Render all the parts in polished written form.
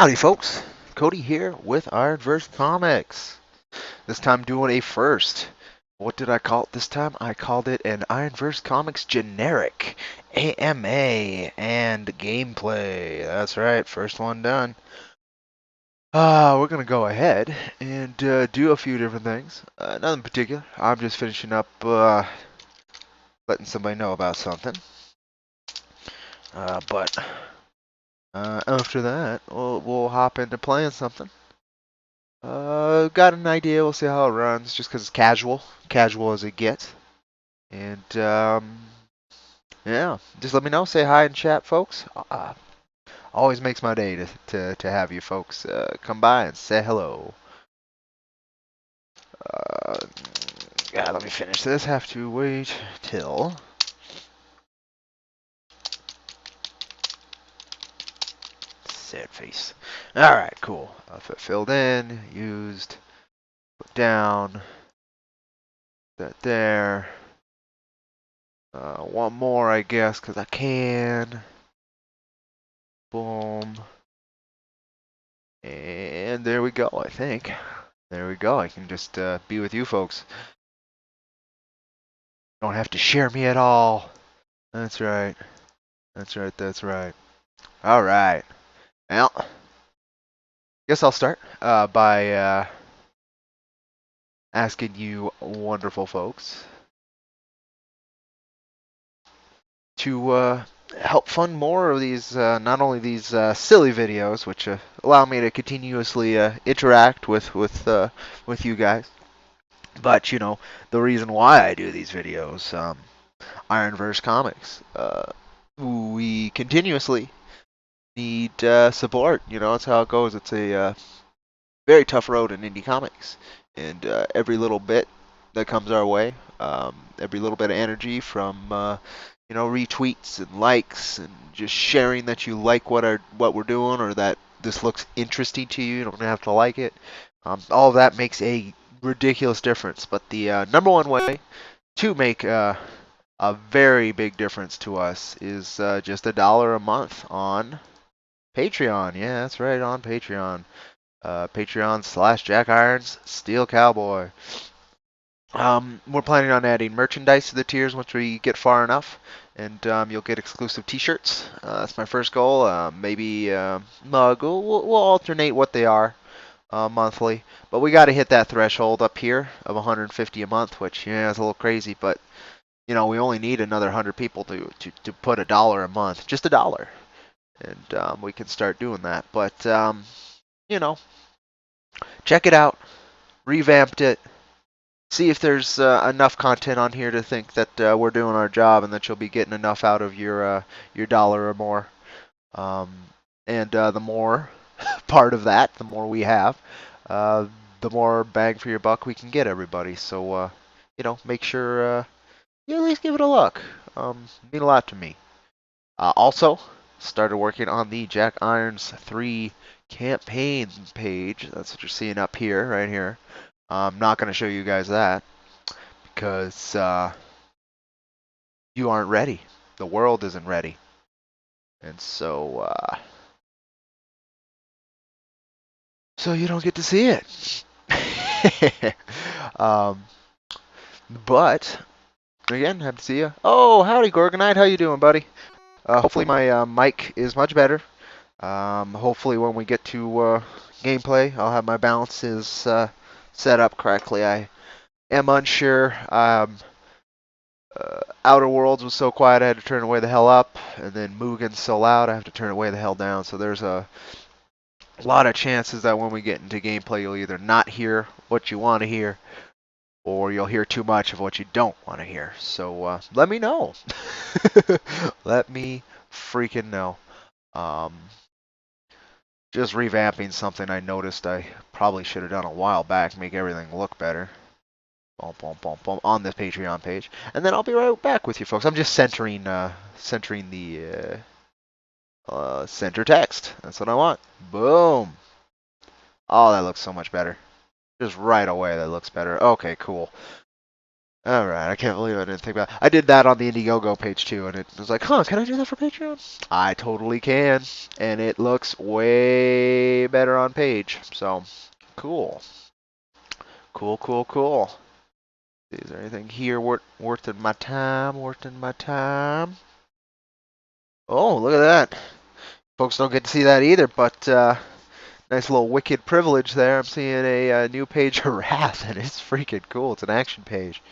Howdy folks, Cody here with IronVerse Comics. This time doing a first. What did I call it this time? I called it an IronVerse Comics generic AMA and gameplay. That's right, first one done. We're gonna go ahead and do a few different things. Nothing particular. I'm just finishing up letting somebody know about something. But after that, we'll hop into playing something. Got an idea. We'll see how it runs, just because it's casual as it gets. And yeah, just let me know. Say hi in chat, folks. Always makes my day to have you folks come by and say hello. Uh, yeah, let me finish this. Have to wait till. Sad face. All right, cool. Filled in, used, put down. That there. One more, I guess, because I can. Boom. And there we go, I think. There we go. I can just be with you folks. Don't have to share me at all. That's right. That's right. That's right. All right. Well, guess I'll start by asking you wonderful folks to help fund more of these, not only these silly videos, which allow me to continuously interact with you guys, but you know the reason why I do these videos. IronVerse Comics. We continuously need support. You know, that's how it goes. It's a very tough road in indie comics, and every little bit that comes our way, every little bit of energy from you know, retweets and likes and just sharing that you like what we're doing, or that this looks interesting to you. You don't have to like it. All of that makes a ridiculous difference. But the number one way to make a very big difference to us is just $1 a month on Patreon. Yeah, that's right, on Patreon. Patreon/Jack Irons Steel Cowboy. We're planning on adding merchandise to the tiers once we get far enough, and you'll get exclusive T-shirts. That's my first goal. Maybe mug. We'll alternate what they are monthly, but we got to hit that threshold up here of 150 a month, which yeah, is a little crazy, but you know, we only need another 100 people to put $1 a month, just $1, and we can start doing that. But you know, check it out, revamped it, see if there's enough content on here to think that we're doing our job and that you'll be getting enough out of your dollar or more. Um, and the more part of that, the more we have, the more bang for your buck we can get everybody. So you know, make sure. You at least give it a look. Mean a lot to me. Also, started working on the Jack Irons 3 campaign page. That's what you're seeing up here, right here. I'm not going to show you guys that because you aren't ready. The world isn't ready. And so you don't get to see it. um, but again, happy to see you. Oh, howdy, Gorgonite. How you doing, buddy? Hopefully my mic is much better. Hopefully when we get to gameplay, I'll have my balances set up correctly. I am unsure. Outer Worlds was so quiet I had to turn it way the hell up, and then Mugen's so loud I have to turn it way the hell down. So there's a lot of chances that when we get into gameplay, you'll either not hear what you want to hear, or you'll hear too much of what you don't want to hear. So let me know. Let me freaking know. Um, just revamping something I noticed I probably should have done a while back, make everything look better. Boom, boom, boom, boom, on this Patreon page, and then I'll be right back with you folks. I'm just centering the center text. That's what I want. Boom. Oh, that looks so much better. Just right away, that looks better. Okay, cool. All right, I can't believe I didn't think about it. I did that on the Indiegogo page too, and it was like, huh, can I do that for Patreon? I totally can, and it looks way better on page. So, cool. Cool, cool, cool. Is there anything here worth in my time? Worth in my time? Oh, look at that. Folks don't get to see that either, but nice little wicked privilege there. I'm seeing a new page of Wrath, and it's freaking cool. It's an action page.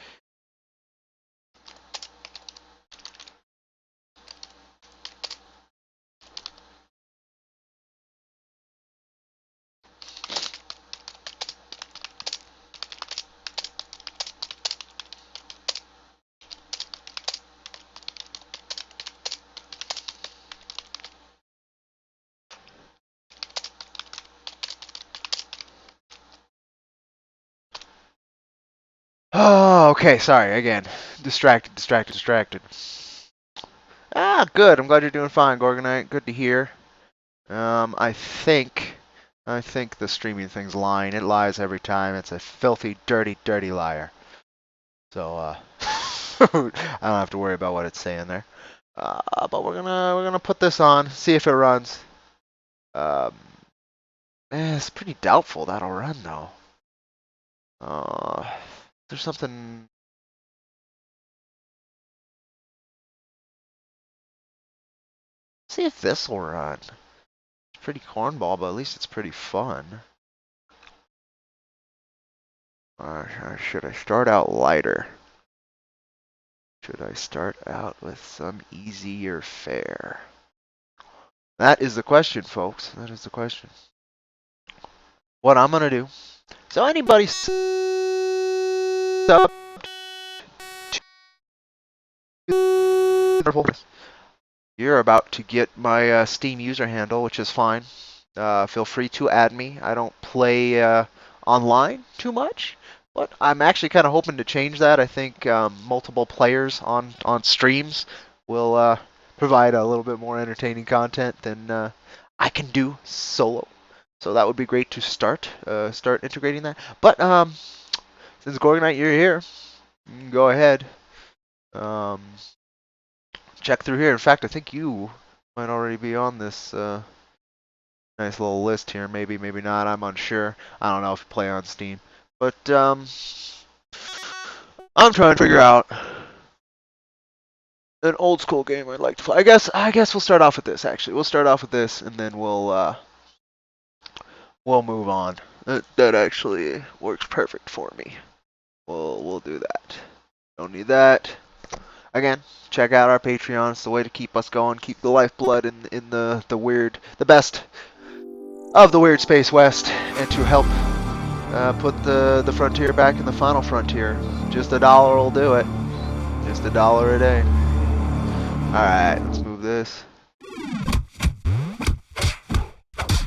Oh, okay. Sorry again. Distracted. Ah, good. I'm glad you're doing fine, Gorgonite. Good to hear. I think the streaming thing's lying. It lies every time. It's a filthy, dirty liar. So, I don't have to worry about what it's saying there. But we're gonna put this on, see if it runs. Um, it's pretty doubtful that'll run though. There's something. See if this will run. It's pretty cornball, but at least it's pretty fun. Should I start out lighter? Should I start out with some easier fare? That is the question, folks. That is the question. What I'm gonna do. So anybody sub you're about to get my Steam user handle, which is fine. Feel free to add me. I don't play online too much, but I'm actually kind of hoping to change that. I think multiple players on streams will provide a little bit more entertaining content than I can do solo. So that would be great to start integrating that. But since Gorgonite, you're here, you can go ahead. Check through here. In fact, I think you might already be on this nice little list here. Maybe not. I'm unsure. I don't know if you play on Steam. But I'm trying to figure out an old school game I'd like to play. I guess we'll start off with this. Actually, we'll start off with this, and then we'll move on. That actually works perfect for me. We'll do that. Don't need that. Again, check out our Patreon. It's the way to keep us going, keep the lifeblood in the best of the Weird Space West, and to help put the frontier back in the final frontier. Just $1 will do it. Just $1 a day. Alright, let's move this.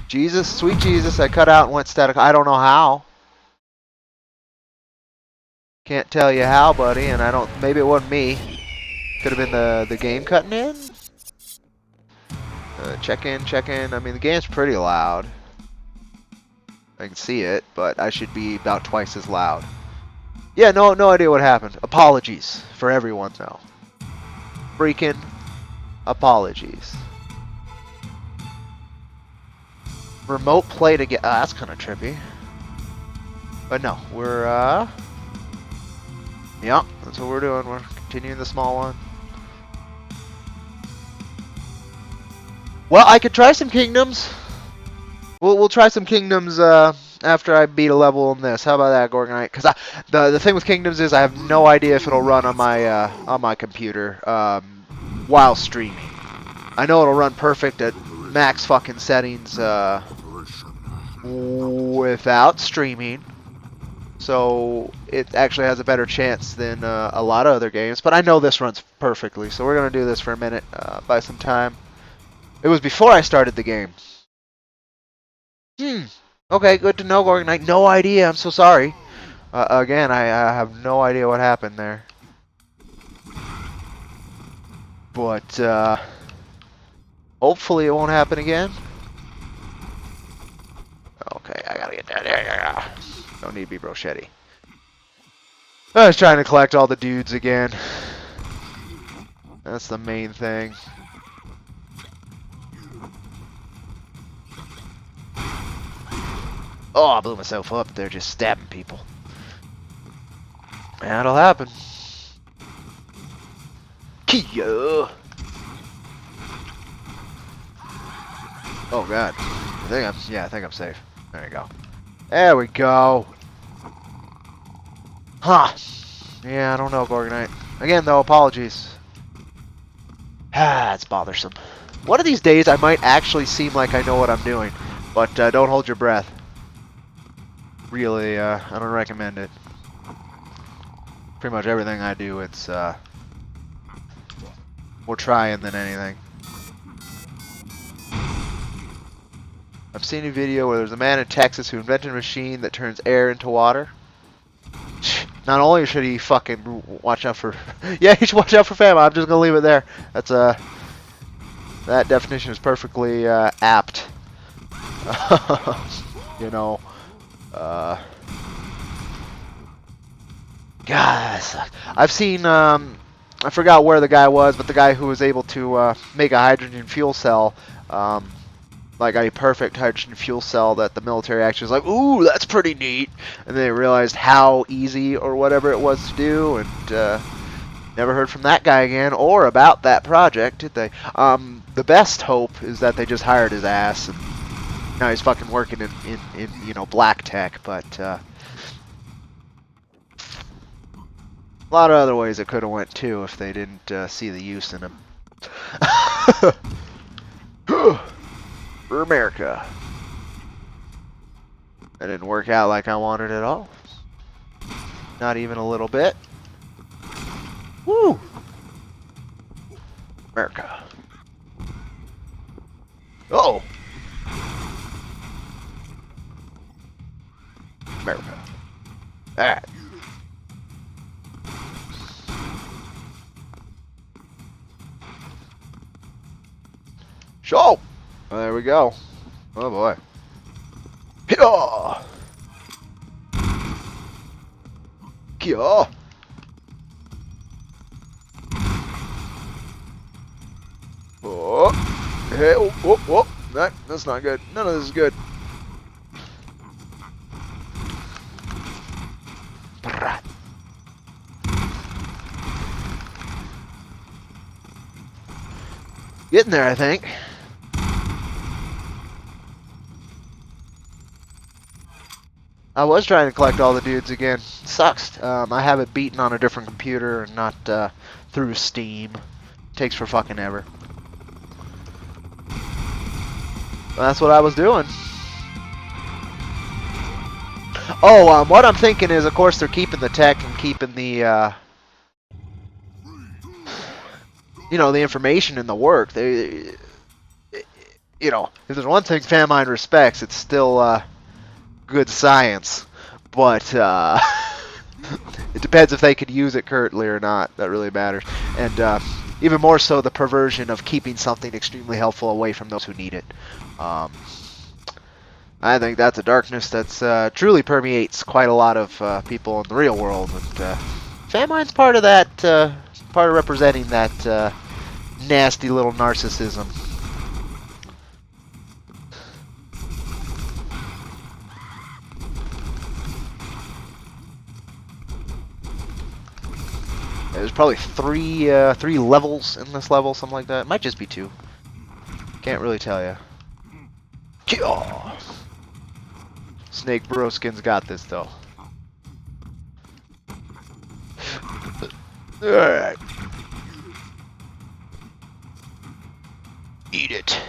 Jesus, sweet Jesus, I cut out and went static. I don't know how. Can't tell you how, buddy, and I don't, maybe it wasn't me. Could have been the game cutting in. Check in. I mean, the game's pretty loud. I can see it, but I should be about twice as loud. Yeah, no idea what happened. Apologies for everyone, though. Freaking apologies. Remote play to get. That's kind of trippy. But no, we're yeah, that's what we're doing. We're continuing the small one. Well, I could try some kingdoms. We'll try some kingdoms after I beat a level in this. How about that, Gorgonite? Because the thing with kingdoms is I have no idea if it'll run on my computer while streaming. I know it'll run perfect at max fucking settings without streaming. So it actually has a better chance than a lot of other games. But I know this runs perfectly, so we're gonna do this for a minute, buy some time. It was before I started the game. Okay, good to know, Gorgonite. No idea. I'm so sorry. Again, I have no idea what happened there. But hopefully it won't happen again. Okay, I gotta get down there. Don't need to be brochetti. I was trying to collect all the dudes again. That's the main thing. Oh, I blew myself up there just stabbing people. That'll happen. Kia! Oh god. I think I'm safe. There you go. There we go. Huh. Yeah, I don't know, Gorgonite. Again, though, apologies. Ah, it's bothersome. One of these days, I might actually seem like I know what I'm doing. But don't hold your breath. Really, I don't recommend it. Pretty much everything I do, it's more trying than anything. I've seen a video where there's a man in Texas who invented a machine that turns air into water. Not only should he fucking watch out for... yeah, he should watch out for famine. I'm just gonna leave it there. That's that definition is perfectly apt. You know, guys, I've seen I forgot where the guy was, but the guy who was able to make a hydrogen fuel cell, like a perfect hydrogen fuel cell that the military actually was like, ooh, that's pretty neat. And they realized how easy or whatever it was to do, and never heard from that guy again or about that project, did they? The best hope is that they just hired his ass, and now he's fucking working in you know, black tech, but a lot of other ways it could have went too if they didn't see the use in him. For America. That didn't work out like I wanted at all. Not even a little bit. Woo! America. Oh! America. Alright. Show! Well, there we go. Oh boy. Kia! Kia! Oh! Hey! Oh! Oh! Oh! That's not good. None of this is good. Getting there, I think. I was trying to collect all the dudes again. Sucks. I have it beaten on a different computer and not through Steam. Takes for fucking ever. Well, that's what I was doing. Oh, what I'm thinking is, of course, they're keeping the tech and keeping the, you know, the information in the work. They, you know, if there's one thing Famine respects, it's still good science. But it depends if they could use it currently or not. That really matters. And even more so, the perversion of keeping something extremely helpful away from those who need it. I think that's a darkness that's truly permeates quite a lot of people in the real world. And Famine's part of that, part of representing that nasty little narcissism. There's probably three levels in this level, something like that. It might just be 2. Can't really tell you. Snake Broskin's got this though. Alright. Eat it.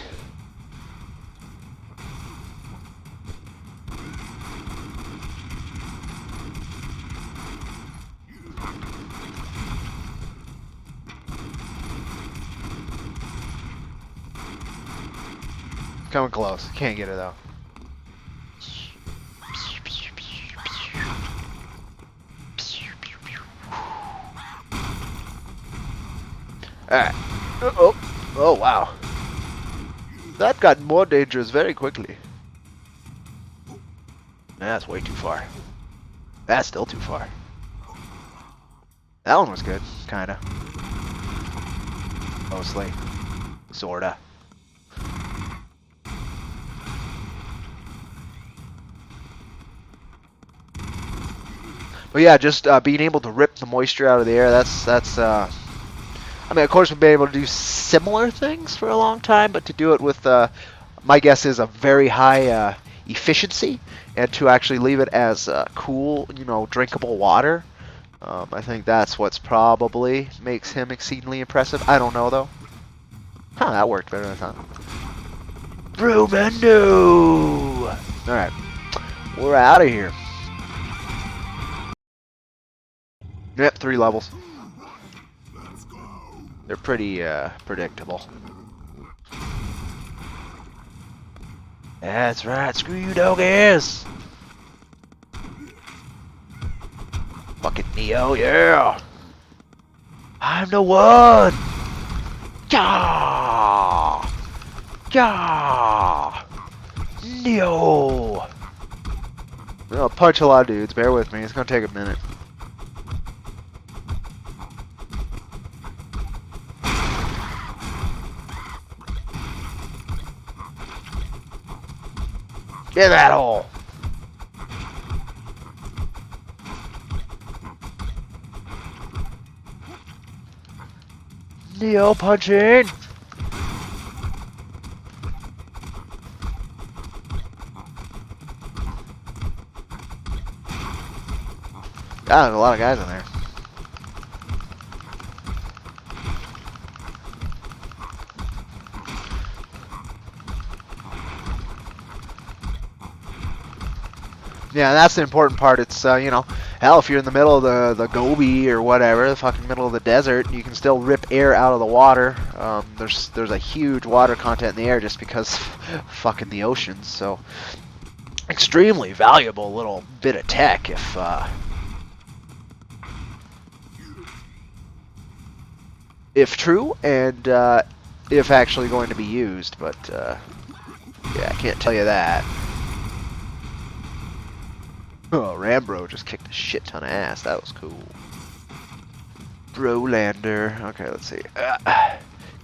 Coming close. Can't get it though. Alright. Oh, wow. That got more dangerous very quickly. That's way too far. That's still too far. That one was good, kinda. Mostly. Sorta. But yeah, just being able to rip the moisture out of the air, that's I mean, of course, we've been able to do similar things for a long time, but to do it with, my guess is a very high efficiency, and to actually leave it as cool, you know, drinkable water, I think that's what's probably makes him exceedingly impressive. I don't know, though. Huh, that worked better than I thought. Brumendo! Alright, we're out of here. Yep, 3 levels. They're pretty predictable. That's right, screw you doggies! Fucking Neo, yeah! I'm the one! Yeah! Yeah! Neo! I'll punch a lot of dudes, bear with me, it's gonna take a minute. Get that hole! Neo punching! God, there's a lot of guys in there. Yeah, that's the important part. It's, you know, hell, if you're in the middle of the Gobi or whatever, the fucking middle of the desert, you can still rip air out of the water. There's a huge water content in the air just because fucking the oceans. So, extremely valuable little bit of tech if true and if actually going to be used. But yeah, I can't tell you that. Oh, Rambro just kicked a shit ton of ass. That was cool. Brolander. Okay, let's see.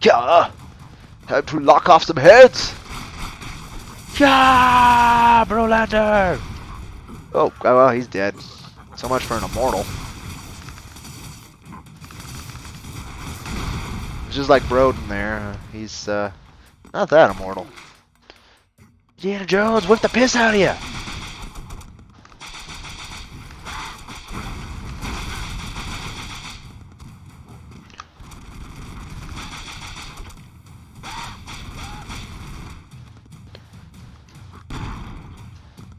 Yeah! Time to lock off some heads! Yeah! Brolander! Oh, well, he's dead. So much for an immortal. It's just like Broden there. He's, not that immortal. Indiana Jones, whip the piss out of you!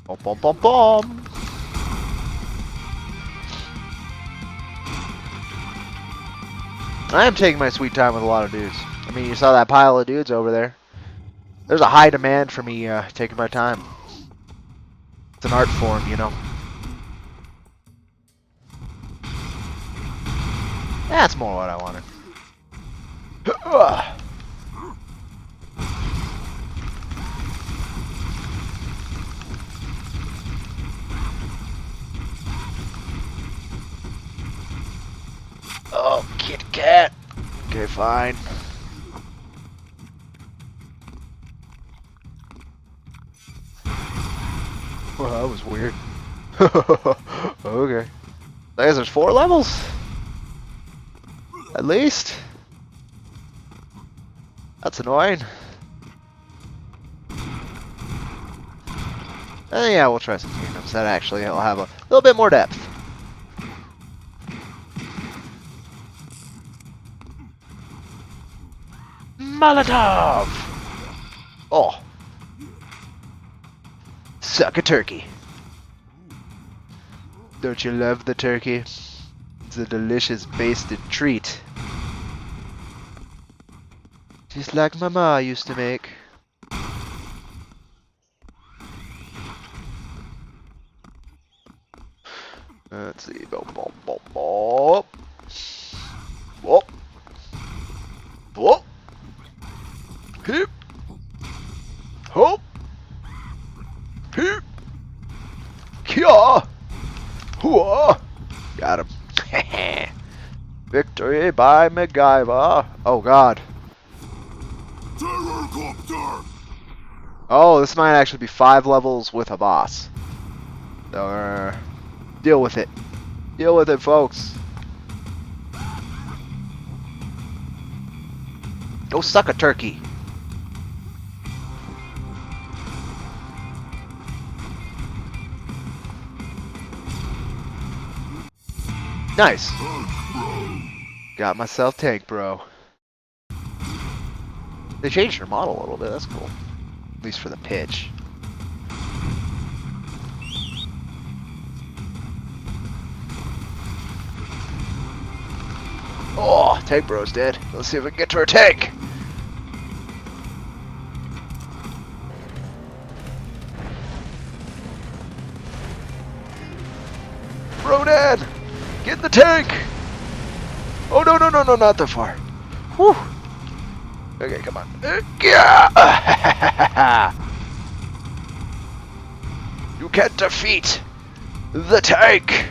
Bom, bom, bom, bom. I am taking my sweet time with a lot of dudes. I mean, you saw that pile of dudes over there. There's a high demand for me taking my time. It's an art form, you know. That's more what I wanted. Oh, Kit Kat. Okay, fine. Well, that was weird. Okay. I guess there's 4 levels? At least? That's annoying. Yeah, we'll try some kingdoms. That actually will have a little bit more depth. Molotov! Oh. Suck a turkey. Don't you love the turkey? It's a delicious basted treat. Just like Mama used to make. Let's see. Boom, boom, boom, boom. Whoop. Whoop. Hip. Hop. Hip. Kia. Hooah. Got him. Victory by MacGyver. Oh God. Oh, this might actually be 5 levels with a boss. So, deal with it. Deal with it, folks. Go suck a turkey. Nice. Got myself tank, bro. They changed their model a little bit. That's cool. At least for the pitch. Oh, tank bro's dead. Let's see if we can get to our tank. Bro dead. Get in the tank. Oh, no, no, no, no, not that far. Whew. Okay, come on. You can't defeat the tank.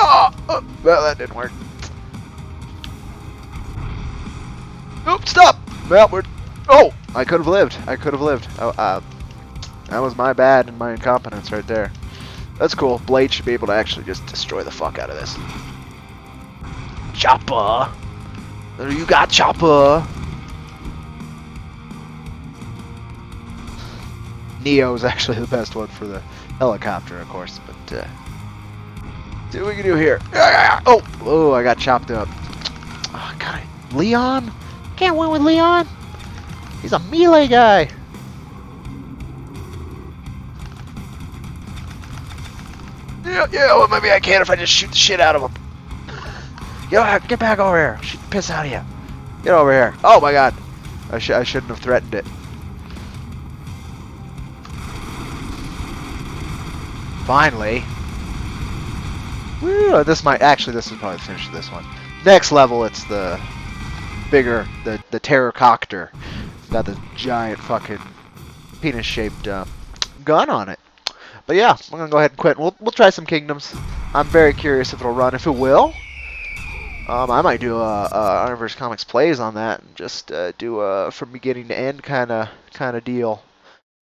Oh, well, that didn't work. Nope, stop. Well, we're... Oh, I could have lived. I could have lived. Oh, that was my bad and my incompetence right there. That's cool. Blade should be able to actually just destroy the fuck out of this. Chopper! You got Chopper! Neo's actually the best one for the helicopter, of course, but, see what we can do here. Oh, I got chopped up. Oh, God. Leon? Can't win with Leon. He's a melee guy. Yeah, well, maybe I can if I just shoot the shit out of him. Yo, get back over here. Shoot the piss out of you. Get over here. Oh, my God. I shouldn't have threatened it. Finally. Woo, this is probably the finish of this one. Next level, it's the bigger, the Terracopter. It's got the giant fucking penis-shaped gun on it. But yeah, I'm gonna go ahead and quit. We'll try some Kingdoms. I'm very curious if it'll run. If it will, I might do a IronVerse Comics plays on that and just do a from beginning to end kind of deal,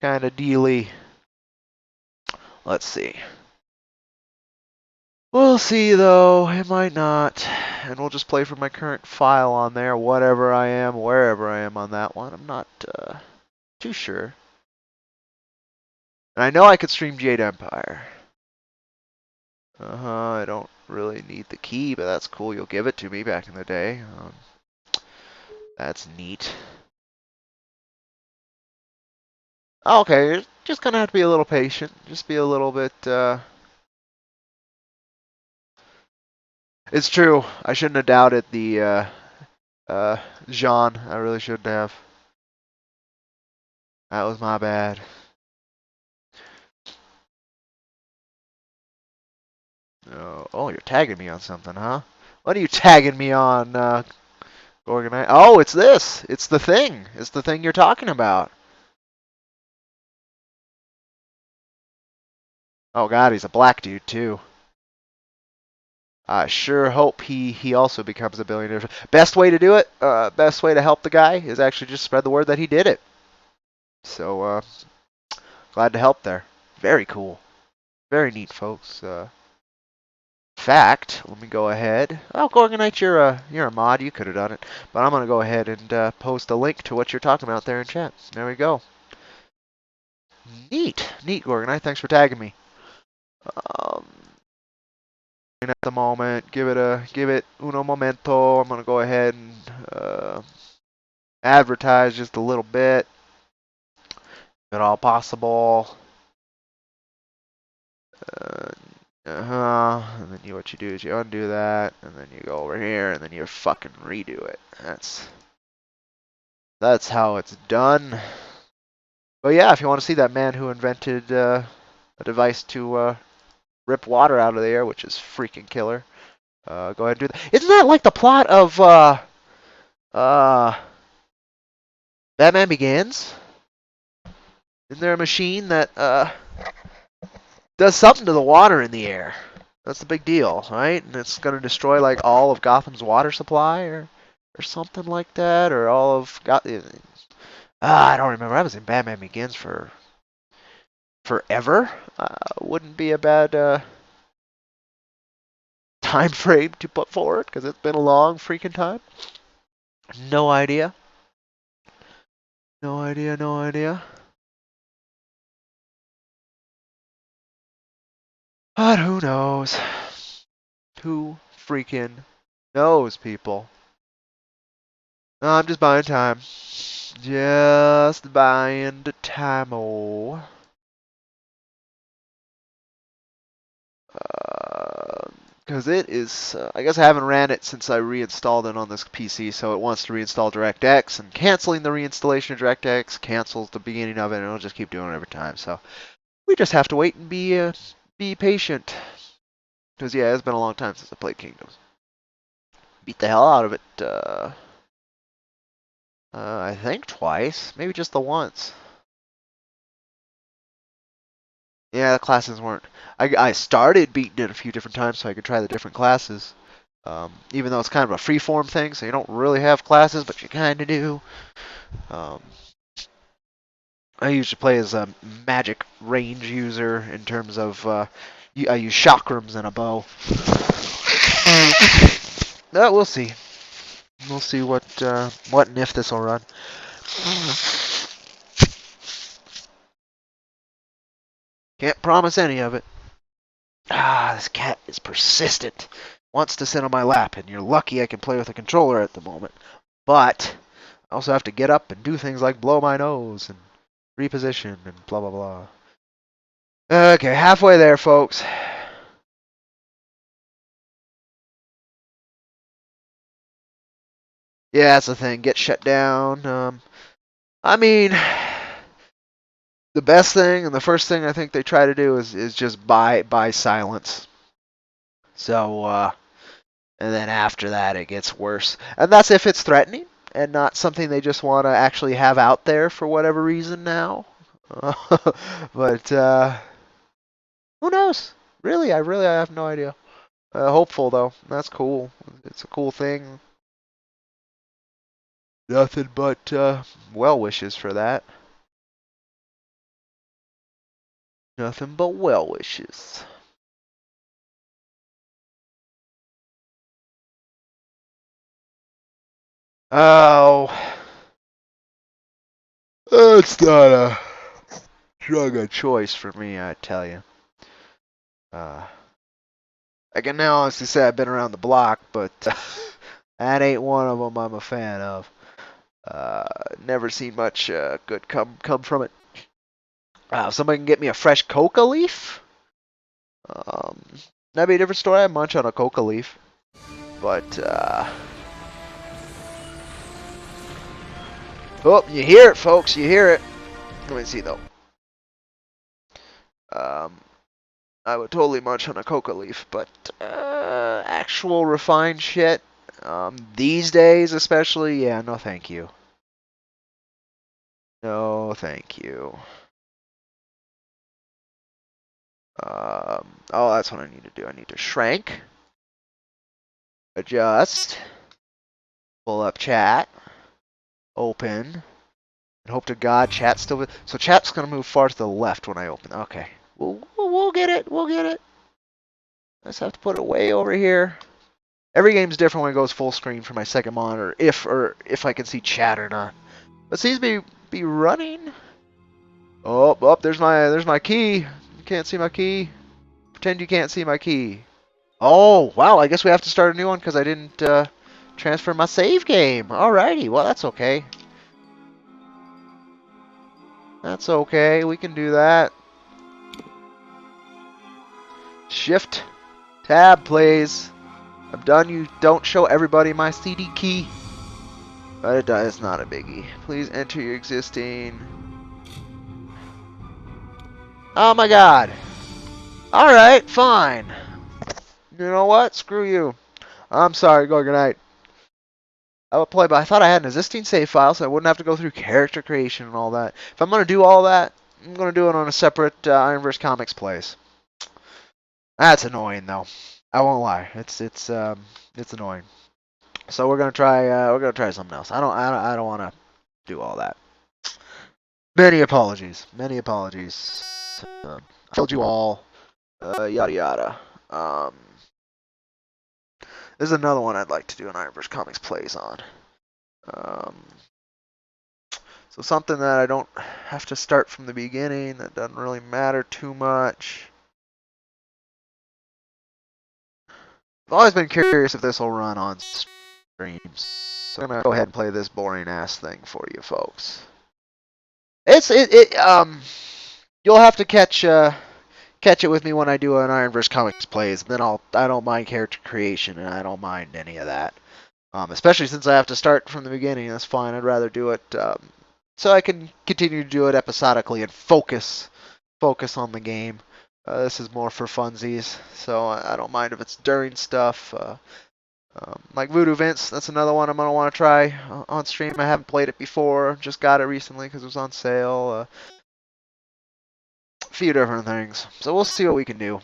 kind of dealy. Let's see. We'll see though. It might not, and we'll just play from my current file on there, whatever I am, wherever I am on that one. I'm not too sure. And I know I could stream Jade Empire. I don't really need the key, but that's cool. You'll give it to me back in the day. That's neat. Okay, you're just gonna have to be a little patient. Just be a little bit, It's true. I shouldn't have doubted the, Jean. I really shouldn't have. That was my bad. Oh, you're tagging me on something, huh? What are you tagging me on, Organize? Oh, it's this. It's the thing. It's the thing you're talking about. Oh God, he's a black dude too. I sure hope he also becomes a billionaire. Best way to do it, best way to help the guy is actually just spread the word that he did it. So, glad to help there. Very cool. Very neat, folks. Fact, let me go ahead. Oh, Gorgonite, you're a mod. You could have done it, but I'm gonna go ahead and post a link to what you're talking about there in chat. There we go. Neat, Gorgonite. Thanks for tagging me. At the moment, give it uno momento. I'm gonna go ahead and advertise just a little bit, if at all possible. And then what you do is you undo that, and then you go over here, and then you fucking redo it. That's how it's done. But yeah, if you want to see that man who invented a device to rip water out of the air, which is freaking killer, go ahead and do that. Isn't that like the plot of Batman Begins? Isn't there a machine that does something to the water in the air? That's the big deal, right? And it's going to destroy like all of Gotham's water supply or something like that, or all of I don't remember. I was in Batman Begins for forever. Wouldn't be a bad time frame to put forward because it's been a long freaking time. No idea. No idea. No idea. But who knows? Who freaking knows, people? No, I'm just buying time. Just buying the time. Because it is, I guess I haven't ran it since I reinstalled it on this PC, so it wants to reinstall DirectX, and canceling the reinstallation of DirectX cancels the beginning of it, and it'll just keep doing it every time. So we just have to wait and be patient. Because, yeah, it's been a long time since I played Kingdoms. Beat the hell out of it, I think twice, maybe just the once. Yeah, the classes weren't. I started beating it a few different times so I could try the different classes. Even though it's kind of a free-form thing, so you don't really have classes, but you kind of do. I usually play as a magic range user in terms of I use chakrams and a bow. We'll see. We'll see what and if this will run. Can't promise any of it. This cat is persistent. Wants to sit on my lap, and you're lucky I can play with a controller at the moment. But I also have to get up and do things like blow my nose and reposition and blah blah blah. Okay, halfway there, folks. Yeah, that's the thing. Get shut down. I mean, the best thing and the first thing I think they try to do is just buy silence. So, and then after that it gets worse. And that's if it's threatening and not something they just want to actually have out there for whatever reason now. But who knows? Really, I have no idea. Hopeful though. That's cool. It's a cool thing. Nothing but well wishes for that. Nothing but well wishes. Oh, it's not a drug of choice for me, I tell you. I can now honestly say I've been around the block, but that ain't one of them I'm a fan of. Never seen much good come from it. If somebody can get me a fresh coca leaf, that'd be a different story. I munch on a coca leaf, but oh, you hear it, folks. You hear it. Let me see though. I would totally munch on a coca leaf, but actual refined shit, these days especially, yeah, no thank you. No thank you. Oh, that's what I need to do. I need to shrank, adjust, pull up chat, open, and hope to God chat's still. So chat's gonna move far to the left when I open. Okay, we'll get it. We'll get it. I just have to put it way over here. Every game's different when it goes full screen for my second monitor, if I can see chat or not. But it seems to be running. Oh, there's my key. You can't see my key. Pretend you can't see my key. Oh, wow, I guess we have to start a new one because I didn't transfer my save game. Alrighty, well, that's okay. That's okay, we can do that. Shift, tab, please. I'm done. You don't show everybody my CD key. But it's not a biggie. Please enter your existing. Oh my god. Alright, fine. You know what? Screw you. I'm sorry. Go good night. I would play, but I thought I had an existing save file, so I wouldn't have to go through character creation and all that. If I'm going to do all that, I'm going to do it on a separate IronVerse Comics place. That's annoying though. I won't lie. It's annoying. So we're gonna try something else. I don't want to do all that. Many apologies. Many apologies. I failed you all. Yada yada. Um, There's another one I'd like to do an IronVerse Comics plays on. Um, so something that I don't have to start from the beginning, that doesn't really matter too much. I've always been curious if this will run on streams. So I'm gonna go ahead and play this boring ass thing for you folks. You'll have to catch it with me when I do an IronVerse Comics plays. Then I don't mind character creation and I don't mind any of that. Especially since I have to start from the beginning. That's fine. I'd rather do it so I can continue to do it episodically and focus on the game. This is more for funsies, so I don't mind if it's during stuff. Like Voodoo Vince, that's another one I'm going to want to try on stream. I haven't played it before, just got it recently because it was on sale. A few different things. So we'll see what we can do.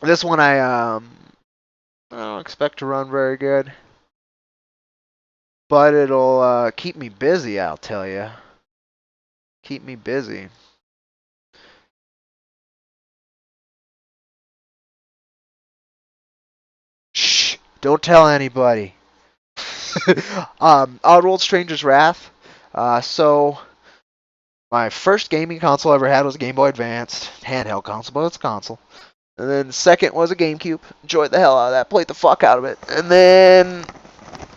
This one I don't expect to run very good. But it'll keep me busy, I'll tell you. Keep me busy. Shh! Don't tell anybody. Oddworld Stranger's Wrath. So my first gaming console I ever had was a Game Boy Advance, handheld console, but it's a console. And then second was a GameCube. Enjoyed the hell out of that. Played the fuck out of it. And then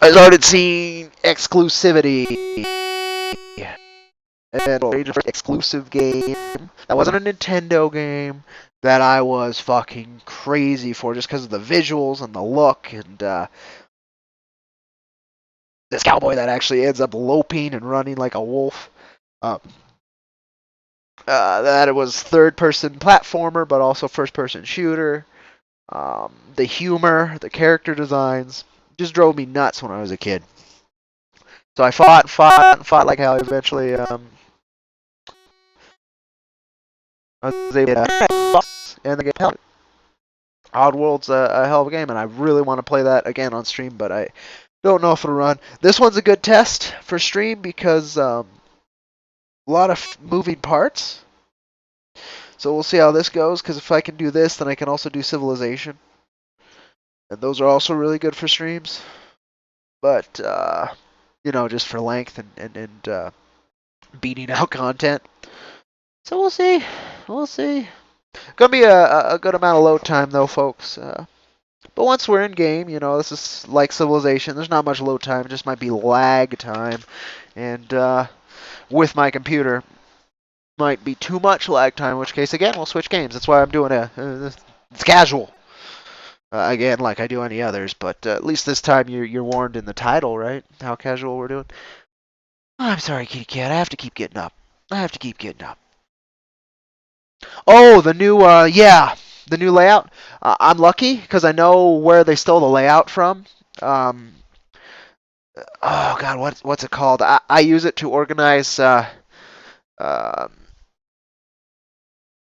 I started seeing exclusivity. And a exclusive game. That wasn't a Nintendo game that I was fucking crazy for just because of the visuals and the look and this cowboy that actually ends up loping and running like a wolf. That it was third-person platformer, but also first-person shooter. The humor, the character designs, just drove me nuts when I was a kid. So I fought like hell. Eventually, I was able to and the game. Oddworld's a hell of a game, and I really want to play that again on stream, but I don't know if it'll run. This one's a good test for stream because a lot of moving parts. So we'll see how this goes, because if I can do this, then I can also do Civilization. And those are also really good for streams. But, just for length and beating out content. So we'll see. We'll see. Gonna be a good amount of load time, though, folks. But once we're in game, this is like Civilization. There's not much load time. It just might be lag time. And with my computer, might be too much lag time, in which case, again, we'll switch games. That's why I'm doing it's casual. Again, like I do any others, but at least this time you're warned in the title, right? How casual we're doing. I'm sorry, kitty cat. I have to keep getting up. Oh, the new layout. I'm lucky because I know where they stole the layout from. Oh God, what's it called? I use it to organize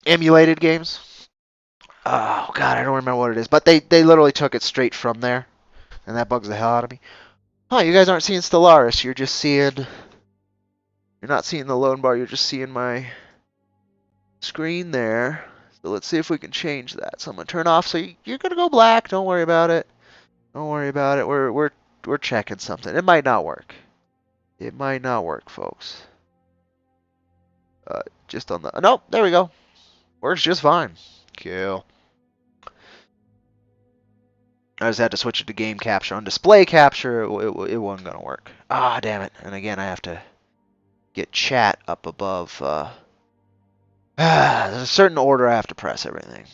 emulated games. Oh God, I don't remember what it is, but they literally took it straight from there, and that bugs the hell out of me. Oh, you guys aren't seeing Stellaris. You're not seeing the load bar. You're just seeing my screen there. So let's see if we can change that. So I'm gonna turn off. So you're gonna go black. Don't worry about it. We're checking something. It might not work. Folks. Just on the nope. There we go. Works just fine. Cool. I just had to switch it to game capture. On display capture, it wasn't gonna work. Ah, damn it. And again, I have to get chat up above. There's a certain order I have to press everything.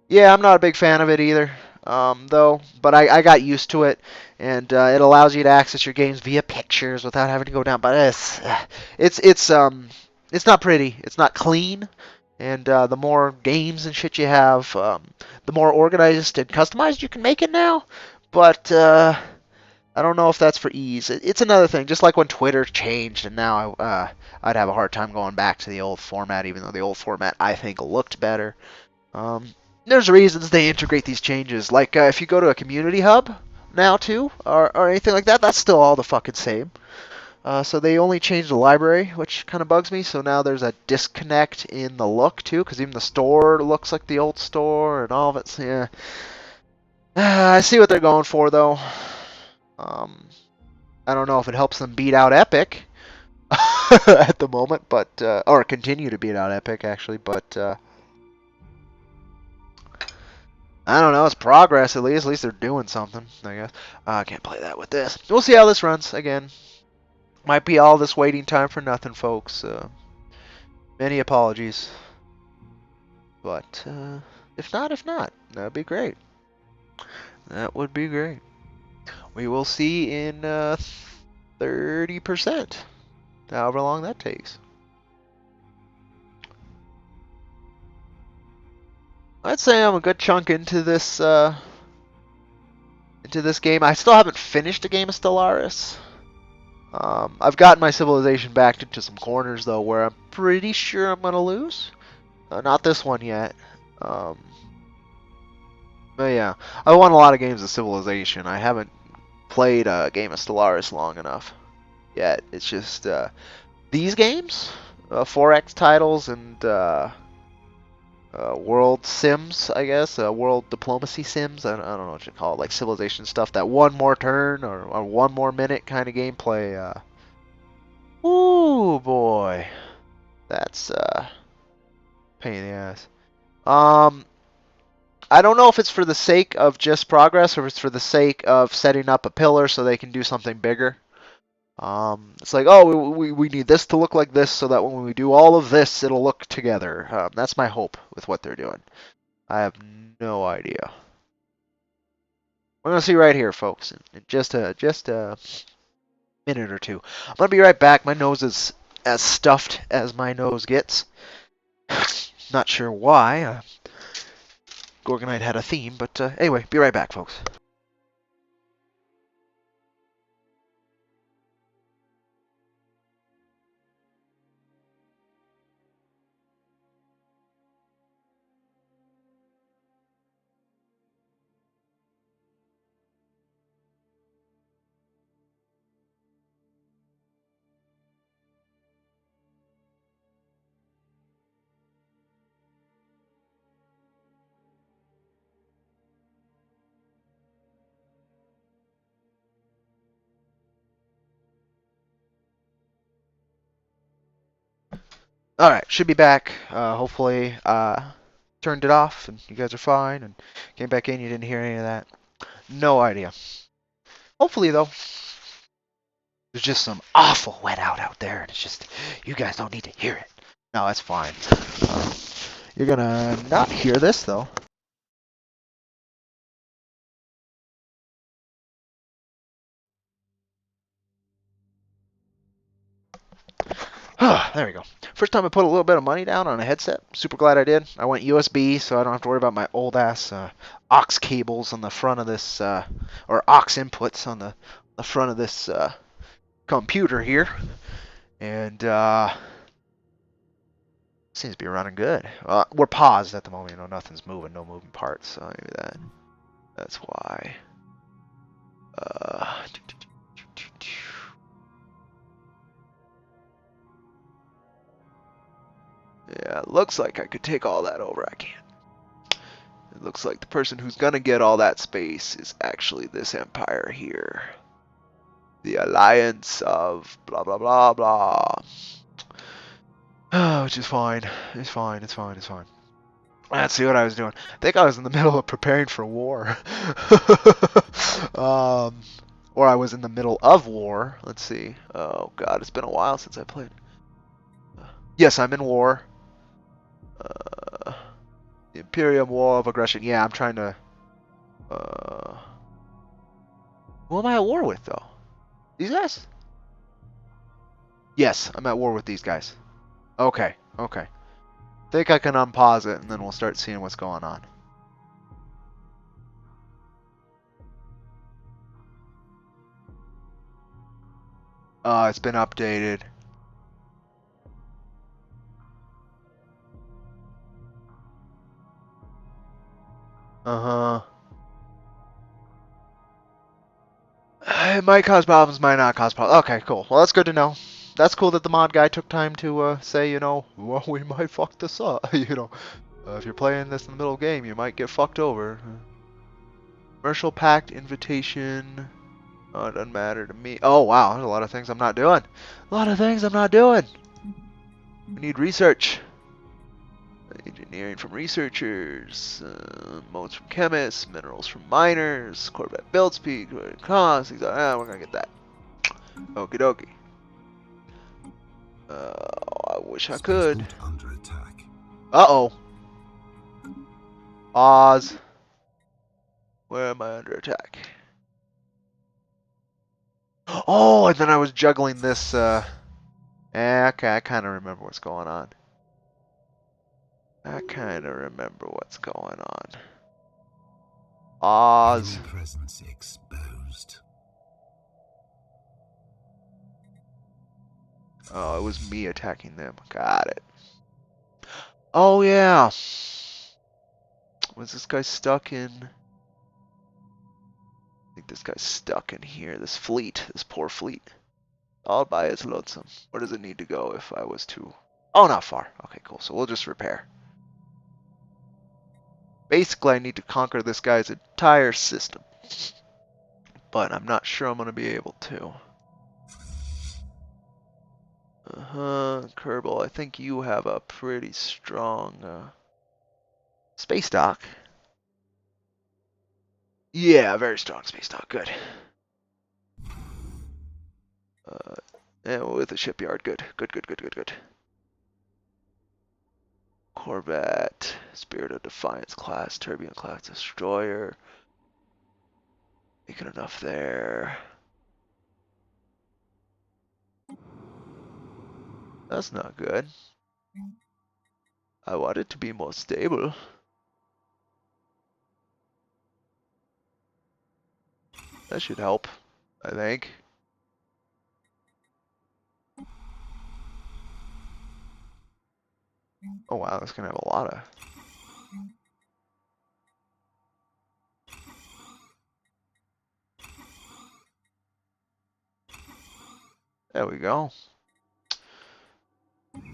Yeah, I'm not a big fan of it either, though. But I got used to it, and it allows you to access your games via pictures without having to go down. But it's not pretty. It's not clean. And the more games and shit you have, the more organized and customized you can make it now. But I don't know if that's for ease. It's another thing, just like when Twitter changed, and now I'd have a hard time going back to the old format, even though the old format I think looked better. There's reasons they integrate these changes. Like if you go to a community hub now too, or anything like that, that's still all the fucking same. So they only changed the library, which kind of bugs me. So now there's a disconnect in the look too, because even the store looks like the old store, and all of it's yeah. I see what they're going for though. I don't know if it helps them beat out Epic at the moment, but or continue to beat out Epic actually, but I don't know. It's progress at least. At least they're doing something, I guess. I can't play that with this. We'll see how this runs again. Might be all this waiting time for nothing, folks. Many apologies. But if not, that'd be great. That would be great. We will see in 30%, however long that takes. I'd say I'm a good chunk into this game. I still haven't finished a game of Stellaris. I've gotten my civilization backed into some corners though, where I'm pretty sure I'm gonna lose. Not this one yet. But yeah, I won a lot of games of Civilization. I haven't played a game of Stellaris long enough yet. It's just these games, 4X titles and world sims, I guess, world diplomacy sims. I don't know what you call it, like Civilization stuff. That one more turn or one more minute kind of gameplay. Ooh boy, that's pain in the ass. I don't know if it's for the sake of just progress or if it's for the sake of setting up a pillar so they can do something bigger. It's like, oh, we need this to look like this so that when we do all of this, it'll look together. That's my hope with what they're doing. I have no idea. We're gonna see right here, folks, in just a minute or two. I'm gonna be right back. My nose is as stuffed as my nose gets. Not sure why. Gorgonite had a theme, but anyway, be right back, folks. All right, should be back. Hopefully, turned it off and you guys are fine. And came back in, you didn't hear any of that. No idea. Hopefully, though, there's just some awful wet out there, and it's just you guys don't need to hear it. No, that's fine. You're gonna not hear this though. There we go. First time I put a little bit of money down on a headset. Super glad I did. I went USB, so I don't have to worry about my old ass aux cables on the front of this, or aux inputs on the front of this computer here, and seems to be running good. We're paused at the moment. You know, nothing's moving, no moving parts. So maybe that's why. Yeah, it looks like I could take all that over. I can't. It looks like the person who's gonna get all that space is actually this empire here. The alliance of blah blah blah blah. Which is fine. It's fine. It's fine. It's fine. Let's see what I was doing. I think I was in the middle of preparing for war. Or I was in the middle of war. Let's see. Oh god, it's been a while since I played. Yes, I'm in war. The Imperium War of Aggression. Yeah, I'm trying to... Who am I at war with, though? These guys? Yes, I'm at war with these guys. Okay, okay. Think I can unpause it, and then we'll start seeing what's going on. It's been updated. Uh-huh. It might cause problems, might not cause problems. Okay, cool. Well, that's good to know. That's cool that the mod guy took time to say, you know, well, we might fuck this up. You know, if you're playing this in the middle of the game, you might get fucked over. Commercial packed invitation. Oh, it doesn't matter to me. Oh, wow. There's a lot of things I'm not doing. A lot of things I'm not doing. We need research. Engineering from researchers, modes from chemists, minerals from miners, Corvette build speed, cost, we're gonna get that. Okie dokie. I wish I could. Under attack. Uh-oh. Oz. Where am I under attack? Oh, and then I was juggling this, okay, I kind of remember what's going on. Oz. Enemy presence exposed. Oh, it was me attacking them. Got it. Oh, yeah. Was this guy stuck in... I think this guy's stuck in here. This fleet. This poor fleet. All by its lonesome. Where does it need to go if I was to... Oh, not far. Okay, cool. So we'll just repair. Basically, I need to conquer this guy's entire system. But I'm not sure I'm going to be able to. Kerbal, I think you have a pretty strong space dock. Yeah, very strong space dock. Good. And with a shipyard. Good. Good. Corvette, Spirit of Defiance class, Turbine class destroyer. Making enough there. That's not good. I want it to be more stable. That should help, I think. Oh wow, that's gonna have a lot of... There we go.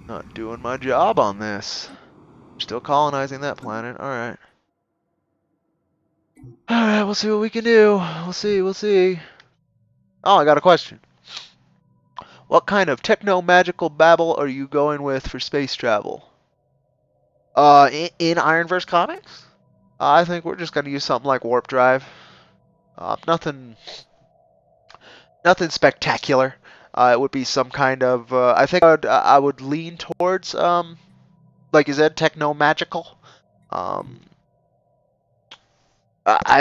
Not doing my job on this. Still colonizing that planet, alright. Alright, we'll see what we can do. We'll see. Oh, I got a question. What kind of techno-magical babble are you going with for space travel? In IronVerse Comics? I think we're just gonna use something like warp drive. Nothing spectacular. It would be some kind of. I think I would lean towards like you said, techno magical. I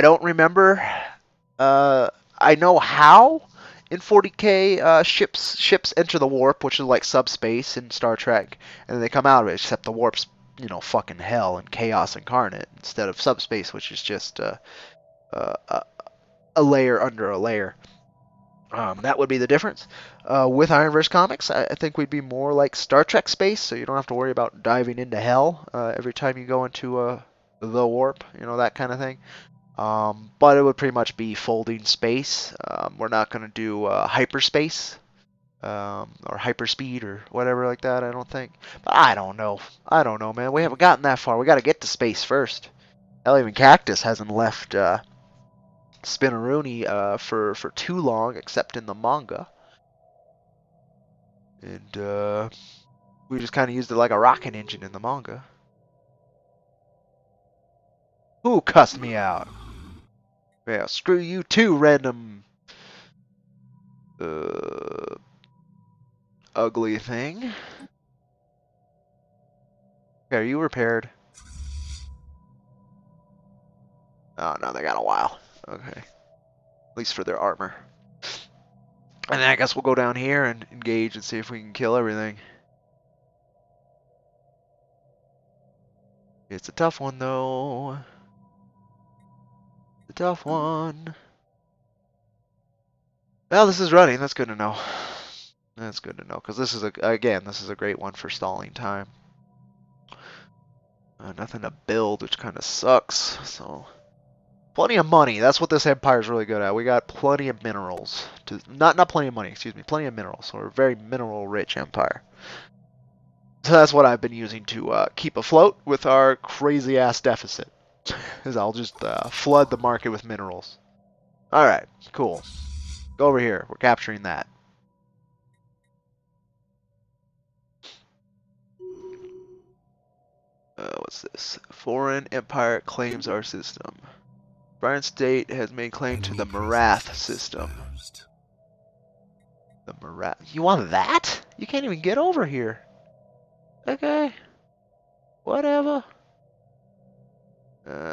don't remember. I know how in 40K ships enter the warp, which is like subspace in Star Trek, and then they come out of it. Except the warp's fucking hell and chaos incarnate instead of subspace, which is just a layer under a layer. That would be the difference. With IronVerse Comics, I think we'd be more like Star Trek space, so you don't have to worry about diving into hell every time you go into the warp, that kind of thing. But it would pretty much be folding space. We're not going to do hyperspace or hyperspeed or whatever like that, I don't think. But I don't know, man. We haven't gotten that far. We got to get to space first. Hell, even Cactus hasn't left Spinneroonie for too long, except in the manga. And we just kind of used it like a rocket engine in the manga. Who cussed me out? Yeah, screw you too, random ugly thing. Okay, are you repaired? Oh no, they got a while. Okay. At least for their armor. And then I guess we'll go down here and engage and see if we can kill everything. It's a tough one though. It's a tough one. Well, this is running. That's good to know. That's good to know, because this is a great one for stalling time. Nothing to build, which kind of sucks. So plenty of money. That's what this empire is really good at. We got plenty of minerals. Not plenty of money, excuse me. Plenty of minerals. So we're a very mineral rich empire. So that's what I've been using to keep afloat with our crazy ass deficit. Is I'll just flood the market with minerals. All right, cool. Go over here. We're capturing that. What's this? Foreign empire claims our system. Brian State has made claim to Enemy the presence Marath system. exposed. The Marath. You want that? You can't even get over here. Okay. Whatever.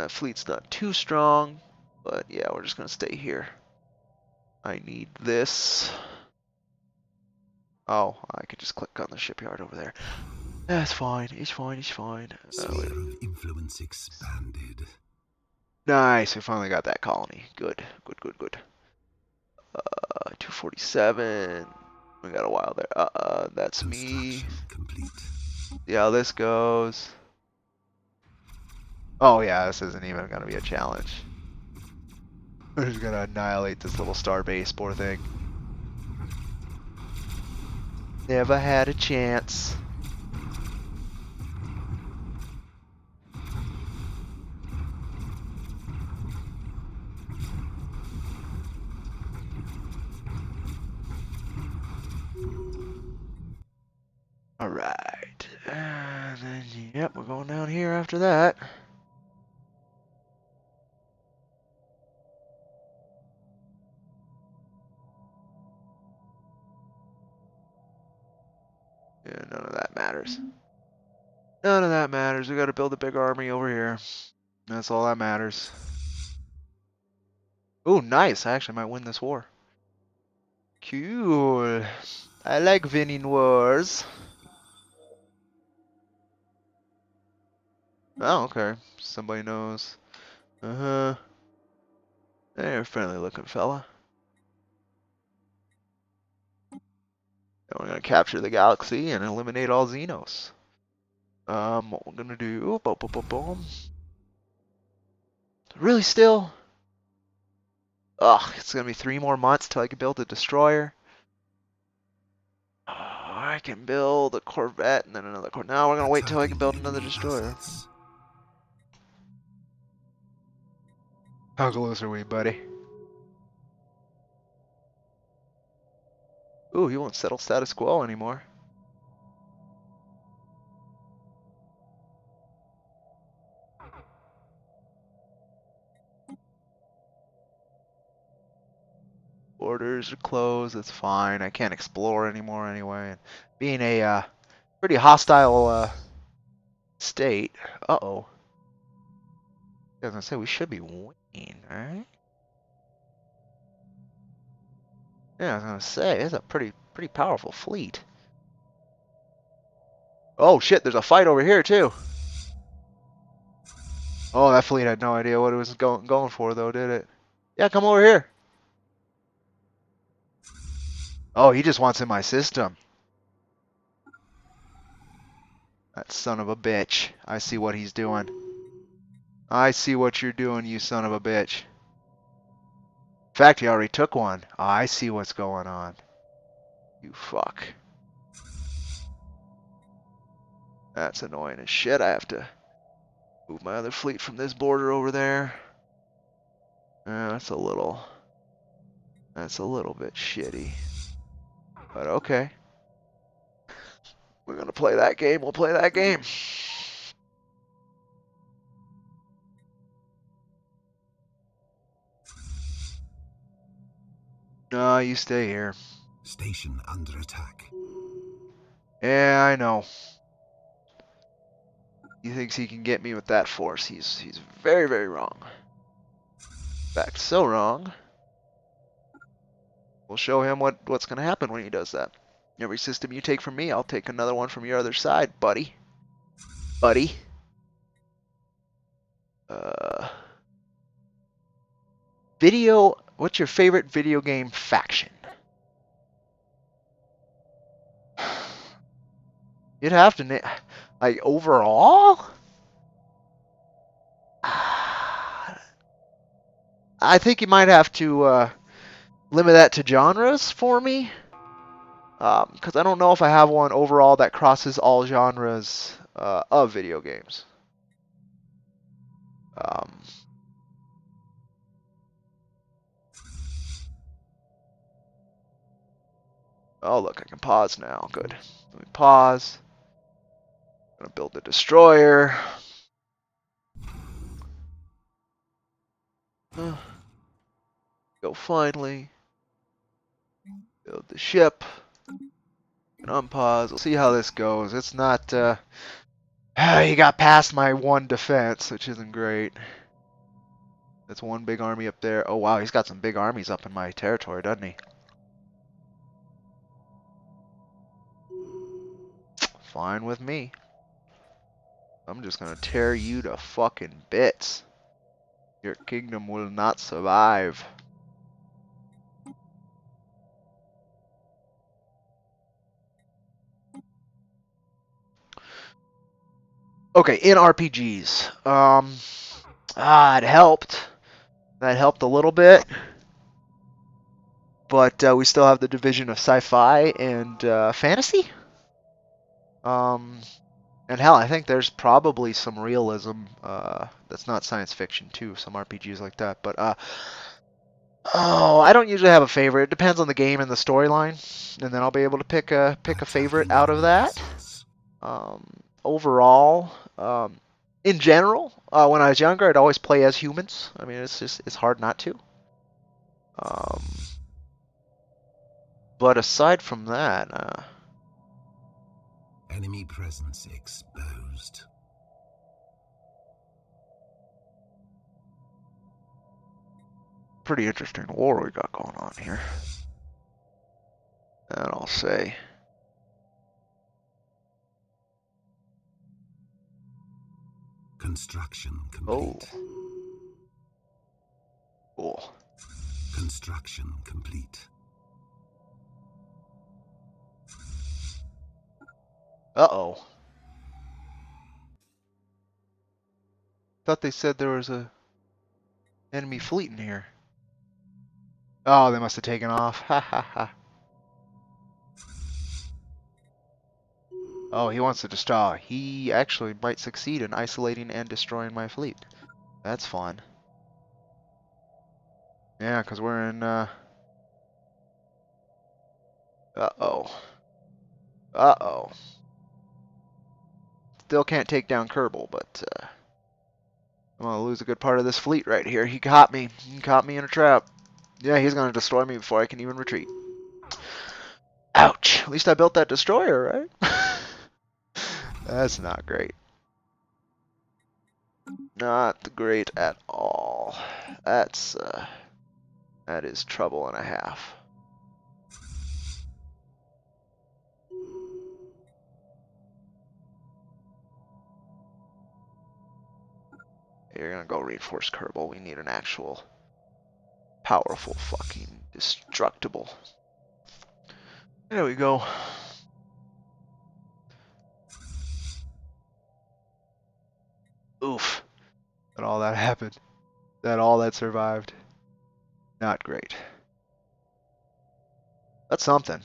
Fleet's not too strong, but yeah, we're just gonna stay here. I need this. Oh, I could just click on the shipyard over there. That's fine. It's fine. It's fine. Sphere of influence expanded. Nice. We finally got that colony. Good. Good. Good. Good. 247. We got a while there. That's me. Construction complete. See how this goes. Oh yeah, this isn't even gonna be a challenge. We're just gonna annihilate this little star base, poor thing. Never had a chance. Alright. And then, yep, we're going down here after that. Yeah, none of that matters. None of that matters. We gotta build a big army over here. That's all that matters. Ooh, nice. I actually might win this war. Cool. I like winning wars. Oh, okay. Somebody knows. Uh-huh. They're a friendly looking fella. And we're gonna capture the galaxy and eliminate all Xenos. What we're gonna do, boom, boom, boom, boom. Really still? Ugh, it's gonna be 3 more months till I can build a destroyer. I can build a Corvette and then another Corvette. Now we're gonna wait till I can Attacking build another enemy destroyer. assets. How close are we, buddy? Ooh, he won't settle status quo anymore. Borders are closed, that's fine. I can't explore anymore anyway. And being a pretty hostile state. Uh-oh. I was gonna say we should be winning, right? Yeah, I was gonna say it's a pretty powerful fleet. Oh shit, there's a fight over here too. Oh, that fleet had no idea what it was going for though, did it? Yeah, come over here. Oh, he just wants in my system. That son of a bitch. I see what he's doing. I see what you're doing, you son of a bitch. In fact, he already took one. Oh, I see what's going on. You fuck. That's annoying as shit. I have to move my other fleet from this border over there. That's a little bit shitty. But okay. We're gonna play that game. We'll play that game. No, you stay here. Station under attack. Yeah, I know. He thinks he can get me with that force. He's very, very wrong. In fact, so wrong. We'll show him what's gonna happen when he does that. Every system you take from me, I'll take another one from your other side, buddy. Buddy. What's your favorite video game faction? You'd have to like overall. I think you might have to limit that to genres for me, because I don't know if I have one overall that crosses all genres of video games. Um, oh look, I can pause now. Good. Let me pause. I'm gonna build the destroyer. Go finally. Build the ship. And unpause. We'll see how this goes. It's not. He got past my one defense, which isn't great. That's one big army up there. Oh wow, he's got some big armies up in my territory, doesn't he? Fine with me. I'm just gonna tear you to fucking bits. Your kingdom will not survive. Okay, in RPGs. It helped. That helped a little bit. But we still have the division of sci-fi and fantasy. Um, and hell, I think there's probably some realism that's not science fiction too. Some RPGs like that. But oh, I don't usually have a favorite. It depends on the game and the storyline, and then I'll be able to pick a favorite Attacking out of enemy that. vessels. Overall, in general, when I was younger, I'd always play as humans. I mean, it's hard not to. Um, but aside from that, Enemy presence exposed. pretty interesting war we got going on here. And I'll say, Construction oh, complete. cool. Construction complete. Uh-oh. Thought they said there was a enemy fleet in here. Oh, they must have taken off. Ha ha ha. Oh, he wants to destroy. He actually might succeed in isolating and destroying my fleet. That's fun. Yeah, because we're in, uh-oh. Uh-oh. Still can't take down Kerbal, but, I'm gonna lose a good part of this fleet right here. He caught me. He caught me in a trap. Yeah, he's gonna destroy me before I can even retreat. Ouch! At least I built that destroyer, right? That's not great. Not great at all. That is trouble and a half. You're gonna go reinforce Kerbal. We need an actual powerful fucking destructible. There we go. Oof. That all that happened. That all that survived. Not great. That's something.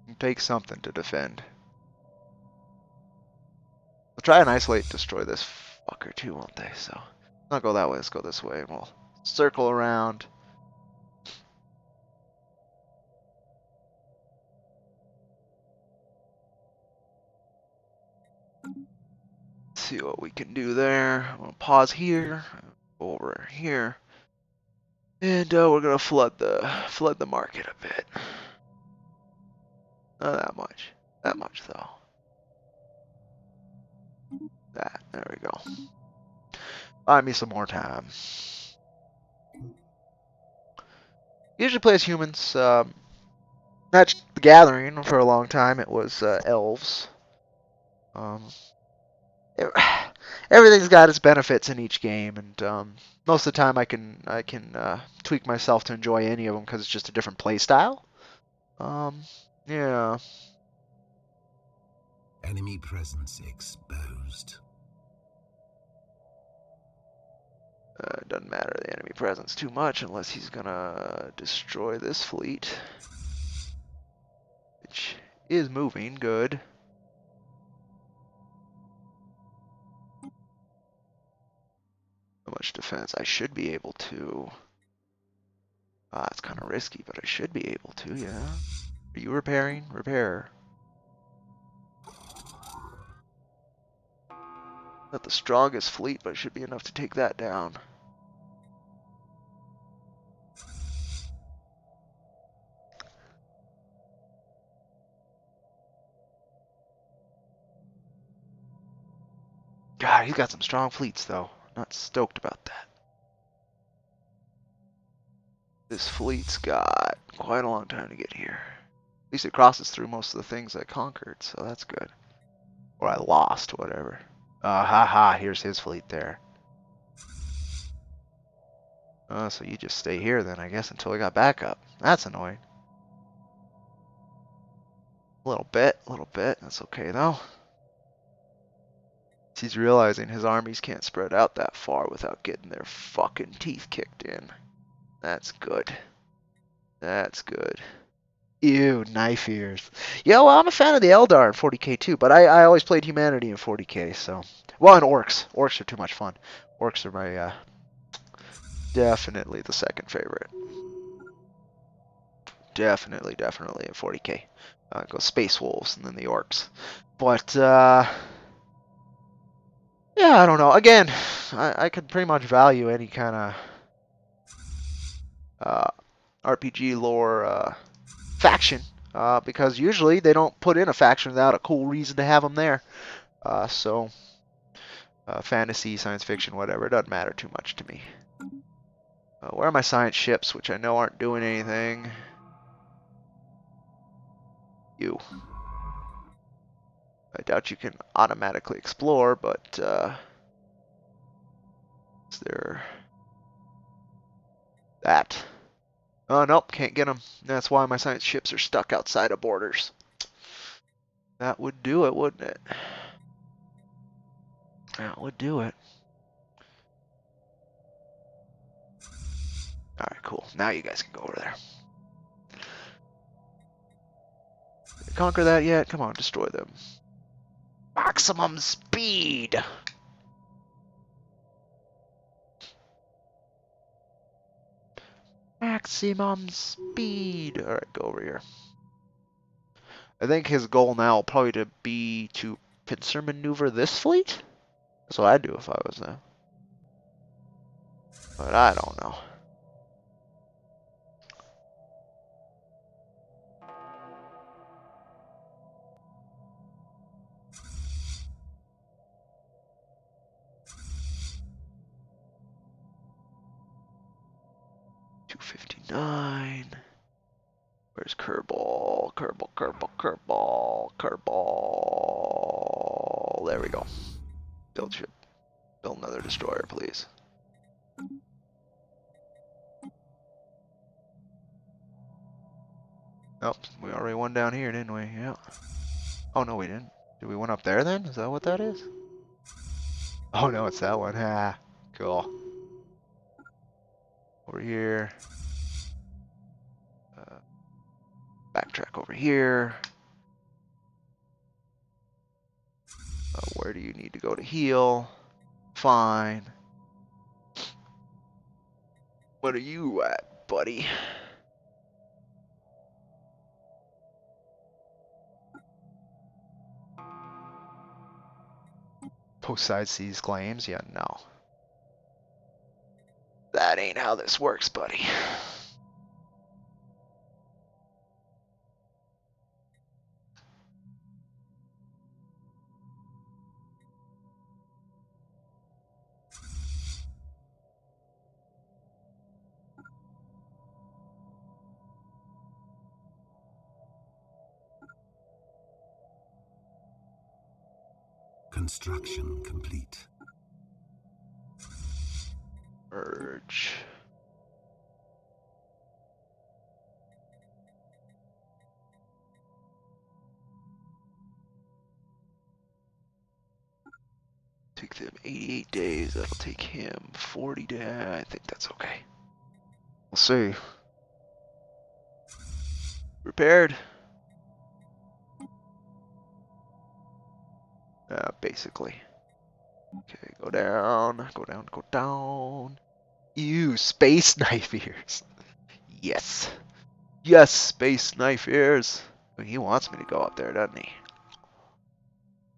It takes something to defend. We'll try and isolate, destroy this fucker too, won't they? So, not go that way. Let's go this way, and we'll circle around. See what we can do there. I'm gonna pause here. Go over here, and we're gonna flood the market a bit. Not that much. That much though. That. There we go. Buy me some more time. Usually play as humans. Magic the Gathering for a long time. It was elves. Um, it- everything's got its benefits in each game, and most of the time I can tweak myself to enjoy any of them because it's just a different play style. Yeah. Enemy presence exposed. Doesn't matter the enemy presence too much unless he's gonna destroy this fleet, which is moving good. How much defense? I should be able to. It's kind of risky, but I should be able to, yeah. Are you repairing? Repair. Not the strongest fleet, but it should be enough to take that down. God, he's got some strong fleets, though. Not stoked about that. This fleet's got quite a long time to get here. At least it crosses through most of the things I conquered, so that's good. Or I lost, whatever. Haha, here's his fleet there. So you just stay here then, I guess, until we got backup. That's annoying. A little bit. That's okay, though. He's realizing his armies can't spread out that far without getting their fucking teeth kicked in. That's good. That's good. Ew, knife ears. Yeah, well, I'm a fan of the Eldar in 40k too, but I always played humanity in 40k, so. Well, and orcs. Orcs are too much fun. Orcs are my, definitely the second favorite. Definitely in 40k. Go Space Wolves and then the orcs. But, yeah, I don't know. Again, I could pretty much value any kind of RPG lore faction, because usually they don't put in a faction without a cool reason to have them there. So fantasy, science fiction, whatever, it doesn't matter too much to me. Where are my science ships, which I know aren't doing anything? You. I doubt you can automatically explore, but is there that? Oh, nope, can't get them. That's why my science ships are stuck outside of borders. That would do it, wouldn't it? That would do it. Alright, cool. Now you guys can go over there. Conquer that yet? Come on, destroy them. Maximum speed! Maximum speed! Alright, go over here. I think his goal now will probably to be to pincer maneuver this fleet? That's what I'd do if I was them. But I don't know. $259. Where's Kerbal? Kerbal. There we go. Build ship. Build another destroyer, please. Oh, we already won down here, didn't we? Yeah. Oh, no, we didn't. Did we win up there then? Is that what that is? Oh, no, it's that one. Ah, cool. Over here. Backtrack over here. Where do you need to go to heal? Fine. What are you at, buddy? Post side sees claims? Yeah, no. That ain't how this works, buddy. Construction complete. Merge. take them 88 days. That'll take him 40 days. I think that's okay. We'll see. Repaired. Basically. Okay, go down, go down, go down. Ew, space knife ears. Yes. Yes, space knife ears. He wants me to go up there, doesn't he?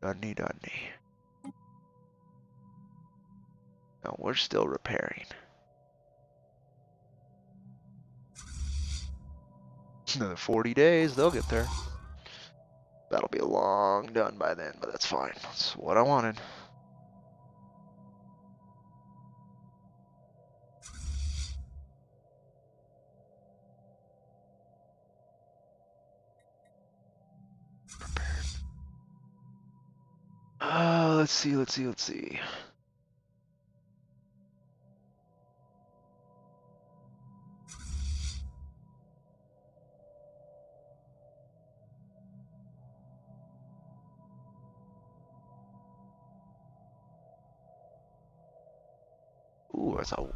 Doesn't he, doesn't he? No, we're still repairing. Another 40 days, they'll get there. That'll be long done by then, but that's fine. That's what I wanted. Prepared. Let's see, let's see, let's see. Ooh, that's a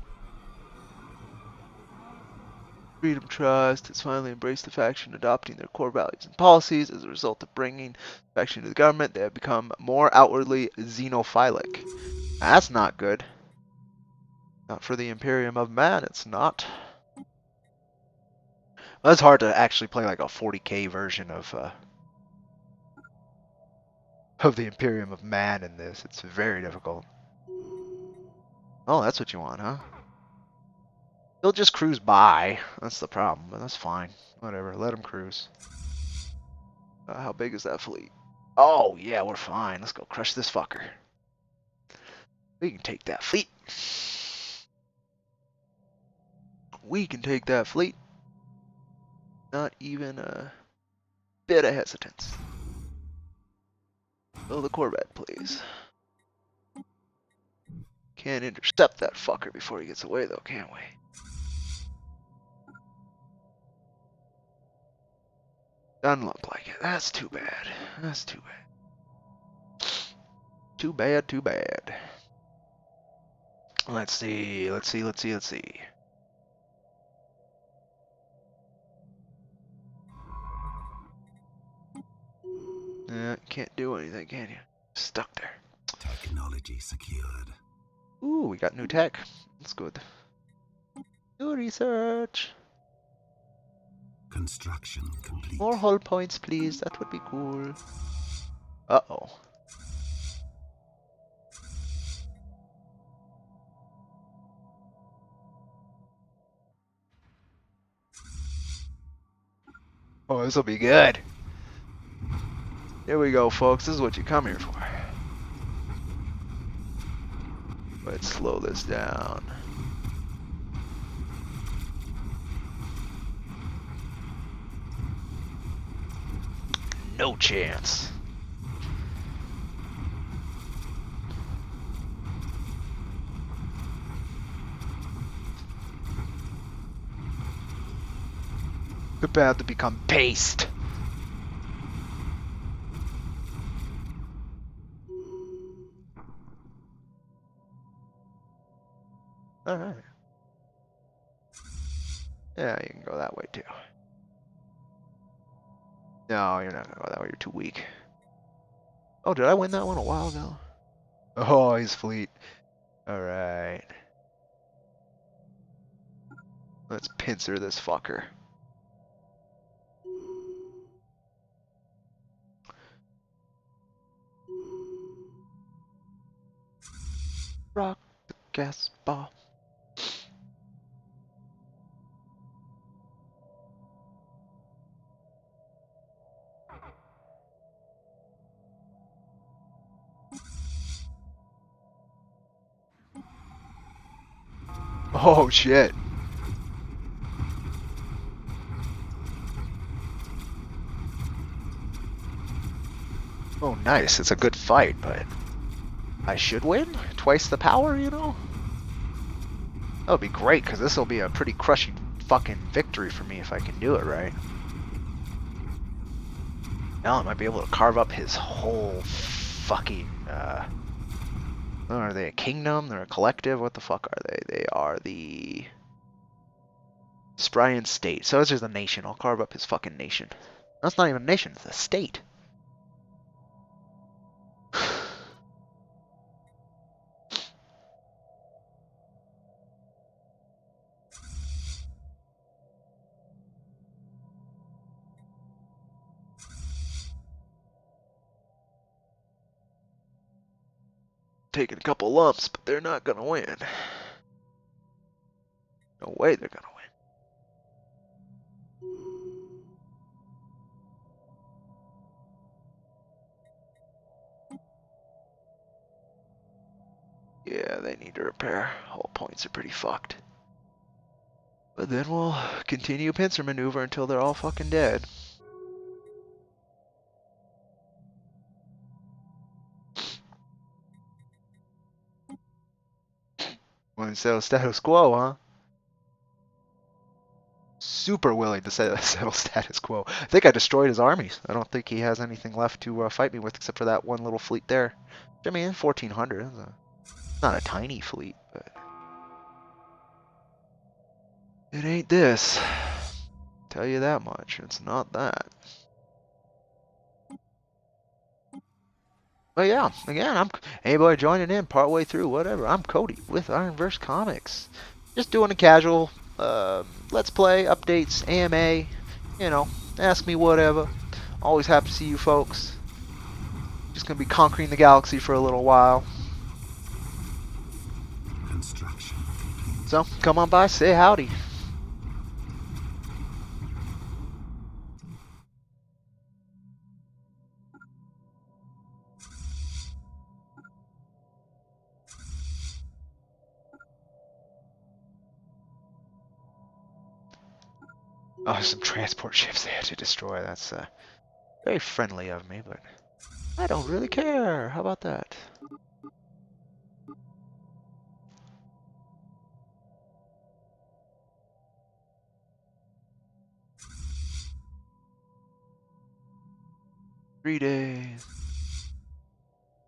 Freedom Trust has finally embraced the faction, adopting their core values and policies. As a result of bringing the faction to the government, they have become more outwardly xenophilic. That's not good. Not for the Imperium of Man, it's not. Well, it's hard to actually play like a 40k version of the Imperium of Man in this. It's very difficult. Oh, that's what you want, huh? He'll just cruise by. That's the problem, but that's fine. Whatever, let him cruise. How big is that fleet? Oh, yeah, we're fine. Let's go crush this fucker. We can take that fleet. We can take that fleet. Not even a bit of hesitance. Build a Corvette, please. Can't intercept that fucker before he gets away, though, can we? Doesn't look like it. That's too bad. That's too bad. Too bad, too bad. Let's see, let's see, let's see, let's see. Can't do anything, can you? Stuck there. Technology secured. Ooh, we got new tech. That's good. New research. Construction complete. More hull points, please. That would be cool. Uh-oh. Oh, this will be good. Here we go, folks. This is what you come here for. Let's slow this down. No chance. About to become paste. Alright. Yeah, you can go that way too. No, you're not gonna go that way. You're too weak. Oh, did I win that one a while ago? Oh, he's fleet. Alright. Let's pincer this fucker. Rock the gas ball. Oh shit. Oh nice, it's a good fight, but I should win? Twice the power, you know? That would be great, because this will be a pretty crushing fucking victory for me if I can do it right. Now I might be able to carve up his whole fucking, Are they a kingdom? They're a collective? What the fuck are they? They are the Sprian state. So it's just a nation. I'll carve up his fucking nation. That's not even a nation, it's a state. Taking a couple lumps, but they're not gonna win. No way they're gonna win. Yeah, they need to repair. All points are pretty fucked. But then we'll continue pincer maneuver until they're all fucking dead. When settle status quo, huh? Super willing to settle status quo. I think I destroyed his armies. I don't think he has anything left to fight me with except for that one little fleet there. I mean, 1,400. Not a tiny fleet, but it ain't this. Tell you that much. It's not that. But yeah, again, I'm anybody joining in partway through, whatever. I'm Cody with IronVerse Comics. Just doing a casual let's play, updates, AMA, you know, ask me whatever. Always happy to see you folks. Just gonna be conquering the galaxy for a little while. Construction. So come on by, say howdy. Oh, some transport ships they had to destroy. That's very friendly of me, but I don't really care. How about that? .3 days.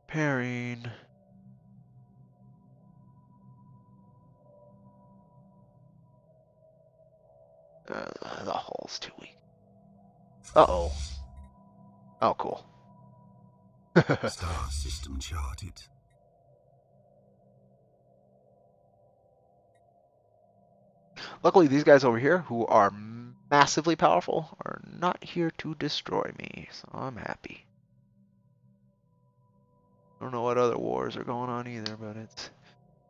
Pairing. The hull's too weak. Uh-oh. Oh, cool. Star system charted. Luckily, these guys over here, who are massively powerful, are not here to destroy me, so I'm happy. I don't know what other wars are going on either, but it's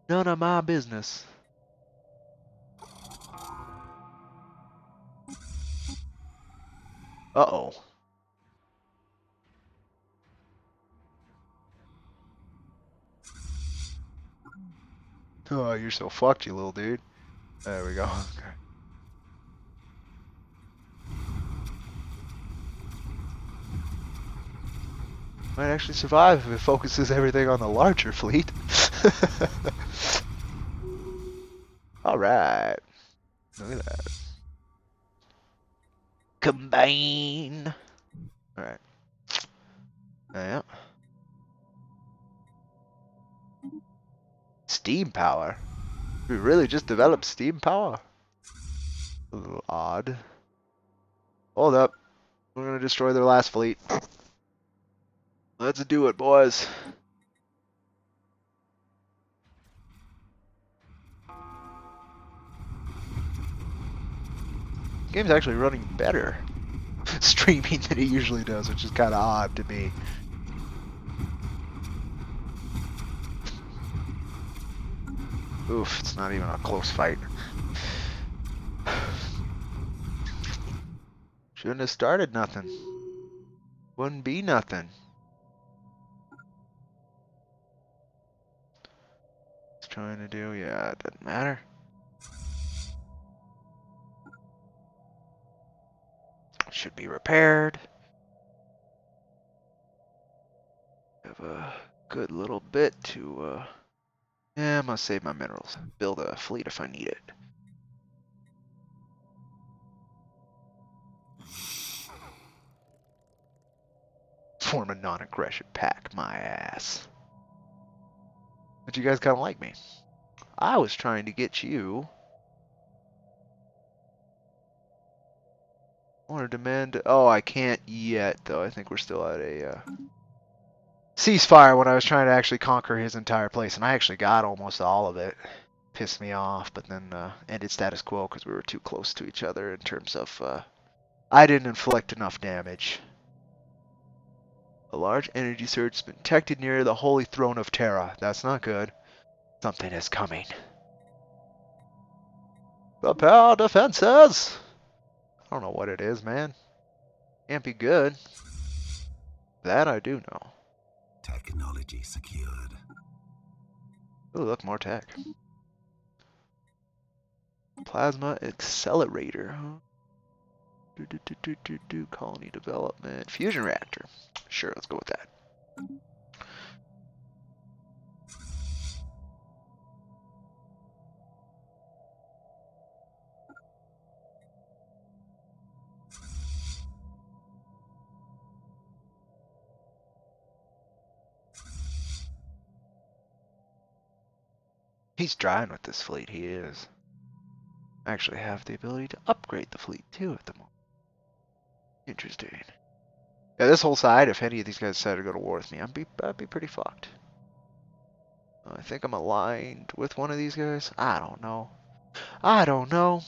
none of my business. Uh-oh. Oh, you're so fucked, you little dude. There we go. Okay. Might actually survive if it focuses everything on the larger fleet. Alright. Look at that. Combine. Alright. Yeah. Steam power. We really just developed steam power. A little odd. Hold up. We're gonna destroy their last fleet. Let's do it, boys. Game's actually running better streaming than it usually does, which is kind of odd to me. Oof, it's not even a close fight. Shouldn't have started nothing. Wouldn't be nothing. It's trying to do, yeah, it doesn't matter. Should be repaired. Have a good little bit to, yeah, I'm gonna save my minerals. Build a fleet if I need it. Form a non-aggression pact, my ass. But you guys kind of like me. I was trying to get you. I want to demand. Oh, I can't yet, though. I think we're still at a ceasefire when I was trying to actually conquer his entire place, and I actually got almost all of it. Pissed me off, but then ended status quo because we were too close to each other in terms of I didn't inflict enough damage. A large energy surge has been detected near the Holy Throne of Terra. That's not good. Something is coming. Prepare defenses! I don't know what it is, man. Can't be good. That I do know. Technology secured. Ooh, look, more tech. Plasma accelerator, huh? Colony development. Fusion reactor. Sure, let's go with that. He's drying with this fleet, he is. I actually have the ability to upgrade the fleet too at the moment. Interesting. Yeah, this whole side, if any of these guys decided to go to war with me, I'd be pretty fucked. I think I'm aligned with one of these guys. I don't know. I don't know.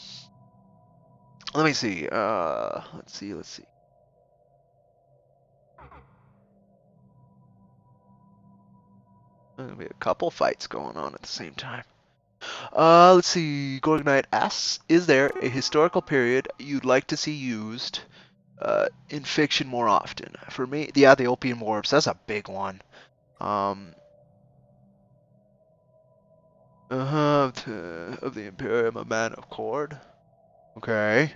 Let me see. Let's see. There's gonna be a couple fights going on at the same time. Let's see. Gorgonite asks, is there a historical period you'd like to see used in fiction more often? For me, yeah, the Opium Wars. That's a big one. Um, of the Imperium, a man of Cord. Okay.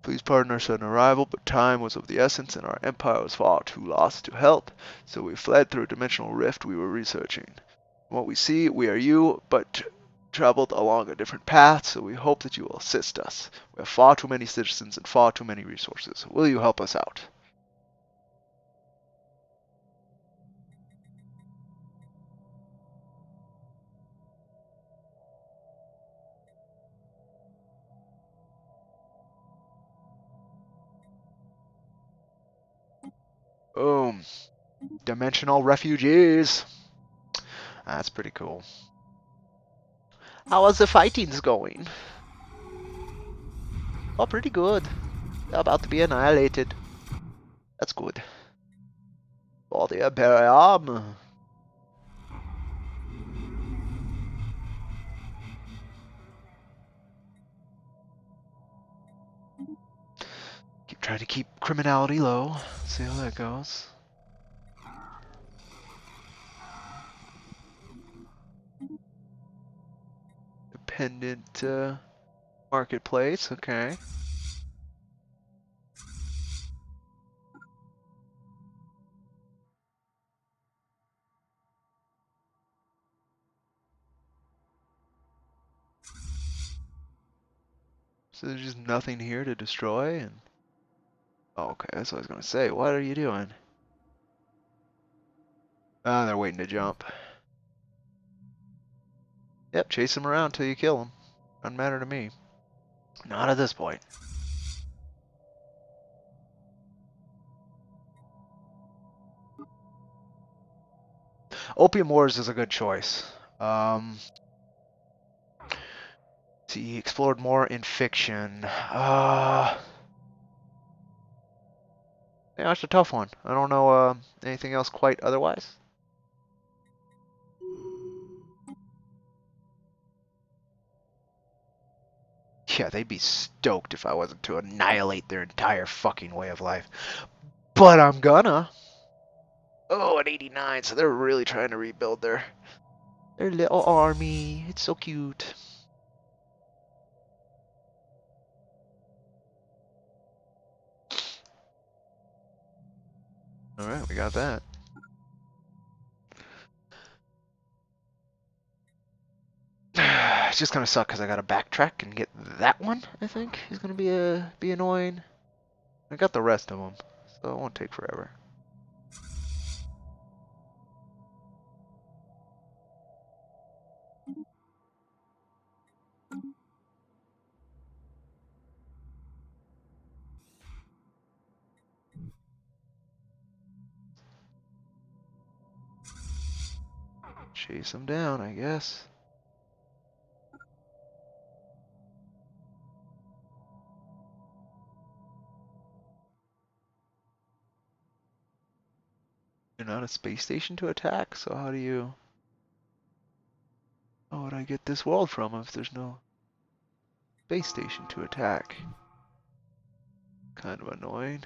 Please pardon our sudden arrival, but time was of the essence and our empire was far too lost to help, so we fled through a dimensional rift we were researching. From what we see, we are you, but traveled along a different path, so we hope that you will assist us. We have far too many citizens and far too many resources. Will you help us out? Boom. Dimensional refugees. That's pretty cool. How was the fightings going? Oh, pretty good. They're about to be annihilated. That's good. For the Imperium. Keep trying to keep criminality low. See how that goes. Dependent marketplace. Okay. So there's just nothing here to destroy and oh, okay, that's what I was gonna say. What are you doing? Ah, they're waiting to jump. Yep, chase them around till you kill them. Doesn't matter to me. Not at this point. Opium Wars is a good choice. See, explored more in fiction. Yeah, that's a tough one. I don't know anything else quite otherwise. Yeah, they'd be stoked if I wasn't to annihilate their entire fucking way of life. But I'm gonna. Oh, at 89, so they're really trying to rebuild their little army. It's so cute. Alright, we got that. It's just gonna suck because I gotta backtrack and get that one, I think, is gonna be annoying. I got the rest of them, so it won't take forever. Chase them down, I guess. You're not a space station to attack, so how do you... How would I get this world from if there's no space station to attack? Kind of annoying.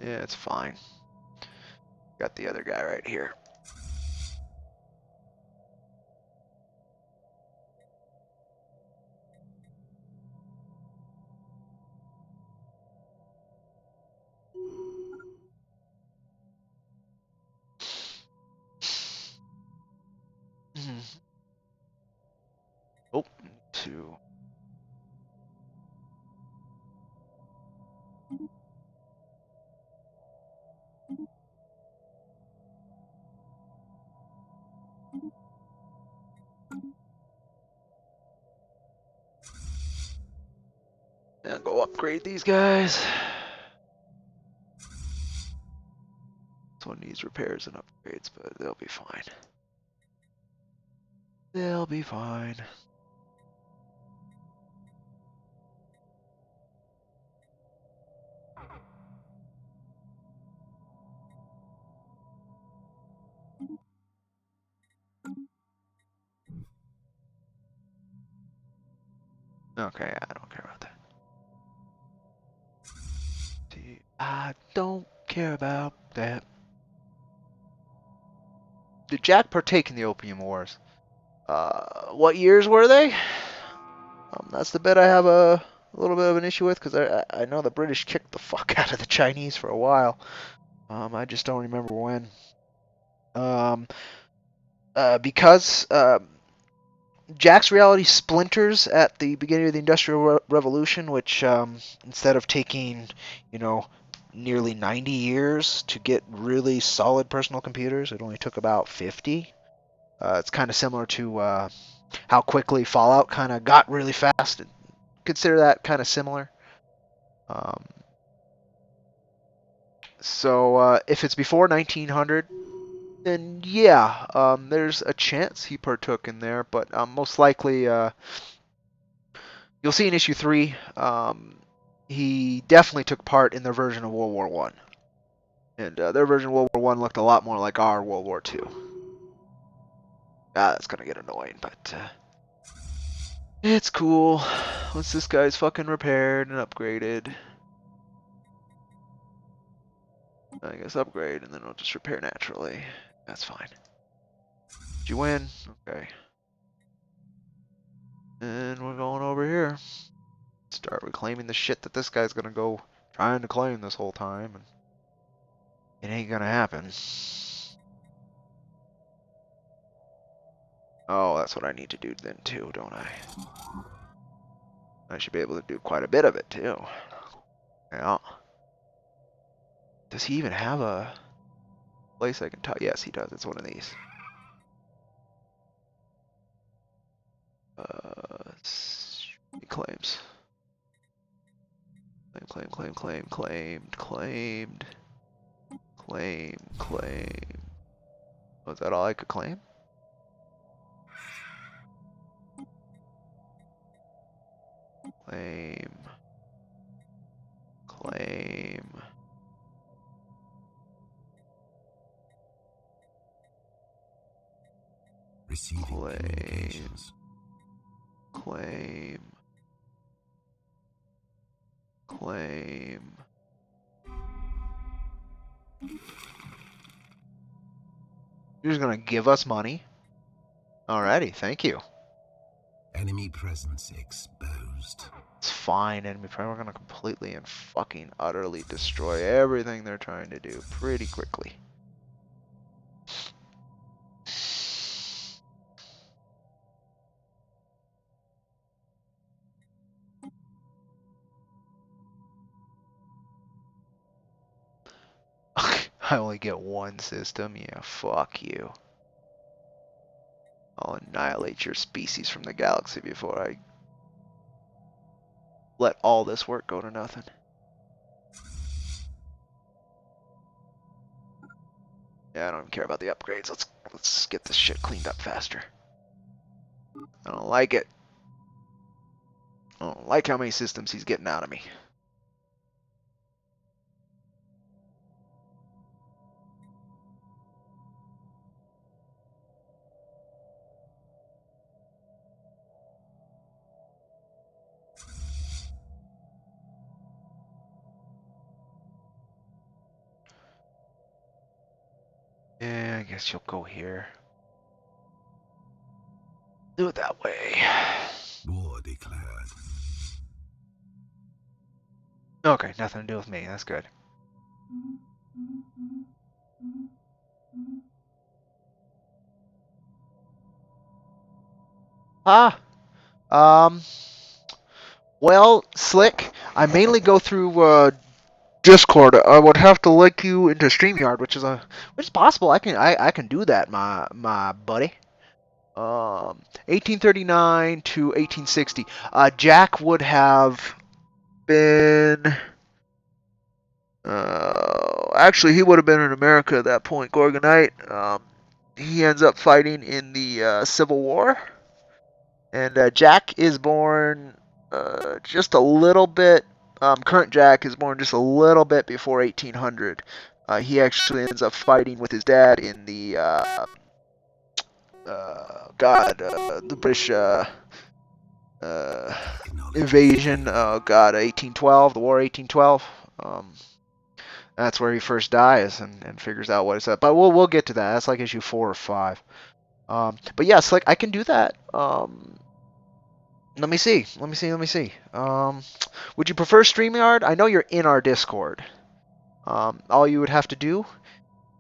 Yeah, it's fine. Got the other guy right here. Oh, two. Now go upgrade these guys. This one needs repairs and upgrades, but they'll be fine. They'll be fine. Okay, I don't care about that. I don't care about that. Did Jack partake in the Opium Wars? What years were they? That's the bit I have a little bit of an issue with, because I know the British kicked the fuck out of the Chinese for a while. I just don't remember when. Because Jack's reality splinters at the beginning of the Industrial Revolution, which instead of taking, you know, nearly 90 years to get really solid personal computers, it only took about 50. It's kind of similar to how quickly Fallout kind of got really fast. Consider that kind of similar. Um, so if it's before 1900, then yeah, there's a chance he partook in there, but most likely you'll see in issue 3, he definitely took part in their version of World War One, and their version of World War One looked a lot more like our World War Two. That's gonna get annoying, but it's cool. Once this guy's fucking repaired and upgraded, I guess upgrade, and then we'll just repair naturally. That's fine. Did you win? Okay. And we're going over here. Start reclaiming the shit that this guy's gonna go trying to claim this whole time, and it ain't gonna happen. Oh, that's what I need to do then too, don't I? I should be able to do quite a bit of it too. Yeah. Does he even have a place I can tell? Yes, he does. It's one of these. Claims. Claimed. Claim. Was that all I could claim? Claim. Receiving communications. Claim. You're just gonna give us money? Alrighty, thank you. Enemy presence exposed. It's fine, enemy prime. We're gonna completely and fucking utterly destroy everything they're trying to do pretty quickly. I only get one system? Yeah, fuck you. I'll annihilate your species from the galaxy before I let all this work go to nothing. Yeah, I don't even care about the upgrades. Let's get this shit cleaned up faster. I don't like it. I don't like how many systems he's getting out of me. Yeah, I guess you'll go here. Do it that way. War declared. Okay, nothing to do with me. That's good. Ah, um, well, Slick, I mainly go through Discord. I would have to link you into StreamYard, which is possible. I can do that, my buddy. 1839 to 1860. Jack would have been. Actually, he would have been in America at that point, Gorgonite. He ends up fighting in the Civil War. And Jack is born just a little bit. Current Jack is born just a little bit before 1800. He actually ends up fighting with his dad in the the British invasion. Oh God, 1812, the War 1812. That's where he first dies and figures out what it's at. But we'll get to that. That's like issue 4 or 5. But yes, like I can do that. Let me see. Would you prefer StreamYard? I know you're in our Discord. All you would have to do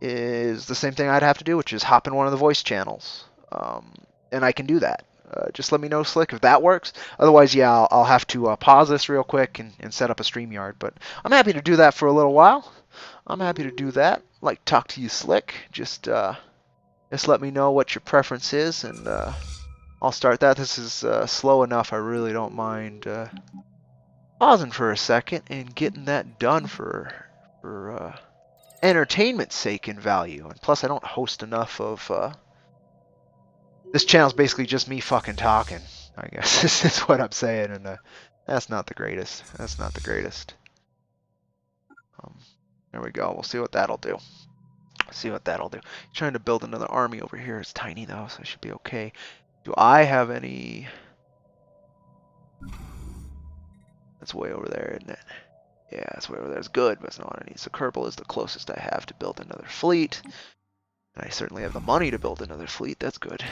is the same thing I'd have to do, which is hop in one of the voice channels. And I can do that. Just let me know, Slick, if that works. Otherwise, yeah, I'll have to pause this real quick and set up a StreamYard. But I'm happy to do that for a little while. I'm happy to do that. Like, talk to you, Slick. Just let me know what your preference is, and I'll start that. This is slow enough. I really don't mind pausing for a second and getting that done for entertainment's sake and value. And plus, I don't host enough of. This channel's basically just me fucking talking. I guess this is what I'm saying, and that's not the greatest. That's not the greatest. There we go. We'll see what that'll do. See what that'll do. Trying to build another army over here. It's tiny though, so it should be okay. Do I have any? That's way over there, isn't it? Yeah, that's way over there. It's good, but it's not what I need. So Kerbal is the closest I have to build another fleet. And I certainly have the money to build another fleet. That's good.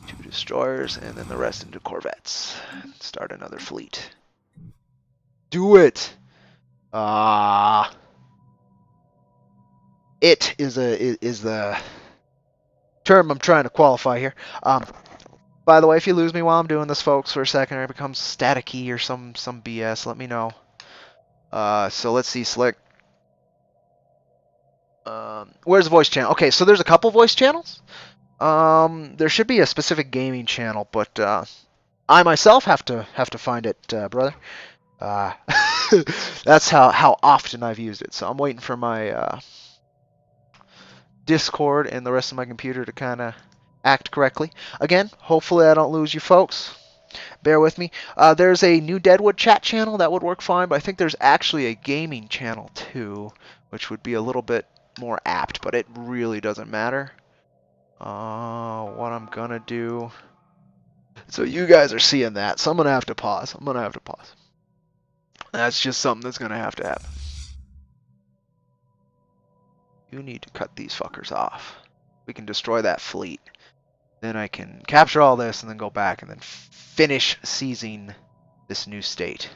2 destroyers, and then the rest into corvettes. Start another fleet. Do it! It is the term I'm trying to qualify here. By the way, if you lose me while I'm doing this, folks, for a second, or it becomes staticky or some BS, let me know. So let's see, Slick. Where's the voice channel? Okay, so there's a couple voice channels. There should be a specific gaming channel, but I myself have to find it, brother. That's how often I've used it. So I'm waiting for my Discord and the rest of my computer to kind of act correctly. Again, hopefully I don't lose you folks. Bear with me. There's a new Deadwood chat channel that would work fine, but I think there's actually a gaming channel too, which would be a little bit more apt, but it really doesn't matter. What I'm gonna do. So you guys are seeing that, so I'm gonna have to pause. That's just something that's gonna have to happen. You need to cut these fuckers off. We can destroy that fleet. Then I can capture all this and then go back and then finish seizing this new state.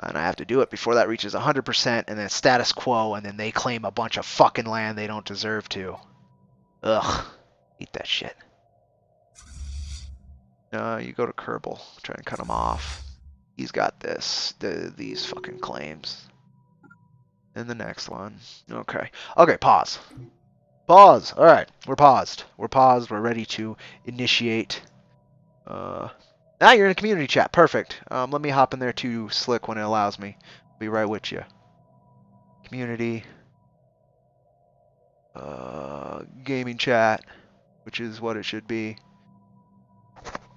And I have to do it before that reaches 100% and then status quo, and then they claim a bunch of fucking land they don't deserve to. Ugh. Eat that shit. No, you go to Kerbal. Try and cut him off. He's got these fucking claims. And the next one. Okay. Okay, pause. Pause. Alright, we're paused. We're ready to initiate Ah, you're in a community chat. Perfect. Let me hop in there too, Slick, when it allows me. Be right with you. Community. Gaming chat, which is what it should be.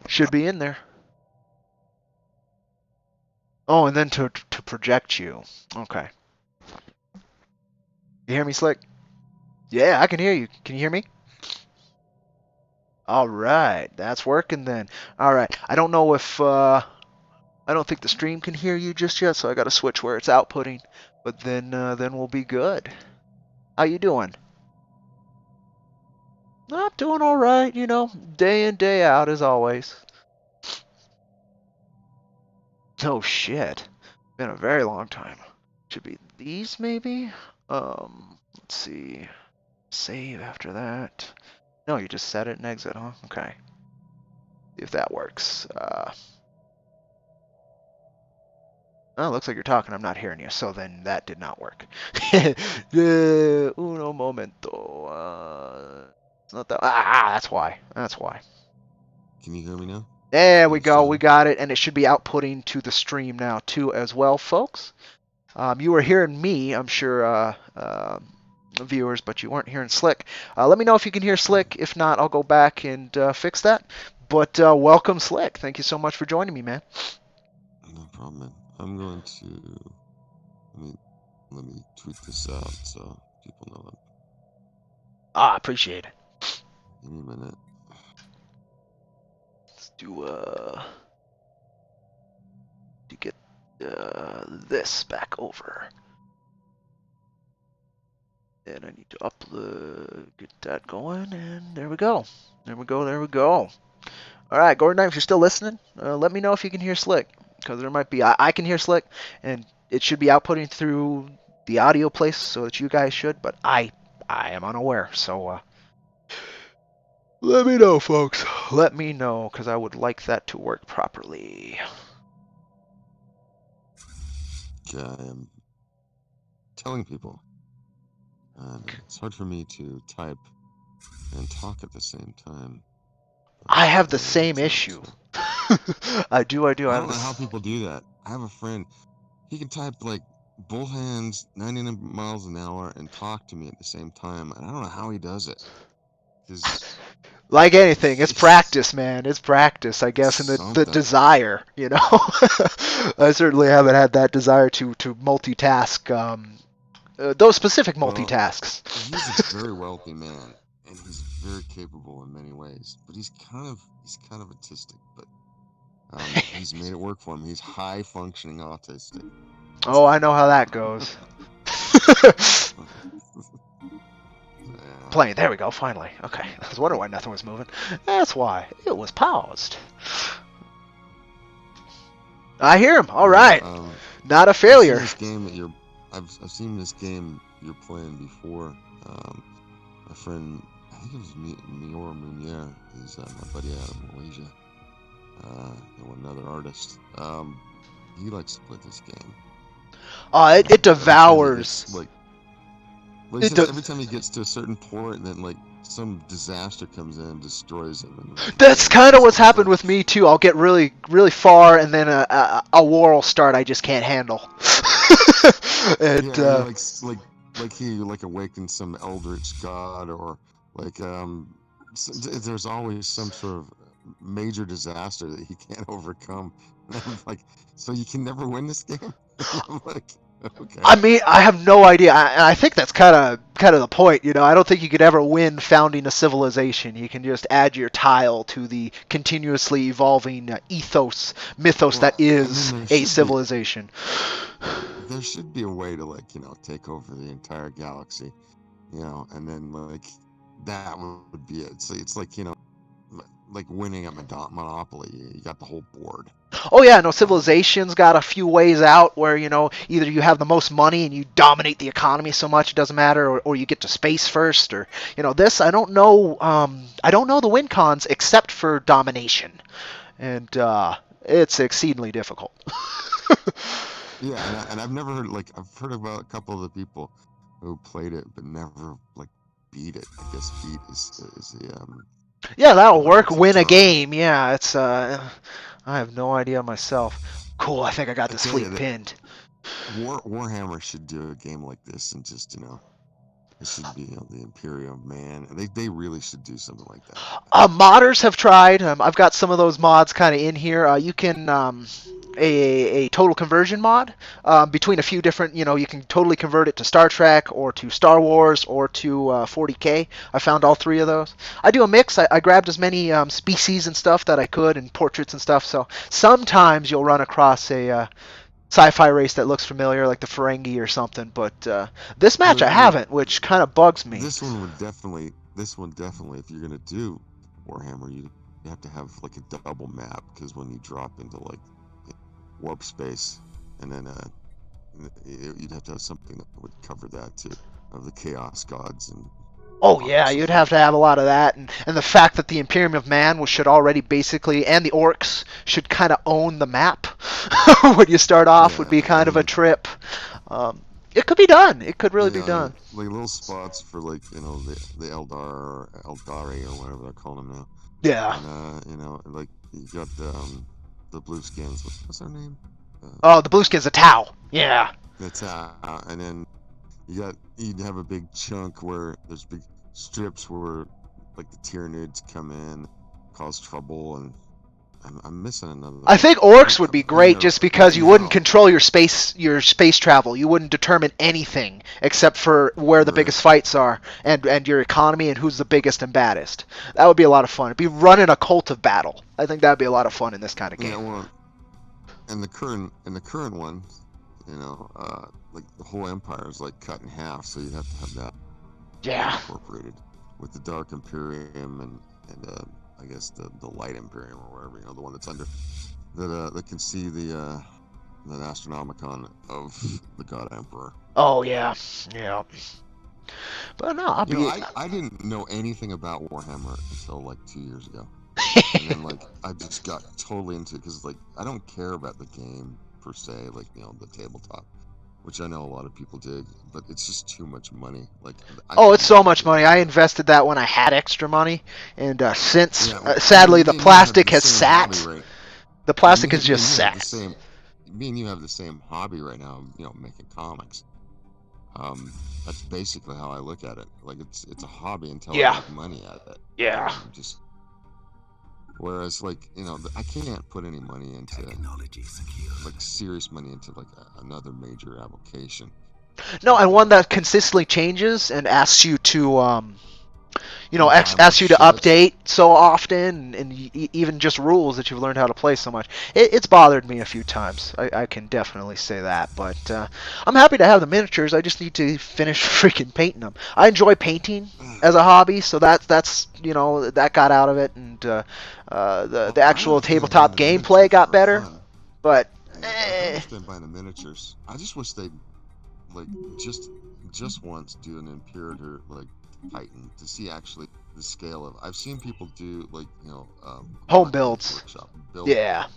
Should be in there. Oh, and then to project you. Okay. You hear me, Slick? Yeah, I can hear you. Can you hear me? All right, that's working then. All right. I don't know if I don't think the stream can hear you just yet, so I got to switch where it's outputting. But then we'll be good. How you doing? I'm doing all right, day in day out as always. Oh shit, been a very long time. Should be these maybe. Let's see. Save after that. No, you just set it and exit, huh? Okay. See if that works. Oh, looks like you're talking. I'm not hearing you, so then that did not work. Uno momento. It's not that. That's why. That's why. Can you hear me now? There we Good go. We sound. got it, and it should be outputting to the stream now too, as well, folks. You were hearing me, I'm sure, viewers, but you weren't hearing Slick. Let me know if you can hear Slick. If not, I'll go back and fix that. But welcome, Slick. Thank you so much for joining me, man. No problem, man. I'm going to let me tweet this out so people know that. Appreciate it. Give me a minute. Let's do to get this back over. And I need to upload, get that going, and there we go. There we go, there we go. All right, Gordon Knight, if you're still listening, let me know if you can hear Slick, because there might be, I can hear Slick, and it should be outputting through the audio place, so that you guys should, but I am unaware, so let me know, folks. Let me know, because I would like that to work properly. Okay, I am telling people. And it's hard for me to type and talk at the same time. I have the There we same go. issue. I do. I I have don't know how this. people do that. I have a friend. He can type like both hands 99 miles an hour and talk to me at the same time, and I don't know how he does it. Because Like anything, it's it's practice, man. It's practice, I guess, and the something. desire, I certainly haven't had that desire to multitask, those specific Well, multitasks. he's a very wealthy man, and he's very capable in many ways. But he's kind of autistic, but he's made it work for him. He's high functioning autistic. Oh, I know how that goes. Yeah. Playing. There we go. Finally. Okay. I was wondering why nothing was moving. That's why it was paused. I hear him. All Yeah, right. Not a I've seen failure. this game that I've seen this game you're playing before. My friend, I think it was Mior Munier, he's my buddy out of Malaysia, and another artist. He likes to play this game. It Every time he gets devours. like he It says, de- every time he gets to a certain point, then like some disaster comes in and destroys him, and like, That's and kind of what's he's happened like, with me too. I'll get really, really far, and then a war will start I just can't handle. and yeah, like he like awakens some eldritch god, or like there's always some sort of major disaster that he can't overcome. And I'm like, so you can never win this game? I'm like, okay. I mean, I have no idea. I think that's kind of the point. I don't think you could ever win founding a civilization. You can just add your tile to the continuously evolving mythos that Well, I mean, is a civilization. there should be a way to like take over the entire galaxy, and then like that would be it. So it's like like winning at Monopoly. You got the whole board. Oh yeah, no, Um, civilization's got a few ways out where either you have the most money and you dominate the economy so much it doesn't matter, or you get to space first, or this I don't know. I don't know the win cons except for domination, and it's exceedingly difficult. yeah, and I've never heard like I've heard about a couple of the people who played it but never like beat it. I guess beat is the Yeah, that'll But work. it's Win a tough. game. Yeah, it's I have no idea myself. Cool. I think I got I this tell you fleet that pinned. Warhammer should do a game like this and just it should be the Imperium Man. They really should do something like that. Modders have tried. I've got some of those mods kind of in here. You can a total conversion mod between a few different. You can totally convert it to Star Trek or to Star Wars or to 40K. I found all three of those. I do a mix. I grabbed as many species and stuff that I could and portraits and stuff. So sometimes you'll run across a sci-fi race that looks familiar, like the Ferengi or something. But this match I The haven't, which kind of bugs me. this one definitely, if you're gonna do Warhammer, you have to have like a double map, because when you drop into like warp space, and then you'd have to have something that would cover that too, of the chaos gods and Oh yeah, orcs you'd and have to whatnot. have a lot of that, and the fact that the Imperium of Man should already basically, and the orcs should kind of own the map when you start off would Yeah, be I kind of a mean, trip. It could be done. It could really be yeah, done. like little spots for like the Eldari or whatever they're calling them now, Yeah. and like you got the blue skins. What's their name? Oh, the Blueskins, a Tau. Yeah. That's and then you'd have a big chunk where there's big strips where like the Tyranids come in, cause trouble, and I'm missing another I one. think orcs would be great just because Right you wouldn't now, control your space travel. You wouldn't determine anything except for where the right? biggest fights are and your economy and who's the biggest and baddest. That would be a lot of fun. It'd be running a cult of battle. I think that'd be a lot of fun in this kind of Yeah, game. well, and the current one, like the whole empire is like cut in half, so you'd have to have that Yeah. incorporated with the Dark Imperium and I guess the Light Imperium or whatever, the one that's under that can see the Astronomicon of the God Emperor. Oh yeah. Yeah. But no, I'll be. I didn't know anything about Warhammer until like 2 years ago, and then like I just got totally into it because like I don't care about the game per se, like the tabletop, which I know a lot of people dig, but it's just too much money. Like I Oh, it's couldn't so even much get money. I into it. invested that when I had extra money, and since Yeah, well, sadly the me and you have plastic the has same hobby, sat. right? The Yeah, plastic has me and just you have the sat. same. Me and you have the same hobby right now. Making comics. That's basically how I look at it. Like it's a hobby until I Yeah. make money at it. Yeah. Just whereas like I can't put any money into like serious money into like another major application. No, and one that consistently changes and asks you to Buy more asks you to shit. update so often, and even just rules that you've learned how to play so much. It's bothered me a few times. I can definitely say that, but I'm happy to have the miniatures. I just need to finish freaking painting them. I enjoy painting as a hobby, so that's that got out of it, and the Well, I actual understand buying tabletop the gameplay miniatures got for better, fun. but I can eh, understand buying the miniatures. I just wish they'd like just once do an Imperator like Titan to see actually the scale of. I've seen people do like home not Games builds. Workshop build Yeah.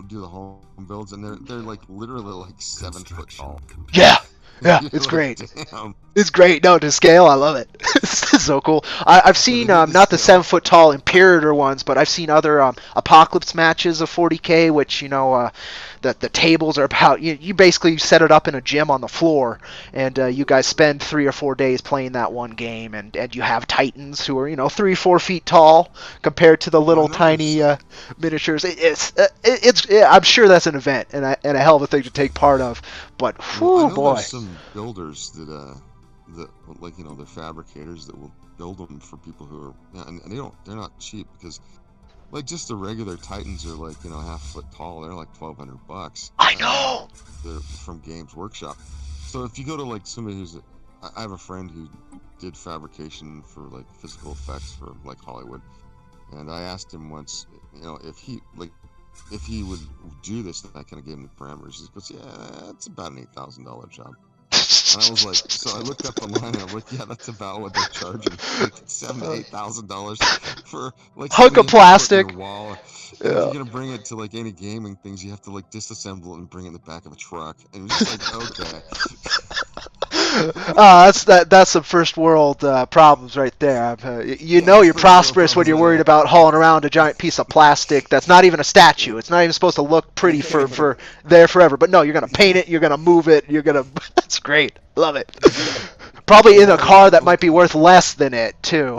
do the home builds, and they're like literally like 7 foot tall. Yeah. Yeah, You're it's like, great. damn. It's great. No, to scale, I love it. It's so cool. I've Yeah, seen they need to not the scale. 7 foot tall Imperator ones, but I've seen other Apocalypse matches of 40K, which the tables are about. You basically set it up in a gym on the floor, and you guys spend 3 or 4 days playing that one game, and you have Titans who are 3 4 feet tall compared to the Well, I little know there's. tiny miniatures. I'm sure that's an event and a hell of a thing to take part of. But Well, I whew, know there's boy. some builders that like they're fabricators that will build them for people who are and they're not cheap because like just the regular Titans are like half foot tall. They're like $1,200. I know. They're from Games Workshop. So if you go to like somebody I have a friend who did fabrication for like physical effects for like Hollywood, and I asked him once, if he would do this, and I kind of gave him the parameters. He goes, "Yeah, it's about an $8,000 job." And I was like, so I looked up online and I'm like, yeah, that's about what they're charging, like $7,000 to $8,000 for like Hunk something of you have to put in your plastic. wall. And if Yeah. you're gonna bring it to like any gaming things, you have to like disassemble it and bring it in the back of a truck. And it's just like, okay, That's some first world problems right there. You Yeah, know it's you're first world prosperous when problems you're right worried there. about hauling around a giant piece of plastic that's not even a statue. It's not even supposed to look pretty for there forever. But no, you're gonna paint it. You're gonna move it. You're gonna. That's great. Love it. Probably in a car that might be worth less than it too.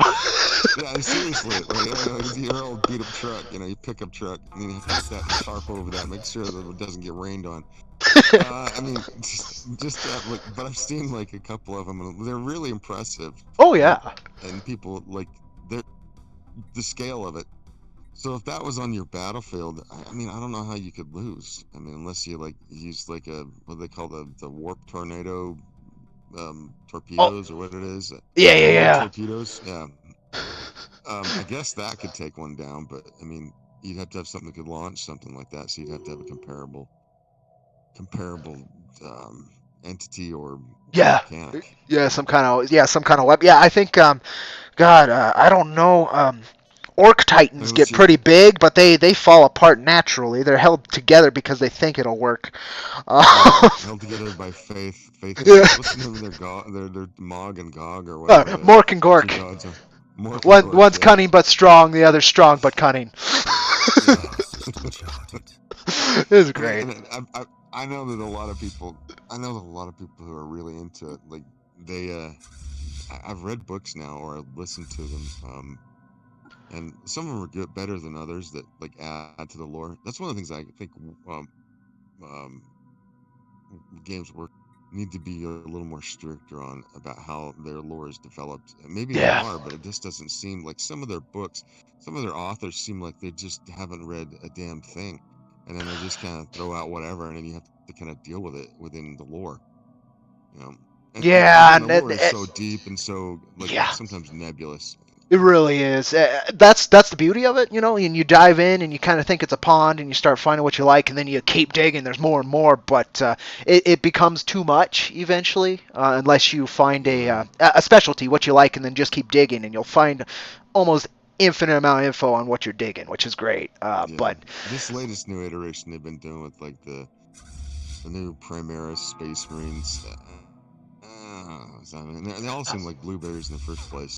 Yeah, seriously, like your old beat up truck, your pickup truck, and then you have to put that tarp over that, make sure that it doesn't get rained on. I mean, just like, but I've seen like a couple of them, and they're really impressive, Oh and yeah. and people like they're the scale of it. So if that was on your battlefield, I mean, I don't know how you could lose. I mean, unless you like use like a what do they call the warp tornado Oh torpedoes or what it is, yeah the yeah warp yeah. torpedoes. Yeah, I guess that could take one down, but I mean, you'd have to have something that could launch something like that. So you'd have to have a comparable entity or Yeah. mechanic. Yeah, some kind of weapon. Yeah, I think God, I don't know. Orc titans Unless get you pretty big, but they fall apart naturally. They're held together because they think it'll work. Yeah, Uh, held together by faith. Faith and yeah. what's the name of their god? Their Mog and Gog or whatever the Mork and two Gork. gods are. Mork and Gork. One's Yeah, cunning but strong, the other's strong but cunning. yeah. It's And, great. I know that a lot of people. I know that a lot of people who are really into it. Like they. I've read books now or I've listened to them. And some of them are good, better than others that like add to the lore. That's one of the things I think um, um, games work need to be a little more stricter on about how their lore is developed. And maybe they Yeah. are, but it just doesn't seem like some of their books, some of their authors seem like they just haven't read a damn thing, and then they just kind of throw out whatever, and then you have to kind of deal with it within the lore, you know. And Yeah, again, the and lore is so deep and so like yeah. sometimes nebulous. It really is. That's the beauty of it, you know. And you dive in, and you kind of think it's a pond, and you start finding what you like, and then you keep digging. There's more and more, but it becomes too much eventually, unless you find Yeah. a specialty, what you like, and then just keep digging, and you'll find almost infinite amount of info on what you're digging, which is great. Yeah, But this latest new iteration they've been doing with like the new Primaris Space Marines. I mean, they all seem like blueberries in the first place.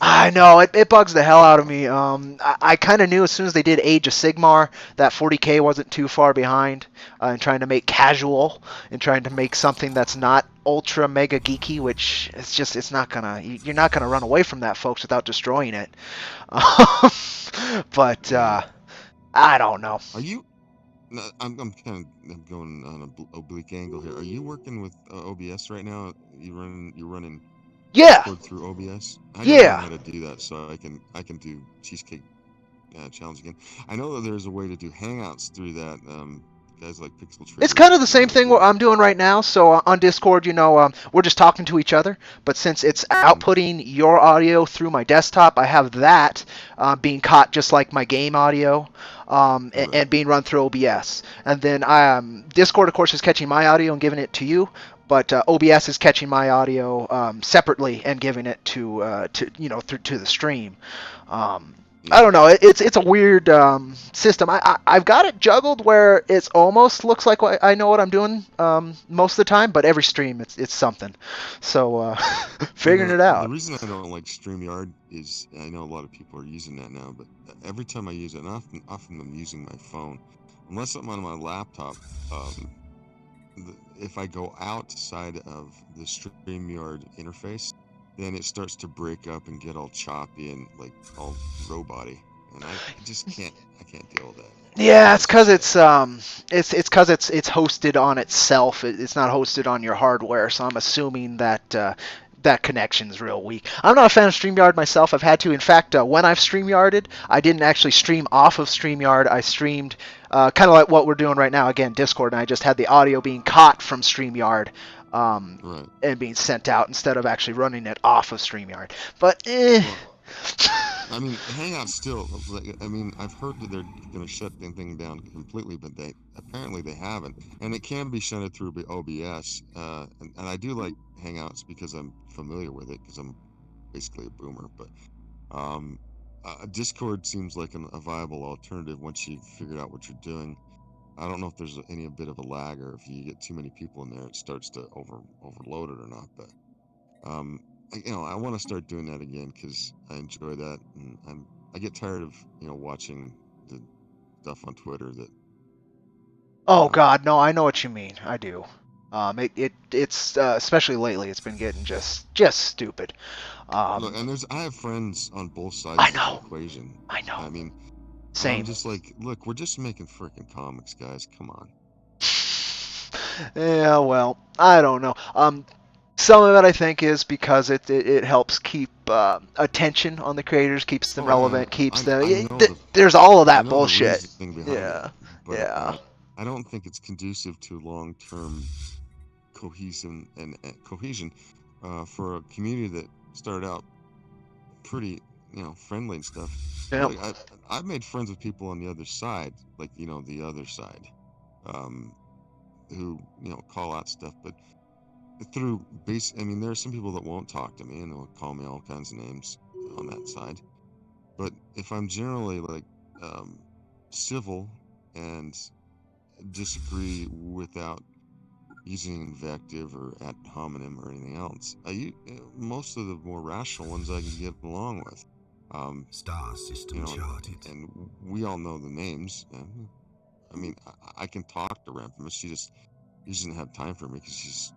I know it bugs the hell out of me. I kind of knew as soon as they did Age of Sigmar that 40K wasn't too far behind in trying to make casual and trying to make something that's not ultra mega geeky, which it's not gonna you're not gonna run away from that, folks, without destroying it. But Yeah. I don't know. Are you? No, I'm kind of going on a oblique angle here. Are you working with OBS right now? You're running Yeah, Discord through OBS. I got to learn yeah. how to do that so I can do cheesecake challenge again. I know that there's a way to do Hangouts through that. Guys like Pixel It's Trader kind of the same are thing what doing. I'm doing right now. So on Discord, we're just talking to each other. But since it's Mhm. outputting your audio through my desktop, I have that being caught just like my game audio Right. and being run through OBS. And then Discord, of course, is catching my audio and giving it to you. But OBS is catching my audio separately and giving it to through to the stream. Um, I Yeah. don't know. It's a weird system. I've got it juggled where it's almost looks like I know what I'm doing most of the time, but every stream it's something. So And figuring it the out. reason I don't like StreamYard is I know a lot of people are using that now, but every time I use it, and often I'm using my phone, unless I'm on my laptop, um, if I go outside of the StreamYard interface, then it starts to break up and get all choppy and like all roboty, and I just can't deal with that. Yeah, it's That's because just me. it's because it's hosted on itself. It's not hosted on your hardware. So I'm assuming that that connection's real weak. I'm not a fan of StreamYard myself. I've had to. In fact, when I've StreamYarded, I didn't actually stream off of StreamYard. I streamed kind of like what we're doing right now. Again, Discord, and I just had the audio being caught from StreamYard. Right. And being sent out instead of actually running it off of StreamYard. But eh. Well, I mean, Hangouts still. I mean, I've heard that they're going to shut the thing down completely, but they apparently they haven't, and it can be shunted through OBS. And I do like Hangouts because I'm familiar with it because I'm basically a boomer. But Discord seems like a viable alternative once you've figured out what you're doing. I don't know if there's any bit of a lag, or if you get too many people in there, it starts to overload it or not. But um, I want to start doing that again because I enjoy that, and I get tired of watching the stuff on Twitter that you Oh know. God, no, I know what you mean. I do. It's especially lately, it's been getting just stupid. Look, Um, and I have friends on both I sides of the know, equation. I know. I mean, and I'm Same. just like, look, we're just making freaking comics, guys. Come on. Yeah, well, I don't know. Some of it I think is because it helps keep attention on the creators, keeps them Oh, relevant, keeps them. I know the There's all of I that know the bullshit. reasoning behind it, Yeah, but yeah. I don't think it's conducive to long-term cohesion for a community that started out pretty, friendly and stuff. Yeah. Look, I've made friends with people on the other side, like the other side, um, who call out stuff, but through base. I mean, there are some people that won't talk to me and they'll call me all kinds of names on that side. But if I'm generally like um, civil and disagree without using invective or ad hominem or anything else, most of the more rational ones I can get along with. Um, Star system and, charted. and we all know the names. I mean, I can talk to Ramphis. She doesn't have time for me because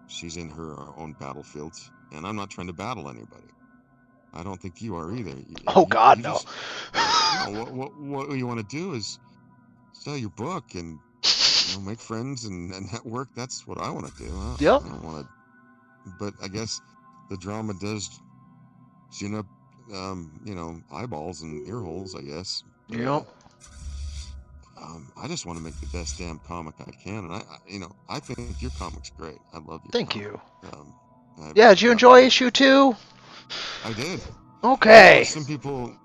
she's in her own battlefields, and I'm not trying to battle anybody. I don't think you are either. Oh God, You no. just no. What you want to do is sell your book and make friends and network. That's what I want to do. Yep. I don't want to. But I guess the drama does gin up, eyeballs and ear holes. I guess. But Yep. I just want to make the best damn comic I can, and I think your comic's great. I love your Thank comic. you. Um, Yeah. Did I've you gotten enjoy to. issue 2? I did. Okay. Some people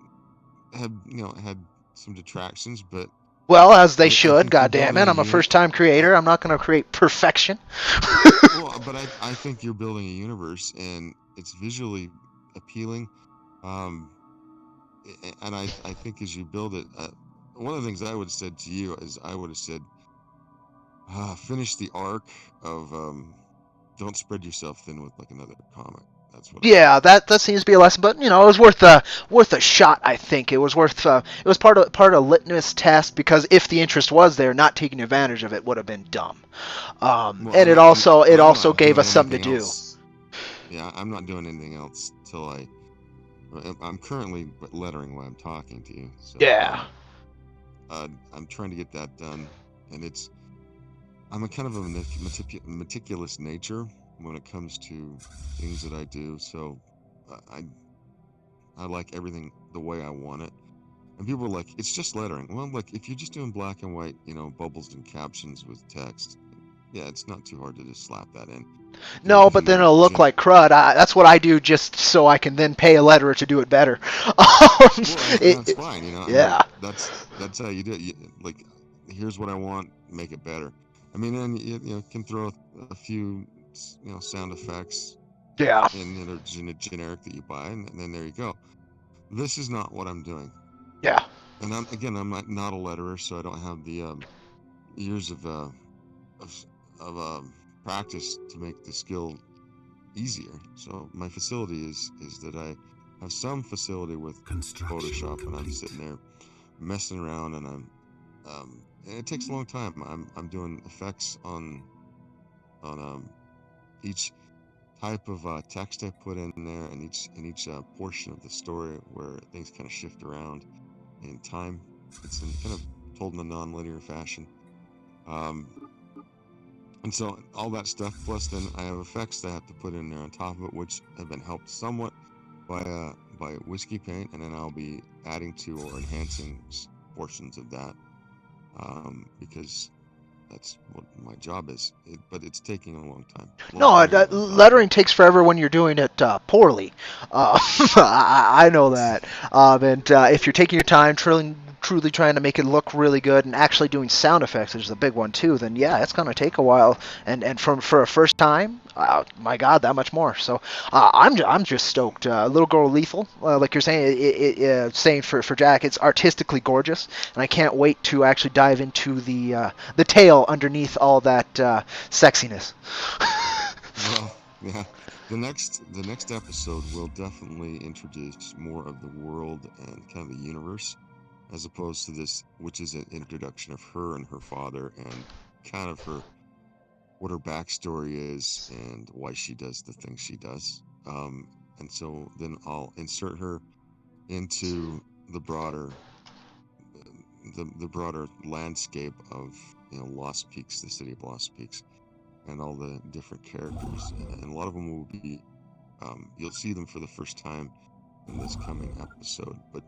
had some detractions, but Well, as they I should. think you're God damn building it! a I'm a unit. first-time I, creator. I'm not gonna create perfection. well, but I think you're building a universe, and it's visually appealing. Um, and I think as you build it, one of the things I would have said to you is I would have said, finish the arc of don't spread yourself thin with like another comic. That's what I would Yeah, that seems to be a lesson, but it was worth a shot. I think it was worth it was part of litmus test because if the interest was there, not taking advantage of it would have been dumb. well, And and it I, and, also and it I'm also not gave doing us something to anything do. else. Yeah, I'm not doing anything else till I'm currently lettering while I'm talking to you. So Yeah. I'm trying to get that done, and I'm a kind of a meticulous nature when it comes to things that I do. So I like everything the way I want it. And people are like, it's just lettering. Well, like if you're just doing black and white, bubbles and captions with text, yeah, it's not too hard to just slap that in. There are a No, but then few it'll look like crud. That's what I do just so I can then pay a letterer to do it better. Well, and that's fine. I mean, Yeah. that's how you do it. Like, here's what I want, make it better. I mean, then you can throw a few sound effects Yeah. in that are generic that you buy, and then there you go. This is not what I'm doing, Yeah. and I'm not a letterer, so I don't have the years of, of practice to make the skill easier. So my facility is that I have some facility with Construction Photoshop, and I'm complete. sitting there messing around, and and it takes a long time. I'm doing effects on each type of text I put in there, and each portion of the story where things kind of shift around in time. It's kind of told in a non-linear fashion. Um, And so all that stuff, plus then I have effects that I have to put in there on top of it, which have been helped somewhat by whiskey paint, and then I'll be adding to or enhancing portions of that because that's what my job is. But it's taking a No, very long time. lettering takes forever when you're doing it poorly. I know that. And if you're taking your time, truly trying to make it look really good and actually doing sound effects, which is a big one too, then yeah, it's gonna take a while. And for a first time, my God, that much more. So I'm just stoked. Little Girl Lethal, like you're saying, saying for Jack, it's artistically gorgeous, and I can't wait to actually dive into the tale underneath all that sexiness. Well, yeah. The next episode will definitely introduce more of the world and kind of the universe, as opposed to this, which is an introduction of her and her father and kind of her what her backstory is and why she does the things she does. And so then I'll insert her into the broader the broader landscape of Lost Peaks, the city of Lost Peaks, and all the different characters, and a lot of them will be you'll see them for the first time in this coming episode, but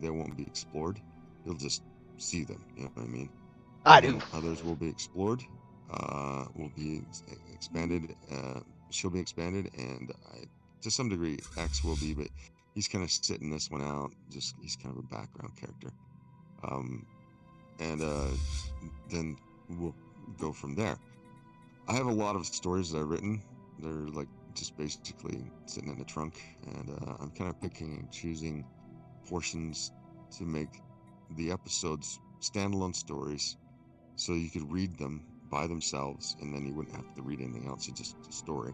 they won't be explored. You'll just see them. You know what I mean? I And do. then others will be explored, will be expanded. She'll be expanded, and to some degree, X will be, but he's kind of sitting this one out. Just he's kind of a background character, um, and then we'll go from there. I have a lot of stories that I've written. They're like just basically sitting in the trunk, and I'm kind of picking and choosing portions to make the episodes standalone stories, so you could read them by themselves, and then you wouldn't have to read anything else. It's just a story.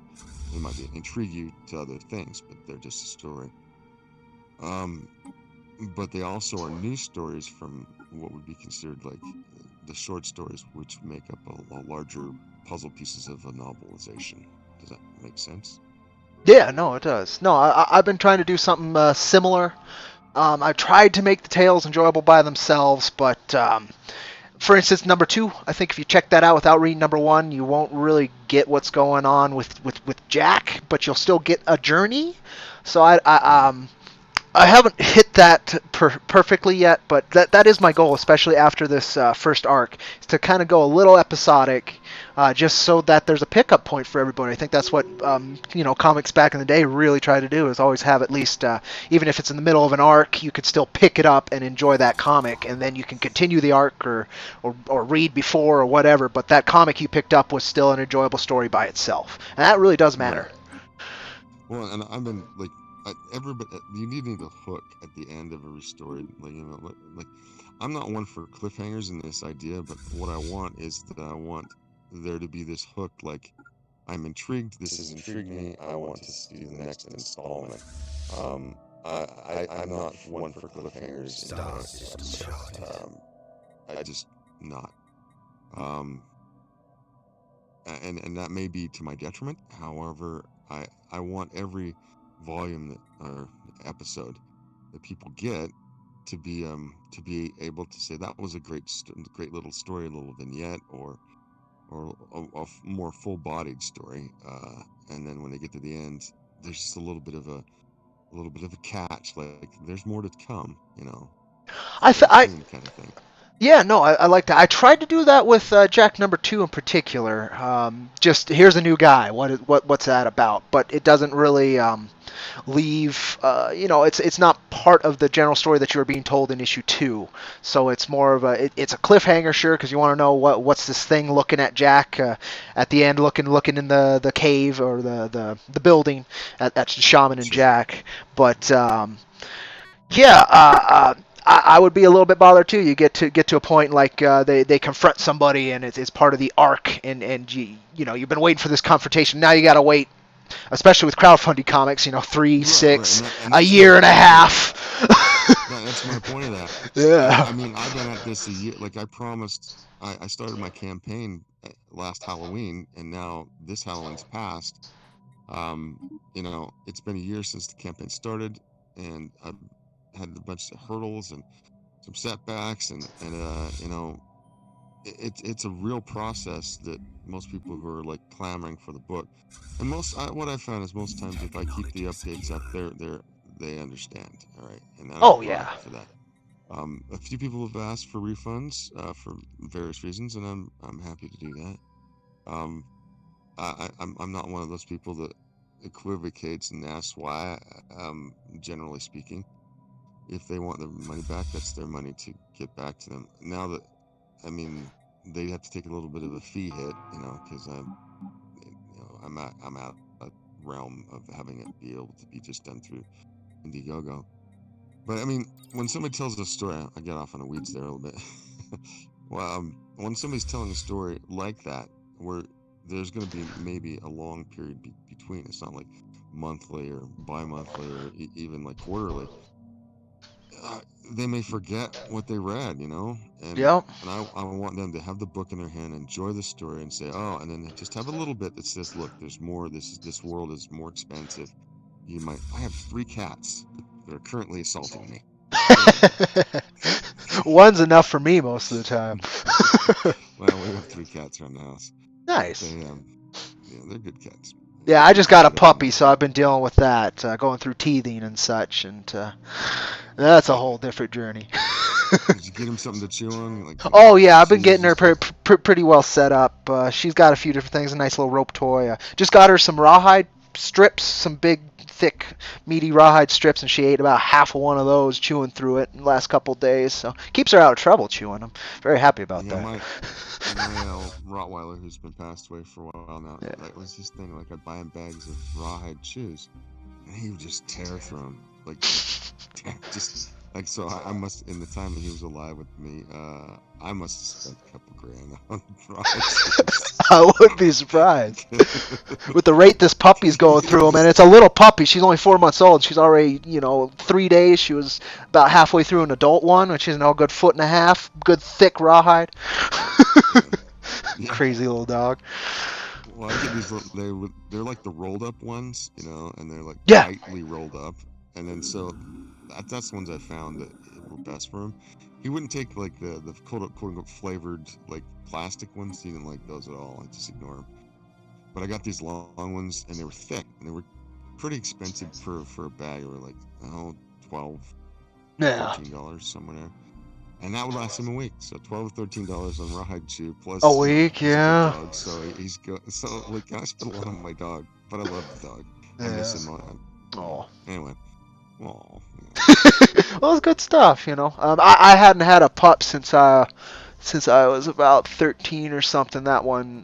They might intrigue you to other things, but they're just a story. Um, but they also are new stories from what would be considered like the short stories, which make up a larger puzzle pieces of a novelization. Does that make sense? Yeah, no, it does. No, I've been trying to do something similar. I tried to make the tales enjoyable by themselves, but for instance, number two, I think if you check that out without reading number one, you won't really get what's going on with Jack, but you'll still get a journey. So I haven't hit that perfectly yet, but that is my goal, especially after this first arc, is to kind of go a little episodic, just so that there's a pickup point for everybody. I think that's what comics back in the day really tried to do, is always have at least, even if it's in the middle of an arc, you could still pick it up and enjoy that comic, and then you can continue the arc or read before or whatever. But that comic you picked up was still an enjoyable story by itself, and that really does Right. matter. Well, and I've been like, everybody, you need a hook at the end of every story. Like, like I'm not one for cliffhangers in this idea, but what I want is that I want there to be this hook. Like, I'm intrigued. This has intrigued me. I want to see the next installment. I'm not one for cliffhangers in my episodes. I just not. Um, and that may be to my detriment. However, I want every volume or episode that people get to be able to say that was a great little story, a little vignette, or a more full-bodied story. And then when they get to the end, there's just a little bit of a catch. Like there's more to come. I, Stay th- I tuned, kind of thing. Yeah, no, I like that. I tried to do that with Jack number two in particular. Just here's a new guy. What's that about? But it doesn't really leave. It's not part of the general story that you were being told in issue two. So it's more of it's a cliffhanger, sure, because you want to know what's this thing looking at Jack at the end, looking in the cave or the building at Shaman and Sure. Jack. But yeah, I would be a little bit bothered too. You get to a point like they confront somebody and it's part of the arc, and you've been waiting for this confrontation. Now you got to wait, especially with crowdfunding comics. 3, Right, 6, and a that's my year and a point of that. half. That's my point of that. Yeah. I mean, I've been at this a year. Like I promised, I started my campaign last Halloween, and now this Halloween's passed. It's been a year since the campaign started, and I've had a bunch of hurdles and some setbacks, and it's a real process that most people who are like clamoring for the book, and what I found is most times if I keep the updates up, they understand, all right, and I don't Oh gripe yeah. for that. A few people have asked for refunds for various reasons, and I'm happy to do that. Um, I'm not one of those people that equivocates and asks why. Generally speaking, if they want the money back, that's their money to get back to them. Now that, I mean, they have to take a little bit of a fee hit, because I'm out of realm of having it be able to be just done through Indiegogo. But I mean, when somebody tells a story, I get off on the weeds there a little bit. Well, when somebody's telling a story like that, where there's going to be maybe a long period between, it's not like monthly or bi-monthly or even like quarterly. Uh, they may forget what they read, and Yep. I want them to have the book in their hand, enjoy the story, and say, oh, and then just have a little bit that says, look, there's more. This world is more expansive. I have 3 cats that are currently assaulting me. One's enough for me most of the time. Well, we have 3 cats around the house. They, Nice. they're good cats. Yeah, I They just got a get up in puppy, the. so I've been dealing with that, going through teething and such, and that's a uh, whole different journey. Did you get him something to chew on, like Oh yeah, I've been cheeses getting and her stuff? pretty well set up. She's got a few different things, a nice little rope toy. Just got her some rawhide strips, some big, thick, meaty rawhide strips, and she ate about half of one of those chewing through it in the last couple of days. So keeps her out of trouble chewing them. Very happy about Yeah, that. my Rottweiler, who's been passed away for a while now, Yeah. that was his thing. Like, I'd buy him bags of rawhide chews, and he would just tear through them, like just like so. I must, in the time that he was alive with me, I must have spent a couple grand on rawhide chews. I would be surprised. With the rate this puppy's going through them, and it's a little puppy. She's only 4 months old. She's already, 3 days. She was about halfway through an adult one, which is a good foot and a half, good thick rawhide. Yeah, yeah. Crazy little dog. Well, I get these little, they're like the rolled up ones, and they're like Yeah. tightly rolled up, and then so that's the ones I found that were best for him. He wouldn't take like the quote unquote flavored like plastic ones. He didn't like those at all. I just ignore them. But I got these long ones, and they were thick, and they were pretty expensive for a bag. They were like, oh, 12, Yeah. $13 somewhere there. And that would last him a week. So $12 or $13 on rawhide chew. A Plus, week, he's a big yeah. dog, so he's good. So like, I spent a lot on my dog, but I love the dog. I Yeah. miss him. Oh. Anyway, oh, Well, it's good stuff. I hadn't had a pup since I was about 13 or something. That one,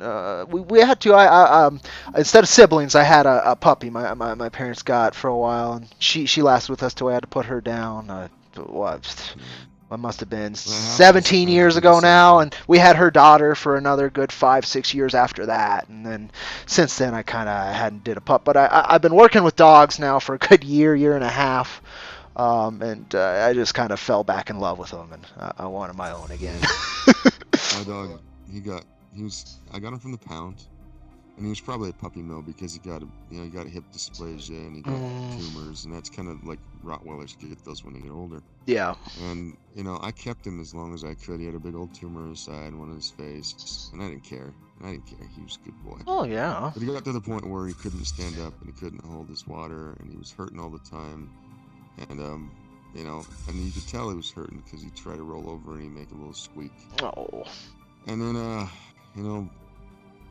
we had to. Instead of siblings, I had a puppy. My parents got for a while, and she lasted with us till we had to put her down. What? yeah. What must have been When that happens, 17 I had to years do the ago same now, thing. and we had her daughter for another good 5, 6 years after that, and then since then I kind of hadn't did a pup. But I've been working with dogs now for a good year and a half. And I just kind of fell back in love with them, and I wanted my own again. Yeah, my dog, I got him from the pound, and he was probably a puppy mill because he got a hip dysplasia and he got Mm, tumors, and that's kind of like Rottweilers get those when they get older. yeah. And I kept him as long as I could. He had a big old tumor on his side, one on his face, and I didn't care. He was a good boy. Oh yeah. But he got to the point where he couldn't stand up and he couldn't hold his water, and he was hurting all the time. And and you could tell he was hurting because he'd try to roll over and he'd make a little squeak. Oh. And then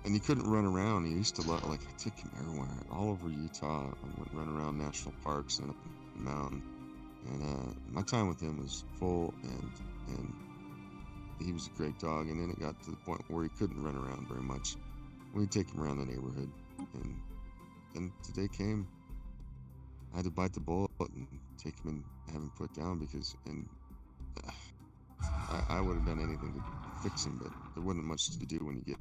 and he couldn't run around. He used to like I took him everywhere, all over Utah. I went run around national parks and up the mountain. And my time with him was full, and he was a great dog. And then it got to the point where he couldn't run around very much. We'd take him around the neighborhood, and then the day came. I had to bite the bullet and take him and have him put down uh, I would have done anything to fix him, but there wasn't much to do when you get,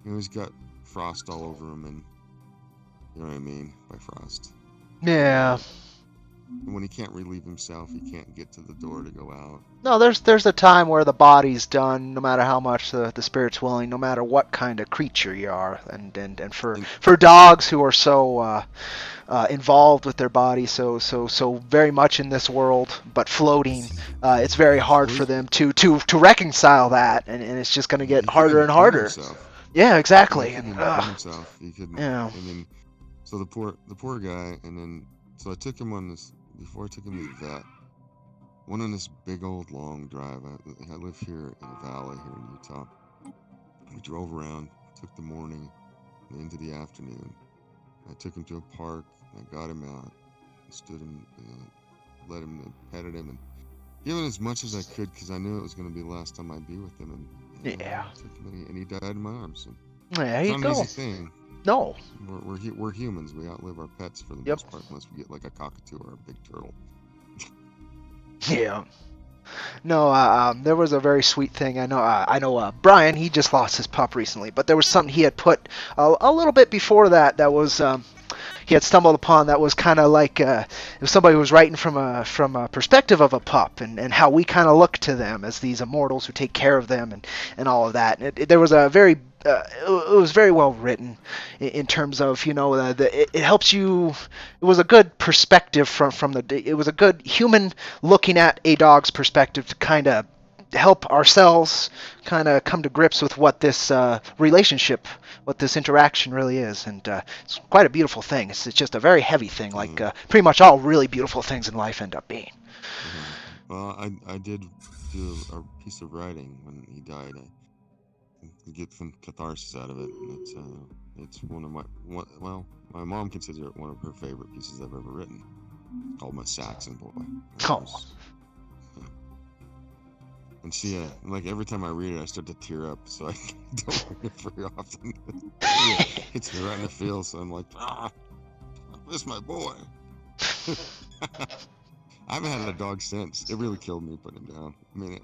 he's got frost all over him, and you know what I mean by frost. Yeah. And when he can't relieve himself, he can't get to the door to go out. No, there's a time where the body's done, no matter how much the spirit's willing, no matter what kind of creature you are, and And for dogs who are so involved with their body, so very much in this world, but floating, it's very hard well, for them to reconcile that, and it's just going to get he couldn't harder even and clean harder. himself. Yeah, Yeah, he exactly. couldn't And, even clean himself. He couldn't, yeah. and then so the poor guy, and then so I took him on this before I took him to the vet. Went on this big old long drive. I live here in a valley here in Utah. We drove around, took the morning and into the afternoon. I took him to a park. I got him out. I stood him let him and petted him and given as much as I could because I knew it was going to be the last time I'd be with him. And Yeah. I took him and he died in my arms. And There it's you not an easy go. thing. No. We're humans. We outlive our pets for the Yep. most part, unless we get like a cockatoo or a big turtle. Yeah. No, there was a very sweet thing. I know. Brian, he just lost his pup recently, but there was something he had put a little bit before that. That was he had stumbled upon. That was kind of like it was somebody who was writing from a perspective of a pup, and how we kind of look to them as these immortals who take care of them, and all of that. And there was a very it was very well written in terms of it helps you. It was a good perspective from the. It was a good human looking at a dog's perspective to kind of help ourselves kind of come to grips with what this relationship, what this interaction really is, and it's quite a beautiful thing. It's just a very heavy thing, like pretty much all really beautiful things in life end up being. Well, I did do a piece of writing when he died. I get some catharsis out of it, and it's one of well, my mom considers it one of her favorite pieces I've ever written. It's called My Saxon Boy. Oh. And she, like every time I read it, I start to tear up. So I don't read it very often. It's right in the feel. So I'm like, this is my boy. I haven't had a dog since. It really killed me putting him down. I mean,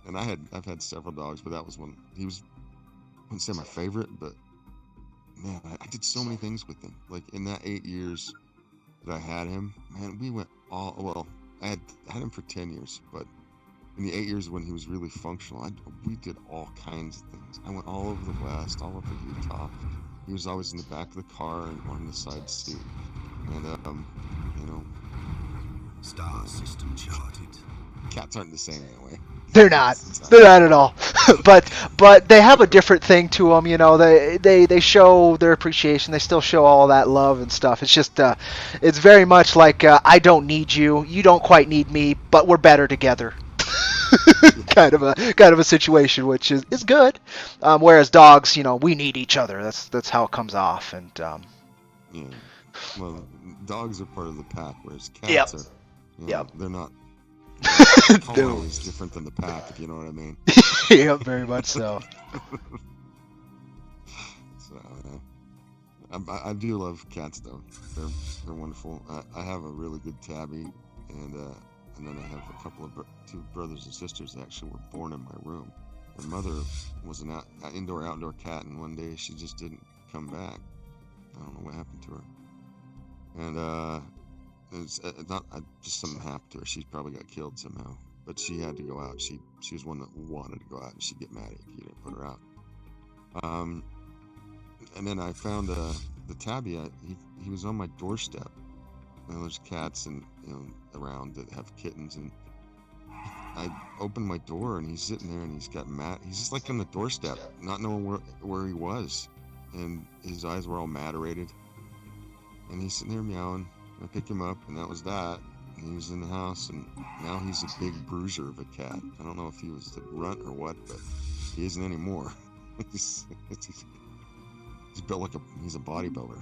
and I've had several dogs, but that was one. He was, I wouldn't say my favorite, but man, I did so many things with him. Like in that 8 years that I had him, man, we went all well. I had him for 10 years, but in the 8 years when he was really functional, we did all kinds of things. I went all over the West, all over Utah. He was always in the back of the car and on the side seat. And, you know. Star system charted. Cats aren't the same that way. They're not. They're not at all. but they have a different thing to them. They show their appreciation. They still show all that love and stuff. It's just it's very much like I don't need you. You don't quite need me, but we're better together. kind of a situation, which is good. Whereas dogs, we need each other. That's how it comes off. And yeah. Well, dogs are part of the pack, whereas yep. cats are. Yep. They're not. Colony is different than the pack, if you know what I mean. Yeah, very much so. So, I do love cats, though. They're wonderful. I have a really good tabby, and then I have a couple of two brothers and sisters that actually were born in my room. My mother was an indoor-outdoor cat, and one day she just didn't come back. I don't know what happened to her. And it's not just something happened to her. She probably got killed somehow. But she had to go out. She was one that wanted to go out, and she'd get mad if you didn't put her out. And then I found the tabby. He was on my doorstep. And there's cats and around that have kittens, and I opened my door and he's sitting there and he's got mad. He's just like on the doorstep, not knowing where he was, and his eyes were all maderated. And he's sitting there meowing. I picked him up, and that was that. And he was in the house, and now he's a big bruiser of a cat. I don't know if he was the runt or what, but he isn't anymore. he's built like he's a bodybuilder.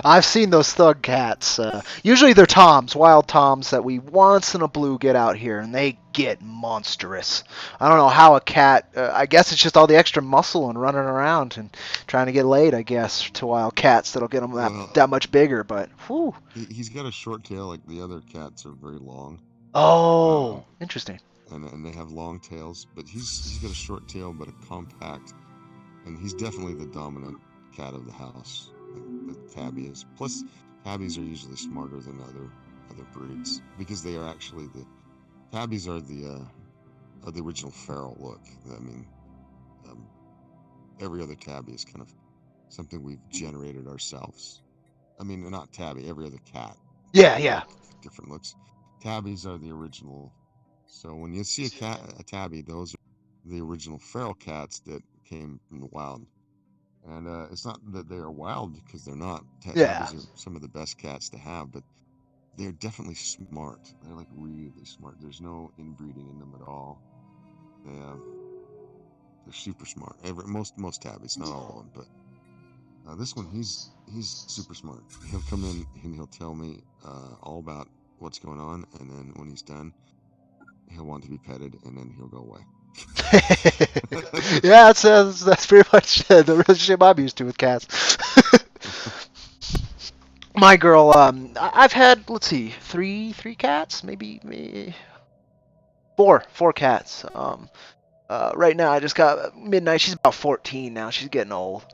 I've seen those thug cats. Usually they're toms, wild toms that we once in a blue get out here, and they get monstrous. I don't know how a cat. I guess it's just all the extra muscle and running around and trying to get laid. I guess to wild cats that'll get them that much bigger. But whew. He's got a short tail, like the other cats are very long. Oh, interesting. And they have long tails, but he's got a short tail, but a compact, and he's definitely the dominant cat of the house. The tabby is. Plus, tabbies are usually smarter than other breeds because they are actually tabbies are the original feral look. I mean, every other tabby is kind of something we've generated ourselves. I mean, not tabby, every other cat. Yeah. Different looks. Tabbies are the original. So when you see a tabby, those are the original feral cats that came from the wild. And it's not that they are wild, because they're not. Tabbies are some of the best cats to have, but they're definitely smart. They're like really smart. There's no inbreeding in them at all. They're super smart. Most tabbies, not all of them, but this one, he's super smart. He'll come in and he'll tell me all about what's going on, and then when he's done, he'll want to be petted, and then he'll go away. Yeah, that's pretty much the relationship I'm used to with cats. My girl, I've had, let's see, three cats, maybe four cats. Right now I just got Midnight. She's about 14 now. She's getting old.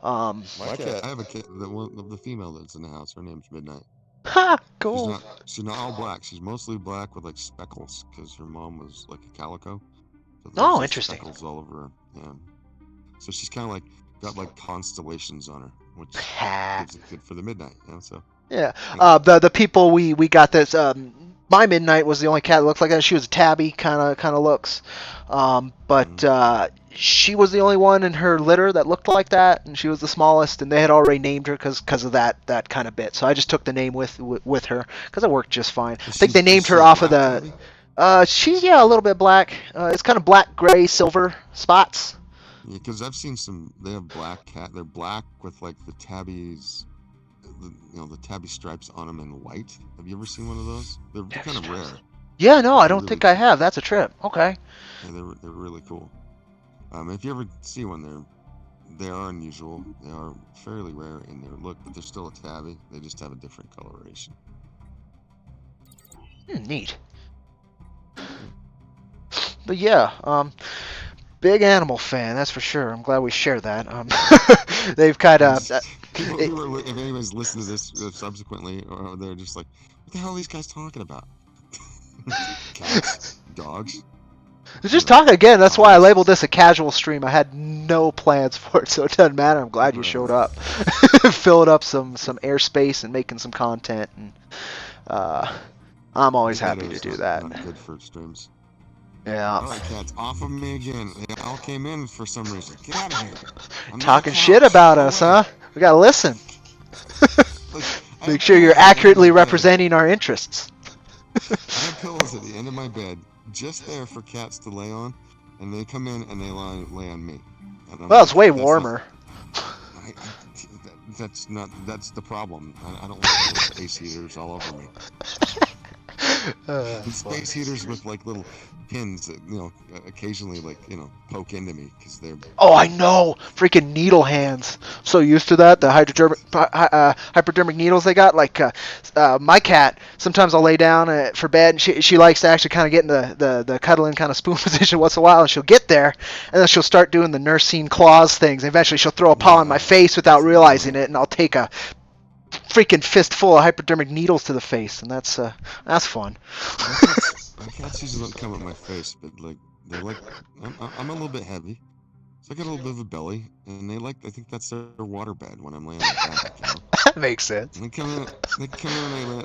My cat, I have a cat, the female that's in the house. Her name's Midnight. Ha, She's cool. not she's not all black. She's mostly black with like speckles because her mom was like a calico. So there's Oh, like interesting. speckles all over her. Yeah. So she's kind of like got like constellations on her, which Ha. gives it good for the midnight. You know, so Yeah. yeah. The people we got this. My Midnight was the only cat that looked like that. She was a tabby kind of looks, but Mhm. she was the only one in her litter that looked like that, and she was the smallest. And they had already named her because of that kind of bit. So I just took the name with her because it worked just fine. I think they Is named she her a off of black the. tabby? She's a little bit black. It's kind of black, gray, silver spots. Yeah, because I've seen some. They have black cat. They're black with like the tabbies, the tabby stripes on them in white. Have you ever seen one of those? They're kind of rare, Yeah, no, but I they're don't really think I cool. have. That's a trip. Okay. Yeah, they're really cool. If you ever see one, they are unusual. They are fairly rare in their look, but they're still a tabby. They just have a different coloration. Neat. Yeah. But yeah, big animal fan, that's for sure. I'm glad we share that. They've kind And of. people who are, if anybody's listened to this subsequently, or they're just like, what the hell are these guys talking about? Cats, dogs, Just talking again. That's why I dogs. labeled this a casual stream. I had no plans for it, so it doesn't matter. I'm glad you showed Right. up, filling up some airspace and making some content. And I'm always Beta happy to is do that. not good for streams. Yeah, All right, cats, off of me again. They all came in for some reason. Get out of here. I'm not a talking shit couch. about Go us, away. huh? We gotta listen. Like, I Make have sure you're pillows at the end of my accurately bed. representing our interests. I have pillows at the end of my bed, just there for cats to lay on, and they come in and they lay on me. And I'm Well, it's like, way that's not. warmer. That's not. That's the problem. I don't want little space heaters all over me. And space heaters with like little pins that occasionally poke into me because they're. Oh, I know! Freaking needle hands. So used to that. The hypodermic needles they got. Like my cat. Sometimes I'll lay down for bed, and she likes to actually kind of get in the cuddling kind of spoon position once in a while, and she'll get there, and then she'll start doing the nursing claws things. And eventually, she'll throw a paw in my face without realizing it, and I'll take a freaking fistful of hypodermic needles to the face, and that's fun. My cats usually don't come at my face, but like they're like I'm a little bit heavy, so I got a little bit of a belly, and they like I think that's their water bed when I'm laying on my back, you know. That makes sense. And they come in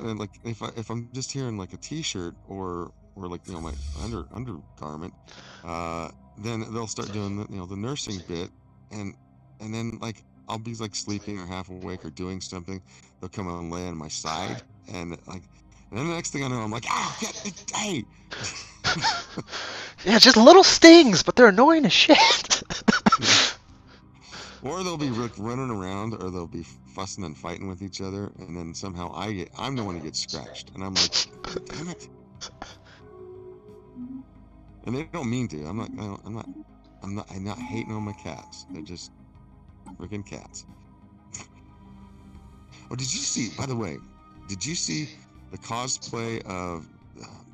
and like if I'm just here in like a t-shirt or like my undergarment, then they'll start doing the nursing bit, and then like I'll be like sleeping or half awake or doing something, they'll come and lay on my side, and like and then the next thing I know I'm like hey. Yeah, just little stings, but they're annoying as shit. Or they'll be like running around, or they'll be fussing and fighting with each other, and then somehow I'm the one who gets scratched, and I'm like, damn it! And they don't mean to. I'm not hating on my cats. They're just freaking cats. Oh, did you see? By the way, did you see the cosplay of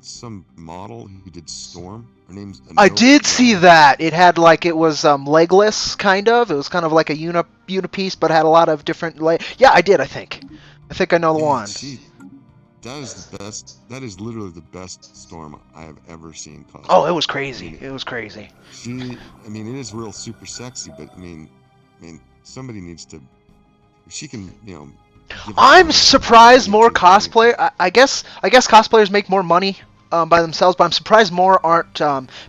some model who did Storm? Her name's I Anoa did see Brown. that. It had like it was legless, kind of. It was kind of like a unipiece, but had a lot of different Yeah, I did. I think I know the Yeah, one. that is the best. That is literally the best Storm I have ever seen Oh, it cosplay. was I crazy. mean, It was crazy. it is real super sexy, but somebody needs to. If she can, give a I'm performance like that, they surprised need more to really. cosplay. I guess cosplayers make more money by themselves, but I'm surprised more aren't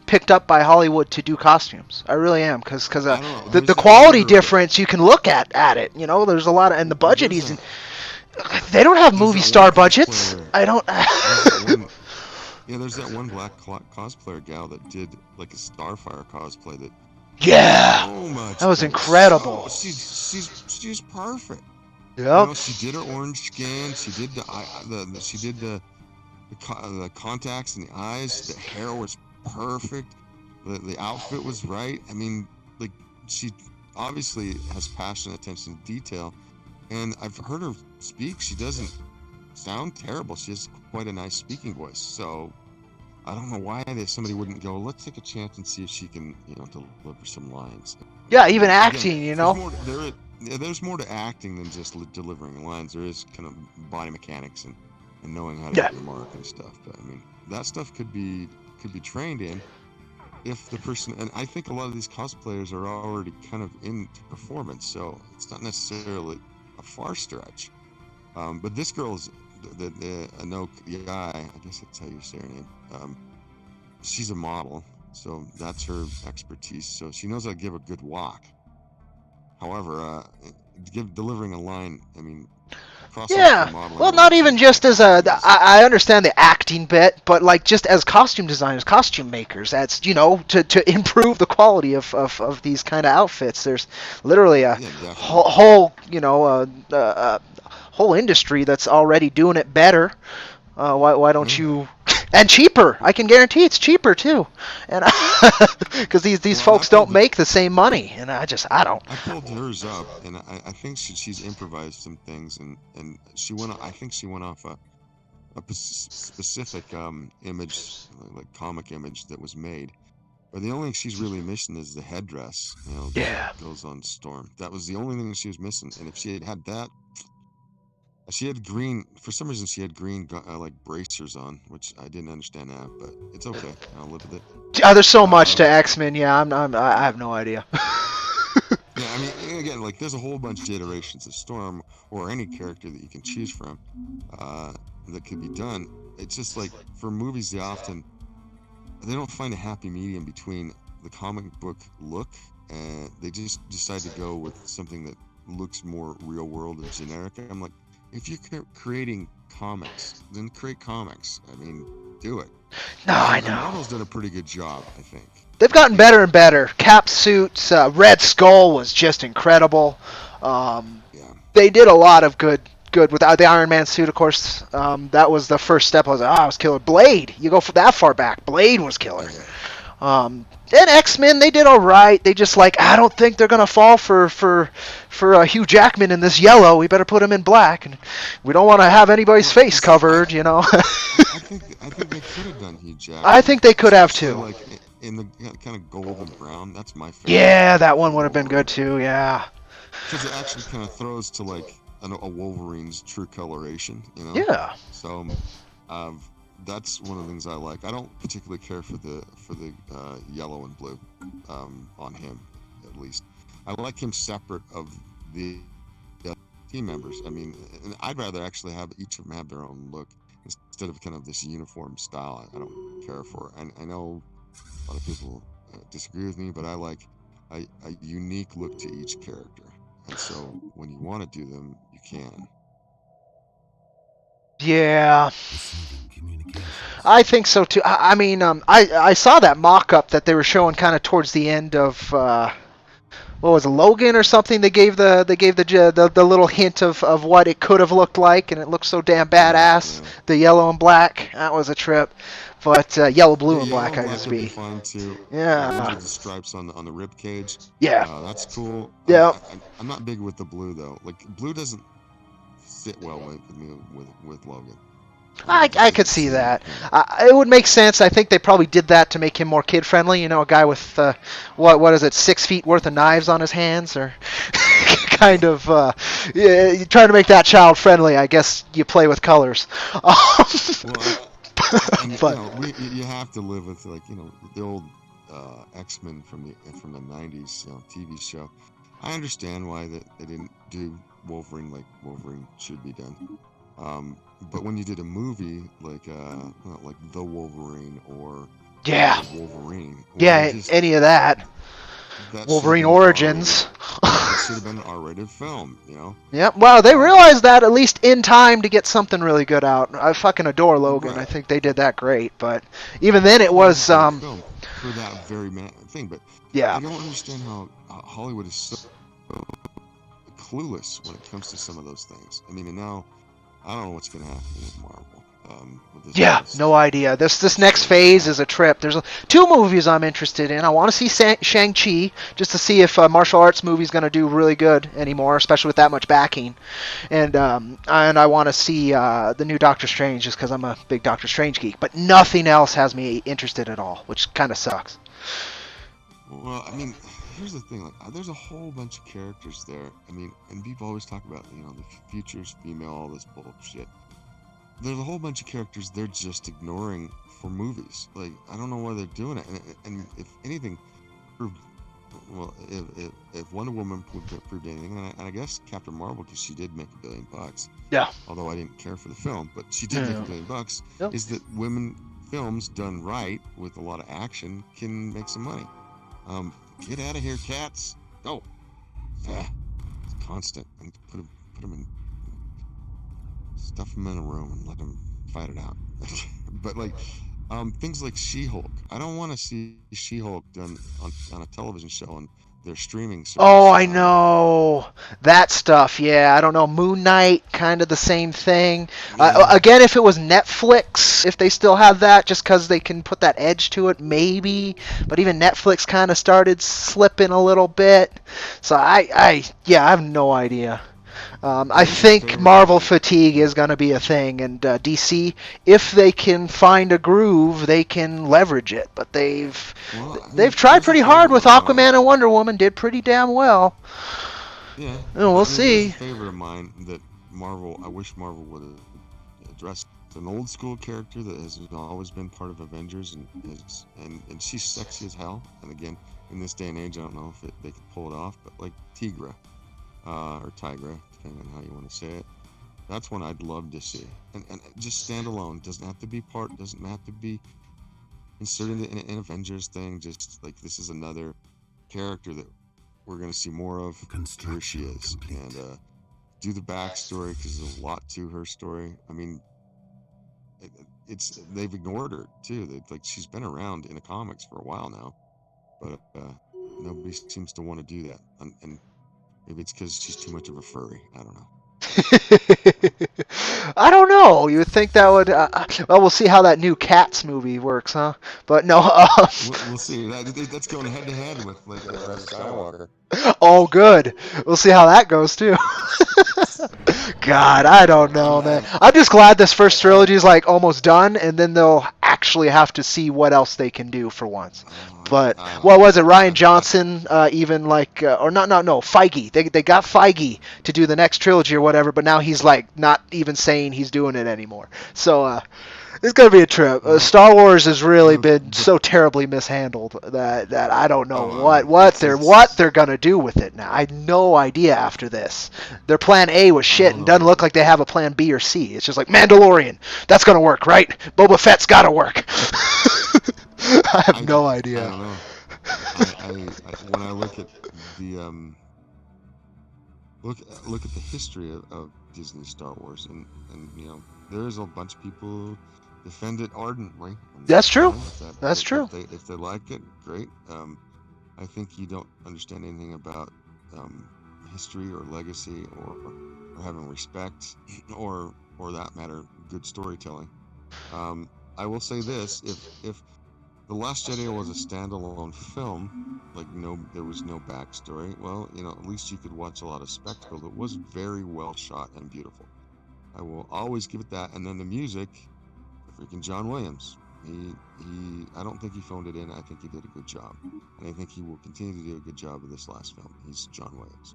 picked up by Hollywood to do costumes. I really am, because I don't know. the Who's the quality writer of it? difference you can look at it. There's a lot of, and the Well, budget isn't. They don't have there's movie that one star budgets. cosplayer. I don't. There's that one. Yeah, there's that one black cosplayer gal that did like a Starfire cosplay that Yeah, so that much was better. incredible. She's perfect. Yep. She did her orange skin. She did the the contacts in the eyes, the hair was perfect, the outfit was right. I mean, like, she obviously has passion, attention to detail, and I've heard her speak. She doesn't sound terrible. She has quite a nice speaking voice. So I don't know why somebody wouldn't go, let's take a chance and see if she can, deliver some lines. Yeah, I even mean, again, acting, you know. there's more to acting than just delivering lines. There is kind of body mechanics and knowing how to Yeah. hit your mark and stuff. But I mean, that stuff could be trained in if the person. And I think a lot of these cosplayers are already kind of into performance, so it's not necessarily a far stretch. But this girl's the Anok Yai, I guess that's how you say her name. She's a model, so that's her expertise. So she knows how to give a good walk. However, delivering a line, I mean, Yeah. modeling. Well, not even just as I understand the acting bit, but like just as costume designers, costume makers. That's to improve the quality of these kind of outfits. There's literally a whole whole industry that's already doing it better. Why don't you? And cheaper. I can guarantee it's cheaper too. And because these folks don't make the same money, and I don't. I pulled hers up, and I think she's improvised some things, and she went. I think she went off a specific image, like comic image that was made. But the only thing she's really missing is the headdress. Yeah. Goes on Storm. That was the only thing that she was missing. And if she had that, she had green. For some reason, she had green like bracers on, which I didn't understand that, but it's okay. I'll live with it. There's so much to X-Men. Yeah, I have no idea. Yeah, I mean, again, like there's a whole bunch of iterations of Storm or any character that you can choose from that could be done. It's just like for movies, they don't find a happy medium between the comic book look and they just decide to go with something that looks more real world and generic. I'm like, if you're creating comics, then create comics. I mean, do it. No, I know. The model's done a pretty good job, I think. They've gotten better and better. Cap suits, Red Skull was just incredible. Yeah. They did a lot of good without the Iron Man suit, of course. That was the first step. I was like, I was killer. Blade, you go that far back. Blade was killer. And X-Men, they did all right. They just I don't think they're gonna fall for Hugh Jackman in this yellow. We better put him in black, and we don't want to have anybody's face covered, I think they could have done Hugh Jackman. I think they could have too. Like in the kind of golden brown. That's my favorite. Yeah, that one would have been good too. Yeah. Because it actually kind of throws to a Wolverine's true coloration, Yeah. So, that's one of the things I like. I don't particularly care for the yellow and blue on him, at least. I like him separate of the team members. I mean, I'd rather actually have each of them have their own look instead of kind of this uniform style. I don't care for it. I know a lot of people disagree with me, but I like a unique look to each character. And so when you want to do them, you can. Yeah. I think so too. I mean, I saw that mock-up that they were showing kind of towards the end of what was it, Logan or something. They gave the little hint of what it could have looked like, and it looked so damn badass. Yeah. The yellow and black, that was a trip. But yellow, blue, and black, I guess be. Fun too. Yeah. With the stripes on the rib cage. Yeah. That's cool. Yeah. I'm not big with the blue though. Like blue doesn't fit well with me with Logan. I could see that. It would make sense. I think they probably did that to make him more kid friendly. A guy with what is it, 6 feet worth of knives on his hands, or kind of you're trying to make that child friendly. I guess you play with colors. But you have to live with the old X-Men from the 90s TV show. I understand why they didn't do Wolverine like Wolverine should be done. But when you did a movie like The Wolverine or Wolverine, any of that Wolverine Origins, it should have been an R-rated film, Yep. Well, they realized that at least in time to get something really good out. I fucking adore Logan. Right. I think they did that great, but even then it was for that very thing. But yeah, I don't understand how Hollywood is so clueless when it comes to some of those things. I mean, and now I don't know what's going to happen with Marvel. with this Yeah, last no idea. This next story. phase is a trip. There's two movies I'm interested in. I want to see Shang-Chi just to see if martial arts movie's going to do really good anymore, especially with that much backing. And I want to see the new Doctor Strange just because I'm a big Doctor Strange geek. But nothing else has me interested at all, which kind of sucks. Well, I mean, here's the thing. Like, there's a whole bunch of characters there. I mean, and people always talk about, the future's female, all this bullshit. There's a whole bunch of characters they're just ignoring for movies. Like, I don't know why they're doing it. And if anything, proved, well, if Wonder Woman proved anything, and I guess Captain Marvel, because she did make $1 billion, Yeah. although I didn't care for the film, but she did make Yeah. $1 billion, Yep. is that women films done right with a lot of action can make some money. Get out of here, cats! Go! It's constant. And put them in, stuff them in a room and let them fight it out. But like, things like She-Hulk. I don't want to see She-Hulk done on a television show on their streaming Oh, service. I know that stuff. Yeah, I don't know. Moon Knight, kind of the same thing. Yeah, Again, if it was Netflix, if they still have that, just because they can put that edge to it, maybe. But even Netflix kind of started slipping a little bit. So yeah, I have no idea. I who's your think favorite? Marvel fatigue is going to be a thing, and DC, if they can find a groove, they can leverage it. But Well, I they've mean, tried who's your pretty hard favorite with one of mine? Aquaman and Wonder Woman. Did pretty damn well. Yeah, We'll I mean, there's a see. favorite of mine that I wish Marvel would have addressed. It's an old school character that has always been part of Avengers, and she's sexy as hell. And again, in this day and age, I don't know if they could pull it off, but like Tigra, or Tigra, depending on how you want to say it. That's one I'd love to see, and just stand alone. Doesn't have to be doesn't have to be inserted in an Avengers thing. Just like, this is another character that we're going to see more of. Here she Construction is, complete. and do the backstory, because there's a lot to her story. I mean, they've ignored her too. Like, she's been around in the comics for a while now, but nobody seems to want to do that. And maybe it's because she's too much of a furry. I don't know. I don't know. You would think that would. Well, we'll see how that new Cats movie works, huh? But no. We'll see. That's going head to head with like Rise of Skywalker. Oh, good. We'll see how that goes too. God, I don't know, man. I'm just glad this first trilogy is like almost done, and then they'll actually have to see what else they can do for once. But what was it? Ryan Johnson, even like, or not, no, Feige. They got Feige to do the next trilogy or whatever, but now he's like not even saying he's doing it anymore. So it's gonna be a trip. Well, Star Wars has really been the so terribly mishandled that I don't know oh, what they're gonna do with it now. I have no idea after this. Their plan A was I shit don't and know doesn't look either. like they have a plan B or C. It's just like Mandalorian. That's gonna work, right? Boba Fett's gotta work. I have no I idea. don't know. When I look at the look at the history of Disney Star Wars, and there is a bunch of people who defend it ardently, and That's that's true. fine. That's true. If they like it, great. I think you don't understand anything about history or legacy, or having respect, or that matter, good storytelling. I will say this: if The Last Jedi was a standalone film, like, there was no backstory, well, at least you could watch a lot of spectacle. It was very well shot and beautiful. I will always give it that. And then the music, freaking John Williams. I don't think he phoned it in. I think he did a good job, and I think he will continue to do a good job with this last film. He's John Williams,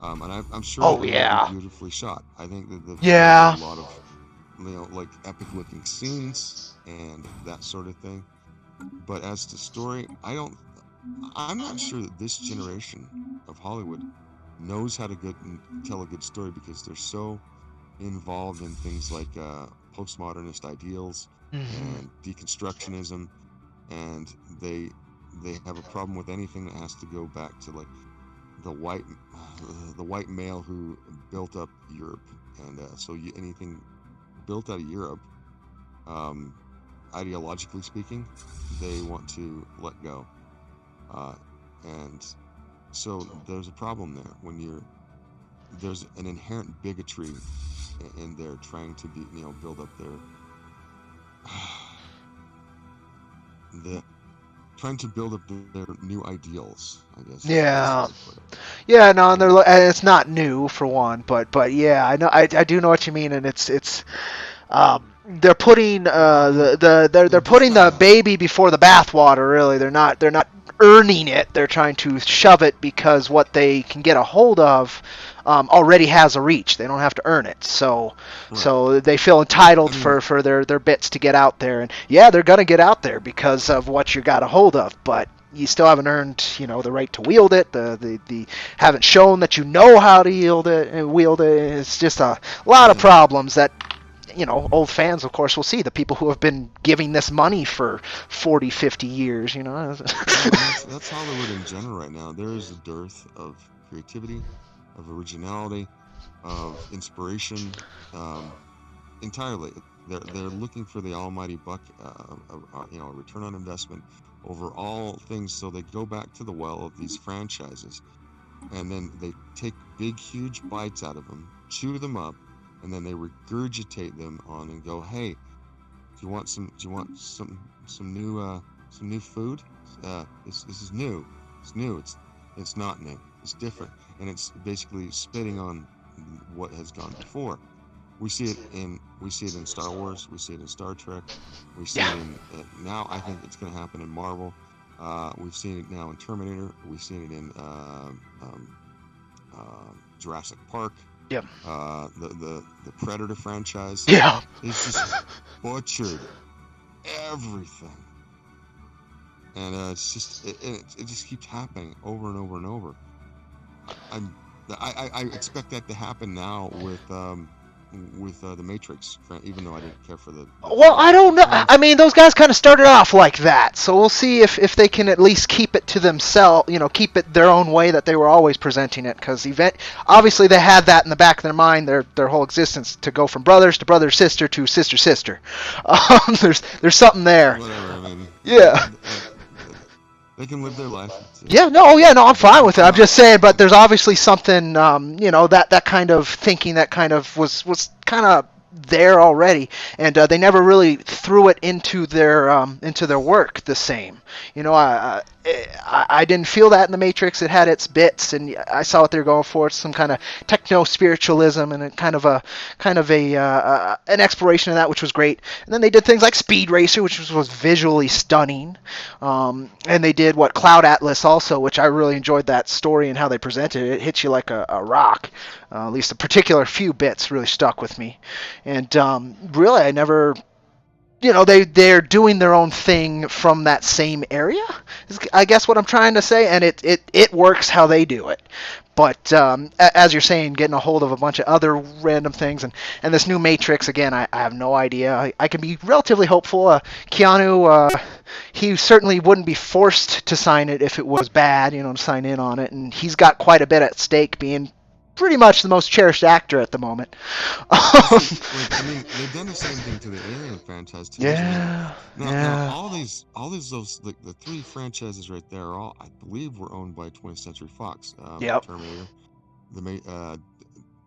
and I'm sure that Oh it will be yeah. beautifully shot. I think that there'll be a Yeah. lot of, like, epic looking scenes and that sort of thing. But as to story, I'm not sure that this generation of Hollywood knows how to tell a good story, because they're so involved in things like postmodernist ideals Hmm. and deconstructionism, and they have a problem with anything that has to go back to, like, the white the white male who built up Europe, and anything built out of Europe, um, ideologically speaking, they want to let go, uh, and so there's a problem there when there's an inherent bigotry and they're trying to be, build up the trying to build up their new ideals, I guess is the best way Yeah. to put it. Yeah, no, and And and it's not new for one, but yeah, I know, I do know what you mean, and it's they're putting they're this putting guy the baby before the bathwater. Really, they're not earning it. They're trying to shove it because what they can get a hold of already has a reach. They don't have to earn it. So right. so they feel I entitled mean, for their bits to get out there, and yeah, they're gonna get out there because of what you got a hold of, but you still haven't earned, the right to wield it. The haven't shown that you know how to yield it and wield it. It's just a lot of yeah. problems that, old fans, of course, will see. The people who have been giving this money for 40, 50 years, No, and that's Hollywood in general right now. There is a dearth of creativity, of originality, of inspiration, um, entirely. They're looking for the almighty buck, a return on investment over all things. So they go back to the well of these franchises, and then they take big, huge bites out of them, chew them up, and then they regurgitate them on and go, "Hey, do you want some new food? This is new. It's new. It's not new. It's different, and it's basically spitting on what has gone before. We see it in Star Wars. We see it in Star Trek. We see yeah, it in now. I think it's going to happen in Marvel. We've seen it now in Terminator. We've seen it in Jurassic Park. yeah, The Predator franchise. yeah. It's just butchered everything, and it just keeps happening over and over and over. I'm I expect that to happen now with the Matrix, even though I didn't care for Well, I don't know. films. I mean, those guys kind of started off like that, so we'll see if they can at least keep it to themselves. Keep it their own way that they were always presenting it. Because obviously they had that in the back of their mind, their whole existence, to go from brothers to brother sister to sister sister. There's something there. Whatever. I mean, Yeah. they can live their life. Yeah, no, oh yeah, no, I'm fine with it. I'm I'm not. just saying, but there's obviously something, that kind of thinking that kind of was kind of there already, and they never really threw it into their work the same. I didn't feel that in the Matrix. It had its bits, and I saw what they were going for. It's some kind of techno spiritualism and a kind of a an exploration of that, which was great. And then they did things like Speed Racer, which was visually stunning. And they did Cloud Atlas also, which I really enjoyed that story and how they presented it. It hits you like a rock. At least a particular few bits really stuck with me. And really, I never, they're doing their own thing from that same area, is I guess what I'm trying to say, and it works how they do it. But as you're saying, getting a hold of a bunch of other random things, and this new Matrix, again, I have no idea. I can be relatively hopeful. Keanu, he certainly wouldn't be forced to sign it if it was bad, to sign in on it, and he's got quite a bit at stake, being pretty much the most cherished actor at the moment. Well, see, like I mean, they've done the same thing to the Alien franchise too, as well. Yeah, Now, yeah. all these those the three franchises right there, are all I believe were owned by 20th Century Fox. Yep. Terminator,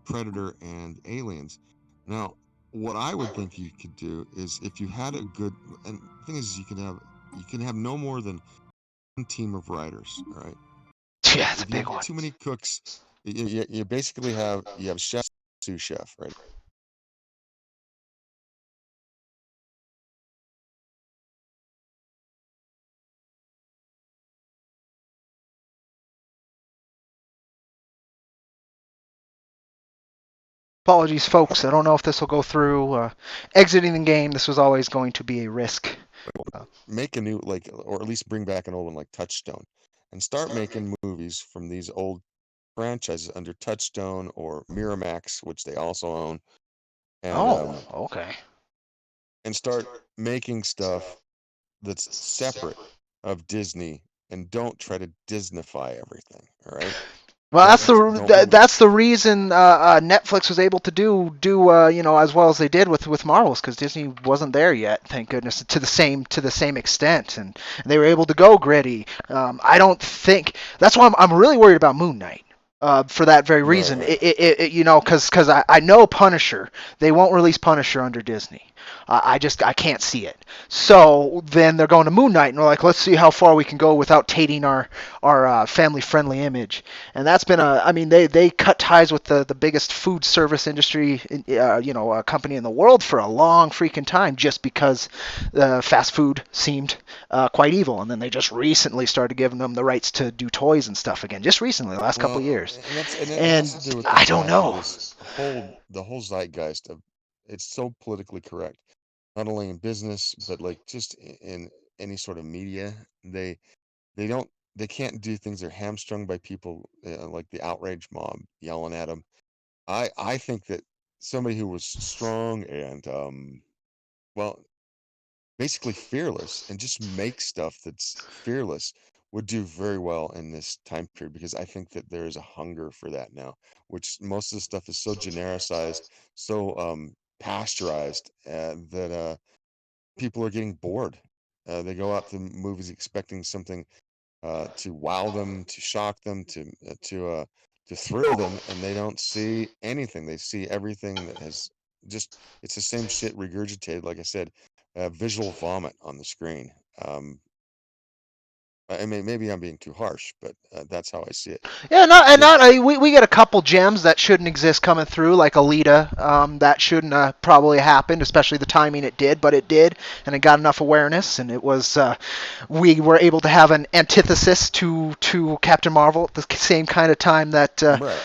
Predator, and Aliens. Now, what I would think you could do is, if you had a good, and the thing is, you can have no more than one team of writers, all right? Yeah, it's a If you big have one. too many cooks, you basically have chef, sous chef, right? Apologies, folks. I don't know if this will go through. Exiting the game, this was always going to be a risk. Make a new, like, or at least bring back an old one like Touchstone, and start making movies from these old franchises under Touchstone or Miramax, which they also own, and Oh, okay. start making stuff that's separate of Disney, and don't try to Disneyfy everything. All right, Well, don't. that's the reason Netflix was able to do as well as they did with Marvels, because Disney wasn't there yet, thank goodness, to the same extent, and they were able to go gritty. I don't think that's why I'm really worried about Moon Knight. for that very Right, reason. right. Because I know Punisher, they won't release Punisher under Disney. I can't see it. So then they're going to Moon Knight, and we're like, let's see how far we can go without tainting our family friendly image. And that's been I mean, they cut ties with the biggest food service industry, company in the world for a long freaking time, just because fast food seemed quite evil. And then they just recently started giving them the rights to do toys and stuff again, just recently, the last couple of Well, years. and it has And to do with the I don't fact of know. this whole zeitgeist of it's so politically correct, not only in business but like just in any sort of media. They don't they can't do things. They're hamstrung by people like the outrage mob yelling at them. I think that somebody who was strong and well, basically fearless and just make stuff that's fearless would do very well in this time period, because I think that there is a hunger for that now, which most of the stuff is so genericized, so pasteurized, that people are getting bored. They go out to movies expecting something to wow them, to shock them, to thrill them, and they don't see anything. They see everything that has just it's the same shit regurgitated. Like I said, visual vomit on the screen. Um, I mean, maybe I'm being too harsh, but that's how I see it. Yeah, not and Because not we get a couple gems that shouldn't exist coming through, like Alita. That shouldn't probably happened, especially the timing it did, but it did, and it got enough awareness, and it was we were able to have an antithesis to Captain Marvel at the same kind of time that right,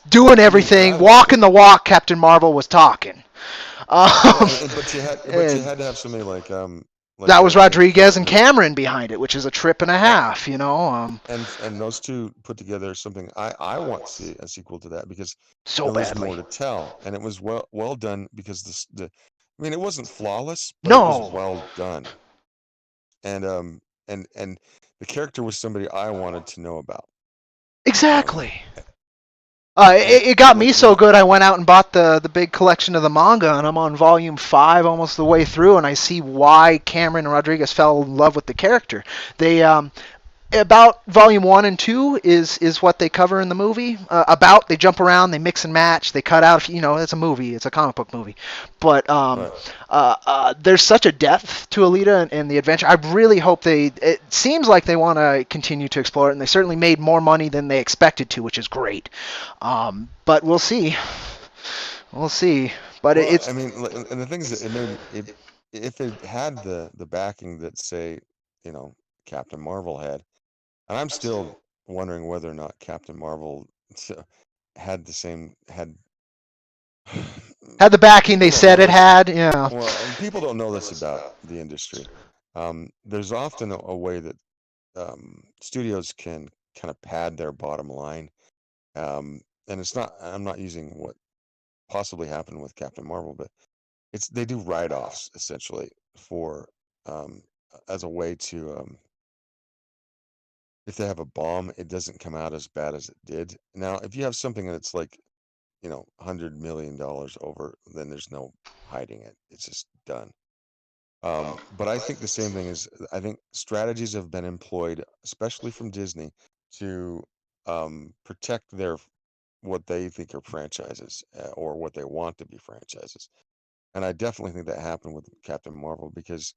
doing I mean, and I everything, loved walking it. the walk. Captain Marvel was talking. Yeah, Um, but you and had to have somebody like that was James Rodriguez and Cameron. Cameron behind it, which is a trip and a half. And those two put together something I want to see a sequel to that, because So there was badly. more to tell, and it was well done, because I mean, it wasn't flawless, but it was No, well done. And the character was somebody I wanted to know about. Um exactly. and It got me like so good. I went out and bought the big collection of the manga, and I'm on volume 5, almost the way through, and I see why Cameron and Rodriguez fell in love with the character. They about volume 1 and 2 is what they cover in the movie. About they jump around, they mix and match, they cut out. It's a movie, it's a comic book movie, but right. there's such a depth to Alita and the adventure. I really hope they. It seems like they want to continue to explore it, and they certainly made more money than they expected to, which is great. But we'll see. We'll see. But Well, it's I mean, and the thing is that it made it if it had the backing that, say, you know, Captain Marvel had. And I'm still wondering whether or not Captain Marvel had the same had had the backing they people don't said know it this. had. Yeah. Well, people don't know this about the industry. There's often a way that studios can kind of pad their bottom line. And it's not, I'm not using what possibly happened with Captain Marvel, but they do write-offs essentially for um, as a way to if they have a bomb, it doesn't come out as bad as it did. Now, if you have something that's like, $100 million over, then there's no hiding it. It's just done. But I think the same thing is, I think strategies have been employed, especially from Disney, to protect what they think are franchises, or what they want to be franchises. And I definitely think that happened with Captain Marvel, because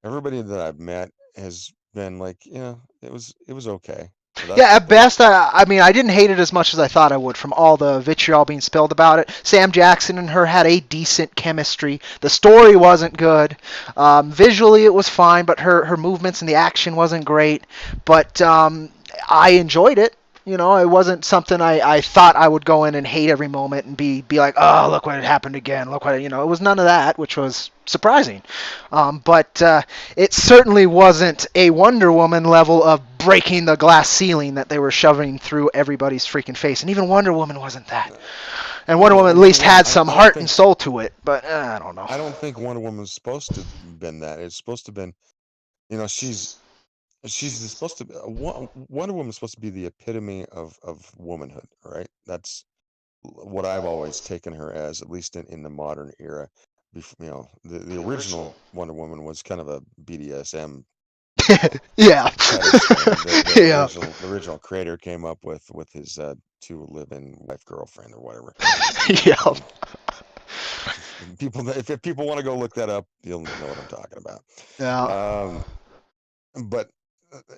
everybody that I've met has been like, yeah, it was okay. But Yeah, that's what at they. best, I mean, I didn't hate it as much as I thought I would from all the vitriol being spilled about it. Sam Jackson and her had a decent chemistry. The story wasn't good. Visually, it was fine, but her movements and the action wasn't great. But I enjoyed it. It wasn't something I thought I would go in and hate every moment and be like, oh, look what had happened again. Look what, it was none of that, which was surprising. But it certainly wasn't a Wonder Woman level of breaking the glass ceiling that they were shoving through everybody's freaking face. And even Wonder Woman wasn't that. And Wonder Woman Well, at Wonder least Woman, had some heart and soul to it, but I don't know. I don't think Wonder Woman's supposed to been that. It's supposed to been, she's supposed to be, Wonder Woman's supposed to be the epitome of womanhood, right? That's what I've always taken her as, at least in the modern era. The original Wonder Woman was kind of a BDSM, Yeah. fetish thing that Yeah. the original creator came up with his to live in wife girlfriend or whatever. Yeah. Um, if people want to go look that up, you'll know what I'm talking about. Yeah. Um, but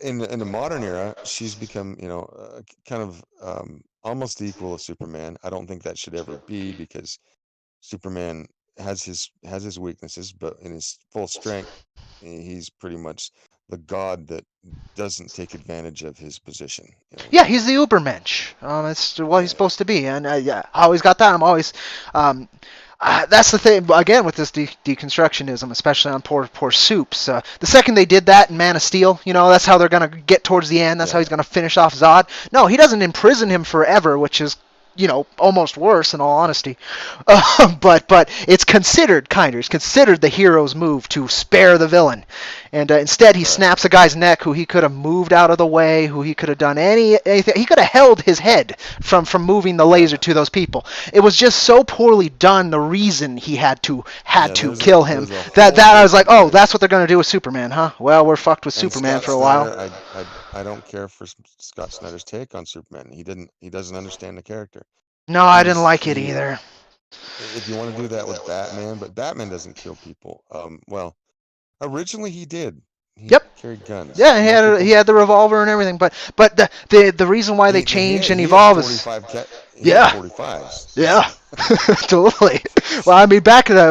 in the modern era, she's become, kind of almost equal of Superman. I don't think that should ever be, because Superman has his weaknesses, but in his full strength, he's pretty much the god that doesn't take advantage of his position. Yeah, he's the Ubermensch. It's what he's Yeah, supposed to be, and yeah, I always got that. I'm always, um, that's the thing again with this deconstructionism, especially on poor Soups. The second they did that in Man of Steel, that's how they're gonna get towards the end. That's how yeah, he's gonna finish off Zod. No, he doesn't imprison him forever, which is almost worse in all honesty. But it's considered kinder. It's considered the hero's move to spare the villain, and instead he right. snaps a guy's neck who he could have moved out of the way, who he could have done anything. He could have held his head from moving the Yeah, laser to those people. It was just so poorly done. The reason he had yeah. to There's a kill him there's a that whole that I was like, different oh, layer. that's what they're gonna do with Superman, huh? Well, we're fucked with And Superman Scott for a while. Snyder, I don't care for Scott Snyder's take on Superman. He doesn't understand the character. No, I didn't He's like it he either. If you want to do that with Batman, but Batman doesn't kill people. Well, originally he did. He Yep. carried guns. Yeah, Most he people had the revolver and everything, but the reason why they he changed had, and he had evolved is 45 he had yeah. 45s. Yeah, totally. Well, I mean, back in the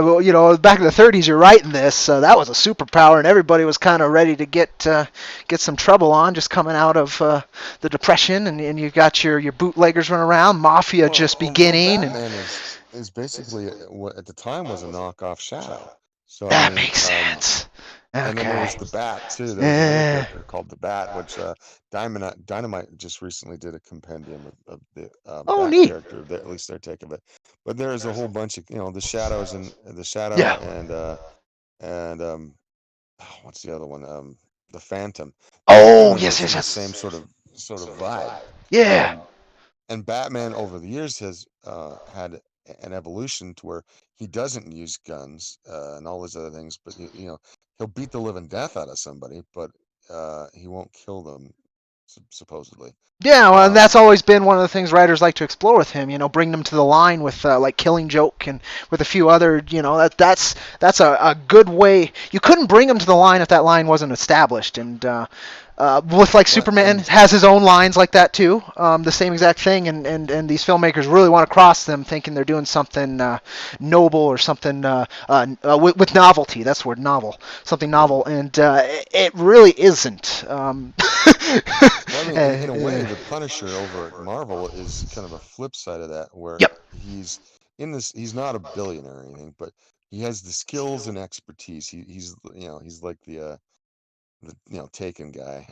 30s, you're right in this. That was a superpower, and everybody was kind of ready to get some trouble on, just coming out of the depression, and you got your bootleggers running around, mafia just Well, beginning, and Batman is basically what at the time was a knockoff Shadow. So I that mean, makes sense. and then there Okay. was the Bat too. There was another Eh. character called the Bat, which Dynamite just recently did a compendium of the Oh, Bat neat. character, at least their take of it. But there is a whole bunch of the Shadows and the Shadow Yeah. and what's the other one? The Phantom. They're kind Oh, of yes, in yes, the yes. same sort of vibe. Yeah. Um, and Batman over the years has had an evolution to where he doesn't use guns and all these other things, but he'll beat the living death out of somebody, but he won't kill them, supposedly. Yeah, well, and Um, that's always been one of the things writers like to explore with him. Bring them to the line with like Killing Joke and with a few other. That's a good way. You couldn't bring him to the line if that line wasn't established. And with like well, Superman and has his own lines like that too. The same exact thing. And these filmmakers really want to cross them, thinking they're doing something noble or something with novelty. That's the word, novel. Something yeah. novel, and it really isn't. Well, I mean, in a way, the Punisher over at Marvel is kind of a flip side of that, where Yep. he's not a billionaire or anything, but he has the skills and expertise. He's like the Taken guy.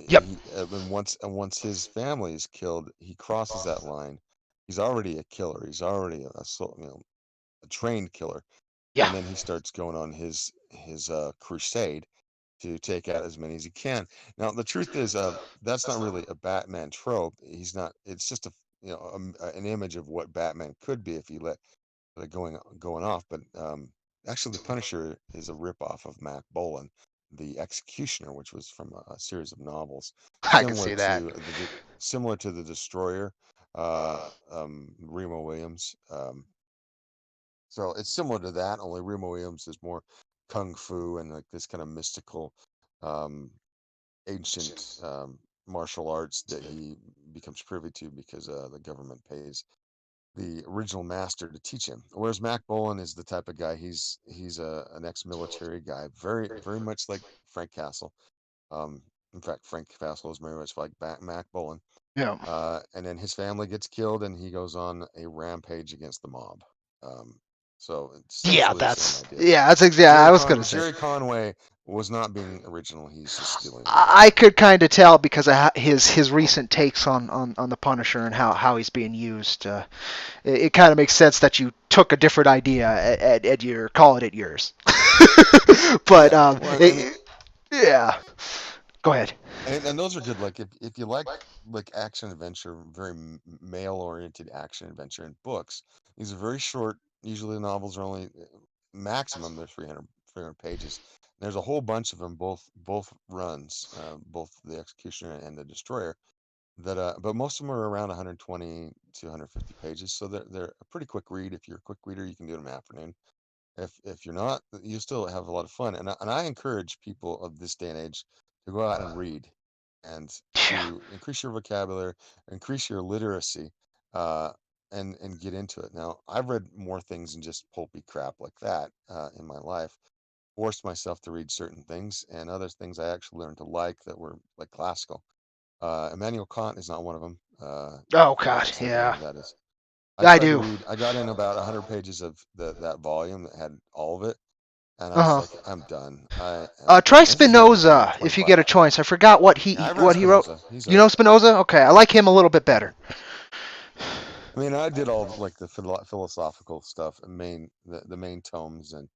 Yep. And once his family is killed, he crosses that line. He's already a killer. He's already a trained killer, Yeah. and then he starts going on his crusade to take out as many as he can. Now, the truth is, that's not really a Batman trope. He's not. It's just an image of what Batman could be if he let it going off. But actually, the Punisher is a ripoff of Mac Bolan, the Executioner, which was from a series of novels I can similar see that. to the Destroyer, Remo Williams. So it's similar to that, only Remo Williams is more kung fu and like this kind of mystical, um, ancient martial arts that he becomes privy to because the government pays the original master to teach him. Whereas Mac Bolan is the type of guy, he's an ex-military guy, very very much like Frank Castle. Um, in fact, Frank Castle is very much like Mac Bolan. Yeah. And then his family gets killed, and he goes on a rampage against the mob. Um, so it's Yeah, essentially the same idea. that's exactly. I was gonna say. Jerry Conway was not being original. He's just stealing the line. I could kind of tell because of his recent takes on the Punisher and how he's being used. It kind of makes sense that you took a different idea and you're calling it yours. But Yeah. Well, yeah. Go ahead. and those are good. Like if you like action adventure, very male oriented action adventure in books, these are very short. Usually the novels are only maximum they're 300 pages. There's a whole bunch of them, both runs, both the Executioner and the Destroyer. but most of them are around 120 to 150 pages, so they're a pretty quick read. If you're a quick reader, you can do it in an afternoon. If you're not, you still have a lot of fun. And I encourage people of this day and age to go out and read and Yeah. to increase your vocabulary, increase your literacy, uh, and get into it. Now, I've read more things than just pulpy crap like that in my life. Forced myself to read certain things, and other things I actually learned to like that were like classical. Immanuel Kant is not one of them. Oh You God, guys know yeah, who that is. I I tried to do. read. I got in about 100 pages of that volume that had all of it, and I was Uh like, I'm done. Try This is written in Spinoza if you 1925. get a choice. I forgot what Yeah, he I've read what he wrote. Spinoza. He's all You know right. Spinoza? Okay, I like him a little bit better. I mean, I did all like the philosophical stuff, and the main tomes, and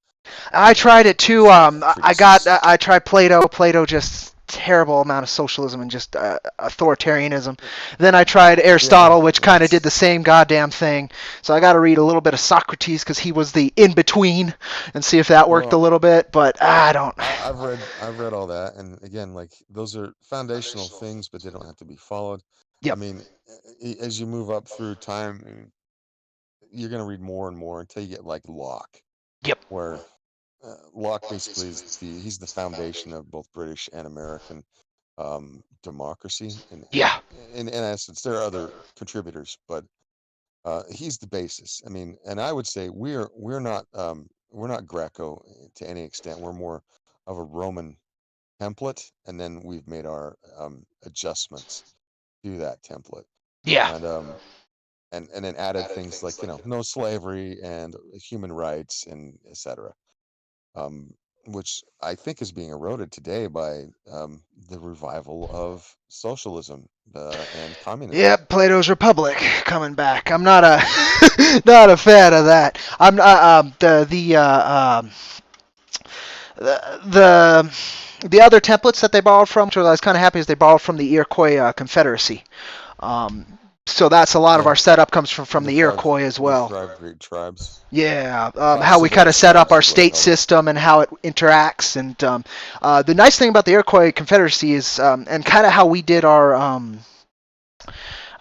I tried it too. treatises. I tried Plato. Plato just terrible amount of socialism and just authoritarianism. Then I tried Yeah, Aristotle, which kind of did that's the same goddamn thing. So I got to read a little bit of Socrates because he was the in between, and see if that worked a well. little bit. But I don't. I've read all that, and again, like those are foundational things, but they don't have to be followed. I Yep. mean, as you move up through time, you're going to read more and more until you get like Locke, Yep. where Locke basically he's the foundation of both British and American democracy. And Yeah. in essence, there are other contributors, but he's the basis. I mean, and I would say we're not Greco to any extent. We're more of a Roman template, and then we've made our adjustments to that template. Yeah. And and then added things like no slavery and human rights and etc. Um, which I think is being eroded today by the revival of socialism and communism. Yep, Plato's Republic coming back. I'm not a not a fan of that. I'm the the other templates that they borrowed from, which I was kind of happy, is they borrowed from the Iroquois Confederacy. Um, so that's a lot of Yeah, our setup comes from the Iroquois as the well. five great tribes, Yeah, how we kind of civilized set up tribes our is what I state call them. system and how it interacts. And the nice thing about the Iroquois Confederacy is, and kind of how we did our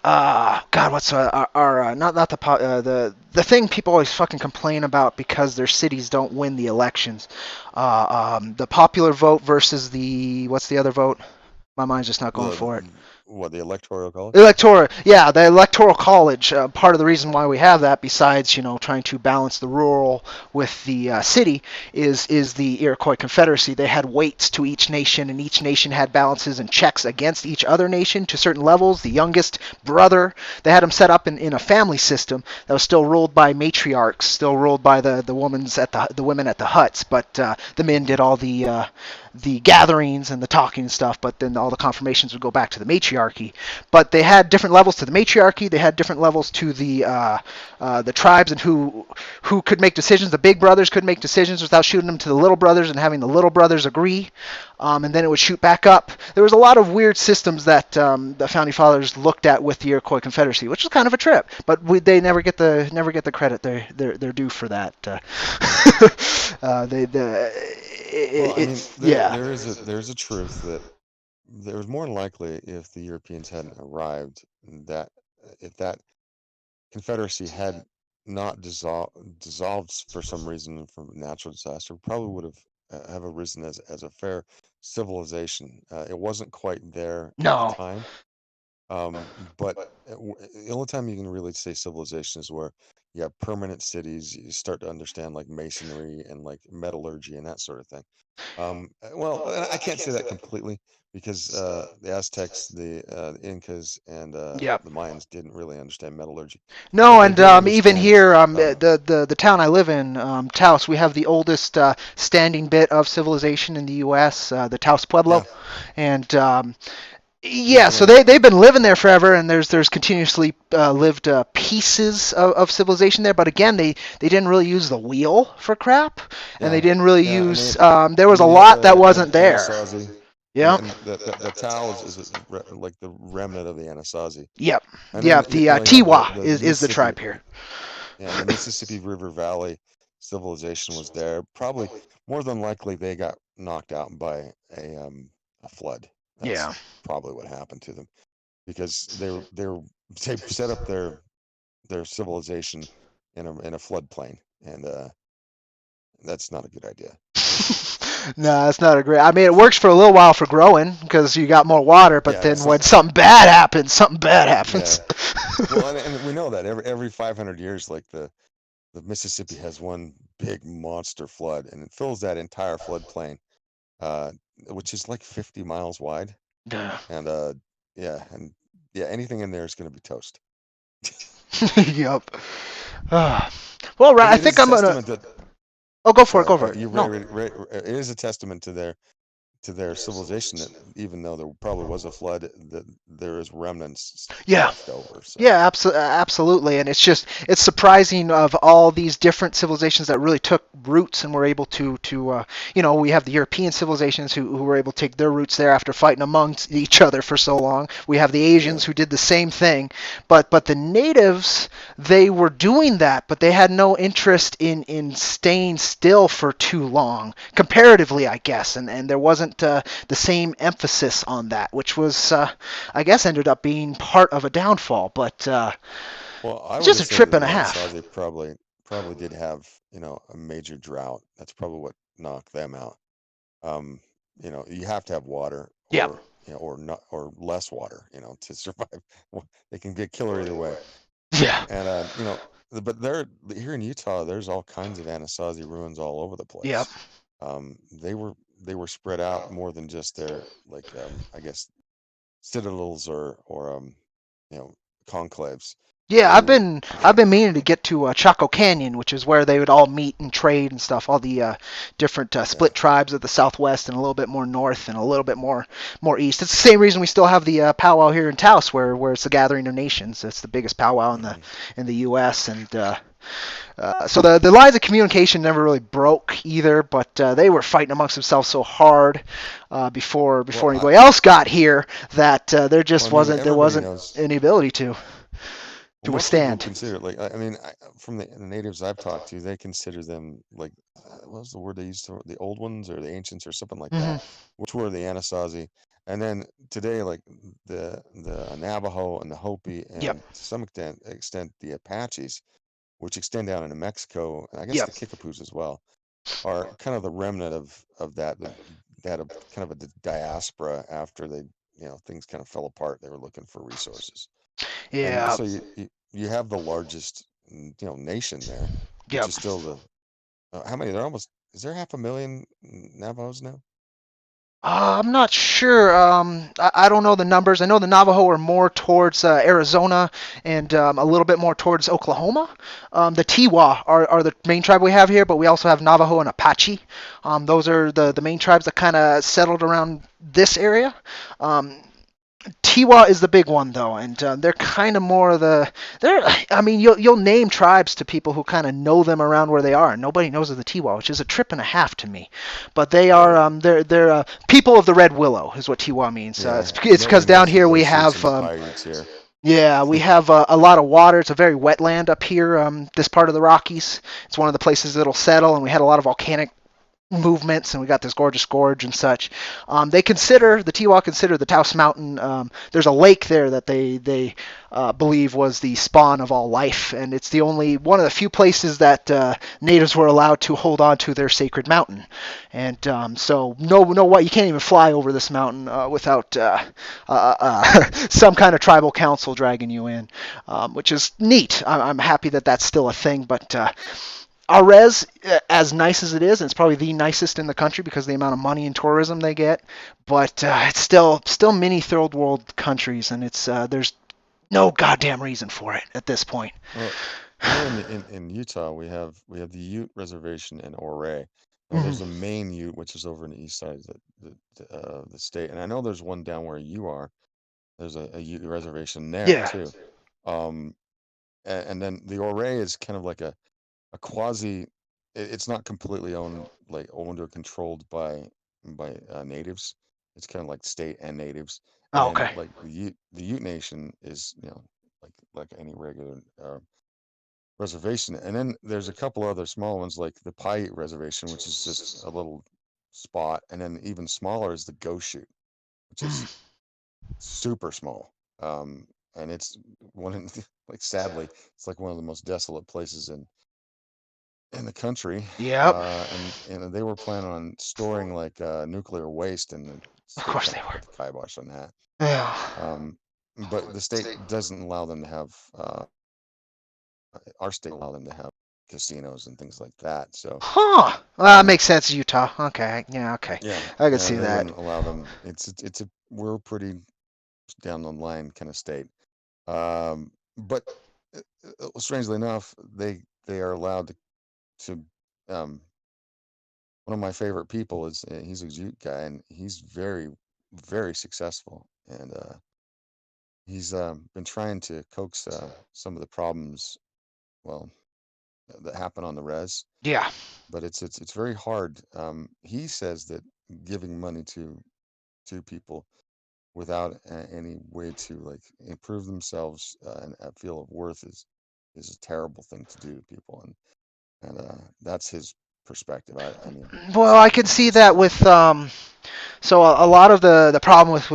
God, what's our not the thing people always fucking complain about because their cities don't win the elections. The popular vote versus the what's the other vote? My mind's just not going The for it. what the electoral college? Electoral, yeah, the electoral college. Part of the reason why we have that, besides trying to balance the rural with the city, is the Iroquois Confederacy. They had weights to each nation, and each nation had balances and checks against each other nation to certain levels. The youngest brother, they had them set up in a family system that was still ruled by matriarchs, still ruled by the women at the huts, but the men did all the gatherings and the talking and stuff, but then all the confirmations would go back to the matriarchy. But they had different levels to the matriarchy. They had different levels to the tribes and who could make decisions. The big brothers could make decisions without shooting them to the little brothers and having the little brothers agree, and then it would shoot back up. There was a lot of weird systems that the founding fathers looked at with the Iroquois Confederacy, which was kind of a trip. But they never get the credit they're due for that. They Well, I mean, yeah. there's a truth that there was more than likely if the Europeans hadn't arrived that if that Confederacy had not dissolved for some reason from natural disaster, probably would have arisen as a fair civilization. It wasn't quite there at the No. time, but the only time you can really say civilization is where you have permanent cities. You start to understand like masonry and like metallurgy and that sort of thing. Well, I can't say that completely because the Aztecs, the Incas, and Yep. the Mayans didn't really understand metallurgy, but No, they and did even understand. here, the town I live in, Taos, we have the oldest standing bit of civilization in the U.S., the Taos Pueblo, Yeah, and yeah, yeah, and so then they've been living there forever, and there's continuously lived pieces of civilization there. But again, they didn't really use the wheel for crap, and they yeah, didn't really yeah, use. There I was a mean you have lot that the wasn't there. Anasazi, Yeah. and the Tao is like the remnant of the Anasazi, Yep. and then Yep. The you have Tiwa the is the Mississippi. tribe here. Yeah, and the Mississippi River Valley civilization was there. Probably more than likely they got knocked out by a flood. That's Yeah. probably what happened to them. because they set up their civilization in a floodplain, and that's not a good idea. No, it's not a great. I mean, it works for a little while for growing because you got more water, but Yeah, then it's not. when something bad happens, something bad happens. Yeah. Well, and we know that every 500 years, like the Mississippi has one big monster flood, and it fills that entire floodplain, uh, which is like 50 miles wide, Yeah. and yeah, and yeah, anything in there is going to be toast. Yep. Ah. Well, But right. I it is think a I'm gonna. testament that Oh, go for it. sorry, Go for it. you No. it is a testament to their civilization that even though there probably was a flood, that there is remnants Yeah. left over. So Yeah, absolutely. And it's surprising of all these different civilizations that really took roots and were able to we have the European civilizations who were able to take their roots there after fighting amongst each other for so long. We have the yeah, Asians who did the same thing, but the natives, they were doing that, but they had no interest in staying still for too long, comparatively, I guess, and there wasn't the same emphasis on that, which was I guess ended up being part of a downfall, but well, I it's would just a say that trip and the a half. Anasazi probably did have a major drought. That's probably what knocked them out. Um, you have to have water Yeah, or not or less water, to survive. Well, they can get killer either way. yeah, And but there here in Utah, there's all kinds of Anasazi ruins all over the yeah. place. They were spread out more than just their like I guess citadels or you know conclaves. Yeah, They were I've been meaning to get to Chaco Canyon, which is where they would all meet and trade and stuff. All the different yeah. split tribes of the Southwest and a little bit more north and a little bit more east. It's the same reason we still have the powwow here in Taos, where it's the Gathering of Nations. It's the biggest powwow Hmm. in the U.S. and so the lines of communication never really broke either, but they were fighting amongst themselves so hard Well, before anybody else got here that there well, just I mean, there everybody wasn't knows. any ability Well, to most people withstand. consider like I mean, from the natives I've talked to, they consider them like what was the word they used to the old ones or the ancients or something like Hmm. that, which were the Anasazi, and then today like the Navajo and the Hopi Yep. and to some extent the Apaches, which extend down into Mexico, and I guess Yep. the Kickapoos as well, are kind of the remnant of that that of kind of a diaspora after they things kind of fell apart. They were looking for resources. And Yeah. so you have the largest nation there, which Yep. is still the how many? They're almost is there half a million Navajos now? I'm not sure. I don't know the numbers. I know the Navajo are more towards Arizona and a little bit more towards Oklahoma. The Tiwa are the main tribe we have here, but we also have Navajo and Apache. Those are the main tribes that kind of settled around this area. Um, Tiwa is the big one though, and they're kind of more of the. They're. I mean, you'll name tribes to people who kind of know them around where they are, and nobody knows of the Tiwa, which is a trip and a half to me. But they are. Right. They're people of the Red Willow is what Tiwa means. Yeah. It's because Nobody down messes here with we those shoots have. and the Paiutes here. Yeah, we have a lot of water. It's a very wetland up here. This part of the Rockies. It's one of the places that'll settle, and we had a lot of volcanic movements, and we got this gorgeous gorge and such. Yeah. The Tiwa consider the Taos Mountain. There's a lake there that they believe was the spawn of all life, and it's the only one of the few places that natives were allowed to hold on to their sacred mountain. And so no what you can't even fly over this mountain without some kind of tribal council dragging you in, which is neat. I'm happy that that's still a thing, but Arez, as nice as it is, and it's probably the nicest in the country because of the amount of money and tourism they get. But it's still many third world countries, and it's there's no goddamn reason for it at this point. Well, in Utah we have the Ute Reservation in Ouray. Now Mhm. there's a main Ute which is over in the east side of the state, and I know there's one down where you are. There's a Ute reservation there Yeah. too. Um, and then the Ouray is kind of like a quasi. It's not completely owned or controlled by natives. It's kind of like state and natives. And Oh, then okay. like the Ute Nation is like any regular reservation. And then there's a couple other small ones like the Paiute Reservation, which is just a little spot. And then even smaller is the Ghost Chute, which is super small. and it's one of like sadly, it's like one of the most desolate places in the country. Yep. And they were planning on storing like nuclear waste, and the Of state course kind they of were. put the kibosh on that. Yeah. Um, but the state doesn't allow them to have our state allow them to have casinos and things like that. So Huh. Well, that um, makes sense, Utah. Okay. Yeah, okay. yeah, I can see they that. wouldn't allow them. It's a we're pretty down the line kind of state. But strangely enough, they are allowed to um, one of my favorite people is he's a Ute guy, and he's very successful, and he's been trying to coax some of the problems, well, that happen on the res, Yeah. but it's very hard. He says that giving money to people without any way to like improve themselves and feel of worth is a terrible thing to do to people, and that's his perspective. I mean, Well, I sadly, can you know, see it's that with so a lot of the problem with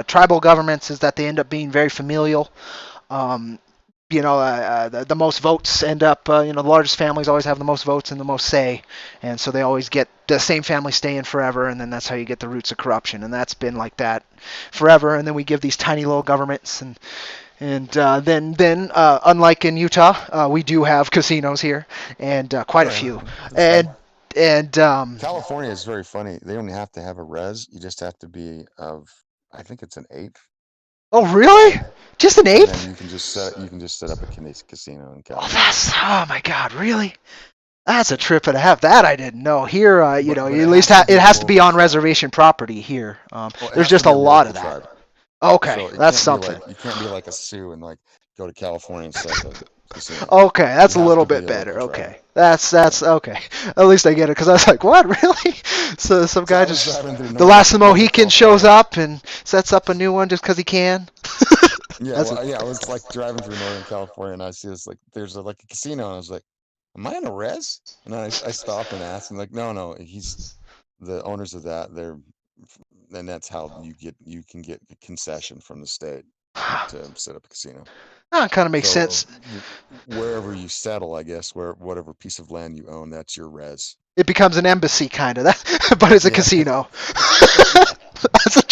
tribal governments is that they end up being very familial. Um, the most votes end up, the largest families always have the most votes and the most say, and so they always get the same family staying forever, and then that's how you get the roots of corruption, and that's been like that forever. And then we give these tiny little governments, and then unlike in Utah, we do have casinos here, and quite oh a yeah, few, that's fine. and California is very funny. They don't have to have a res. You just have to be of, I think it's an eighth oh really? tribe, Just an and then eighth? you can just set up a casino in Oh, California. oh my God, really? That's a trip and a half. That I didn't know. Here, But you it at least has to be it a has to be local on tribe. reservation property here. Well, it There's has to just a be a lot of local that. tribe. Okay, So it that's can't be something. like you can't be like a Sioux and like go to California and set up a casino. Okay, You that's a have little to be bit a local better. tribe. Okay, that's Yeah. okay. At least I get it because I was like, what, really? So some So guy I was just driving through the last Northern Mohican shows California. up and sets up a new one just because he can. Yeah, That's a, well, yeah, I was like driving through Northern California, and I see this like there's like a casino, and I was like, "Am I in a res?" And then I stop and ask, and like, "No, no, he's the owners of that. And that's how you can get a concession from the state to set up a casino. that kind of makes So sense. wherever you settle, I guess, whatever piece of land you own, that's your res. It becomes an embassy kind of that, but it's a Yeah, casino. yeah, That's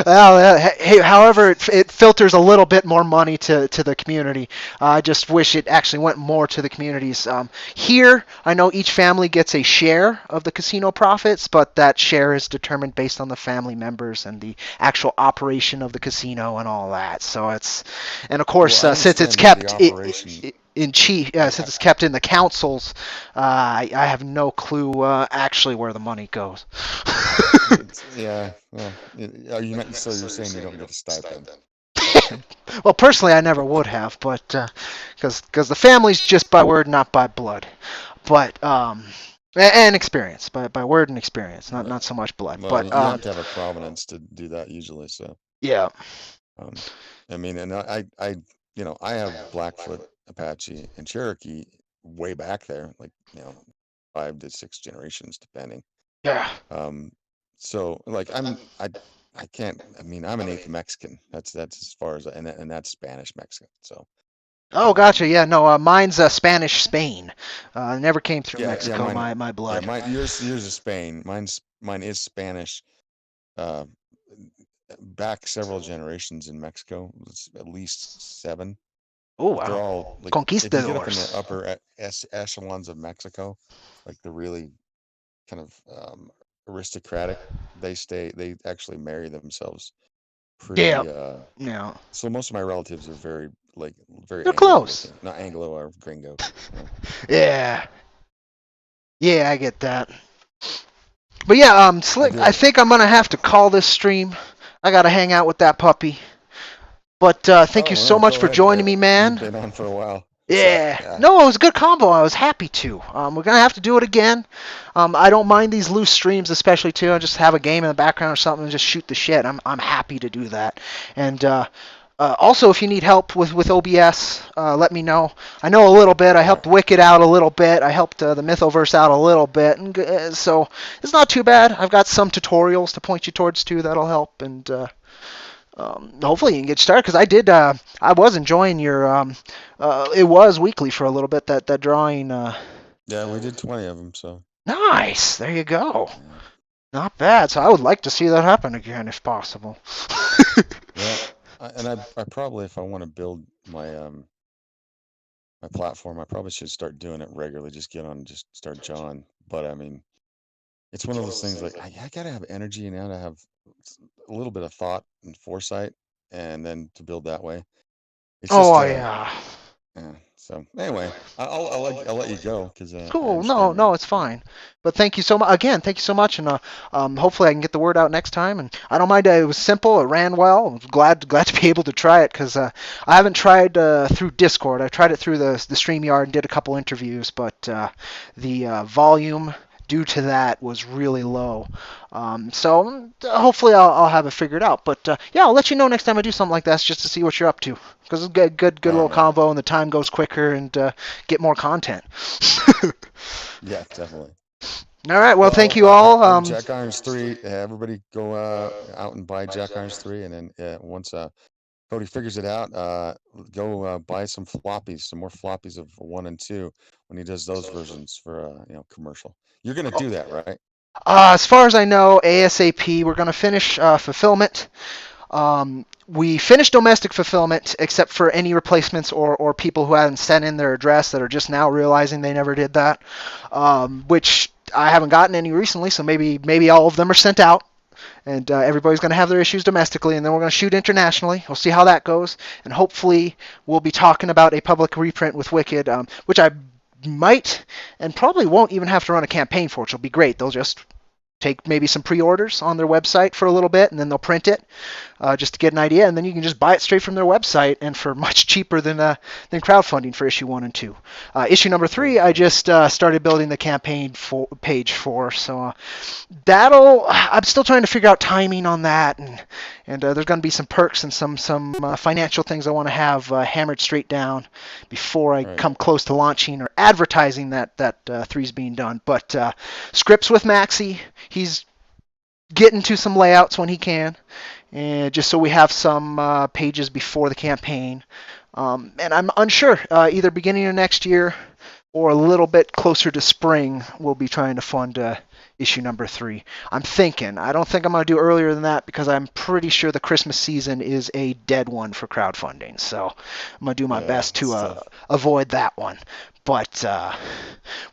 well, hey, however, it filters a little bit more money to the community. I just wish it actually went more to the communities. Here, I know each family gets a share of the casino profits, but that share is determined based on the family members and the actual operation of the casino and all that. So and of Well, course, I since it's understand the kept operation. in chief, since it's kept in the councils, I have no clue actually where the money goes. Yeah, well, are you not, so you're saying you don't get a stipend? Well, personally, I never would have, but because the family's just by word, not by blood, but and experience, by word and experience, Right. not so much blood, Well, but you have to have a provenance to do that usually. So, yeah, um, I mean, and I have Blackfoot, Apache, and Cherokee way back there, like 5 to 6 generations, depending. yeah. Um, so like I can't. I mean, I'm an eighth Mexican. That's as far as and that's Spanish Mexican. So, Oh, gotcha. um, Yeah, no, mine's Spanish Spain. Never came through yeah, Mexico. mine, My yeah, blood. mine, yours is Spain. Mine is Spanish. Uh, Back several generations in Mexico. It's at least 7, Oh but they're wow, all like if you get up in the conquistadors. upper echelons of Mexico, like the really kind of aristocratic, they actually marry themselves Yeah, pretty. yeah. So most of my relatives are very They're Anglo close. looking, not Anglo or gringo. You know? Yeah, yeah, I get that. But yeah, I Slick, do I have. think I'm gonna have to call this stream. I gotta hang out with that puppy. But thank you Oh so no, much go for ahead. joining me, You've man. been on for a while, so Yeah. yeah. No, it was a good combo. I was happy to. We're gonna have to do it again. I don't mind these loose streams, especially too. I just have a game in the background or something and just shoot the shit. I'm happy to do that. And also, if you need help with OBS, let me know. I know a little bit. I All right. helped Wicked out a little bit. I helped the Mythoverse out a little bit, and so it's not too bad. I've got some tutorials to point you towards too that'll help. And hopefully you can get started because I was enjoying your it was weekly for a little bit that drawing. Yeah, we did 20 of them, so Nice, there you go. yeah. Not bad. So I would like to see that happen again if possible. Yeah, I probably, if I want to build my platform, I probably should start doing it regularly. Just get on, and just start drawing. But I mean, it's one of those things like I gotta have energy now to have a little bit of thought and foresight, and then to build that way. It's just Oh yeah. yeah. So anyway, I'll let you go because I Cool. No, understand no, it's fine. But thank you so much again. Thank you so much, and hopefully I can get the word out next time. And I don't mind. It was simple. It ran well. I'm glad to be able to try it because I haven't tried through Discord. I tried it through the StreamYard and did a couple interviews, but the volume due to that was really low. So hopefully I'll have it figured out. But yeah, I'll let you know next time I do something like that just to see what you're up to. Because it's a good All little right, man. combo and the time goes quicker and get more content. Yeah, definitely. All right. Well, thank Well, you all. Jack Irons 3. Everybody go out and buy Jack Irons 3, and then once Cody figures it out, go buy some floppies, some more floppies of 1 and 2 when he does those versions for commercial. You're gonna do that, right? As far as I know, ASAP. We're going to finish fulfillment. We finished domestic fulfillment, except for any replacements or people who haven't sent in their address that are just now realizing they never did that. Which I haven't gotten any recently, so maybe all of them are sent out. And everybody's going to have their issues domestically, and then we're going to shoot internationally. We'll see how that goes, and hopefully we'll be talking about a public reprint with Wicked, which I might and probably won't even have to run a campaign for, which will be great. They'll just take maybe some pre-orders on their website for a little bit, and then they'll print it just to get an idea, and then you can just buy it straight from their website, and for much cheaper than crowdfunding for issue 1 and 2. Issue number 3, I just started building the campaign page for, so that'll. I'm still trying to figure out timing on that, and there's going to be some perks and some financial things I want to have hammered straight down before I Right. come close to launching or advertising that 3's being done. But scripts with Maxie, he's getting to some layouts when he can, and just so we have some pages before the campaign. And I'm unsure, either beginning of next year or a little bit closer to spring, we'll be trying to fund issue number 3. I'm thinking. I don't think I'm going to do earlier than that because I'm pretty sure the Christmas season is a dead one for crowdfunding. So I'm going to do my Yeah, best it's to tough. avoid that one. But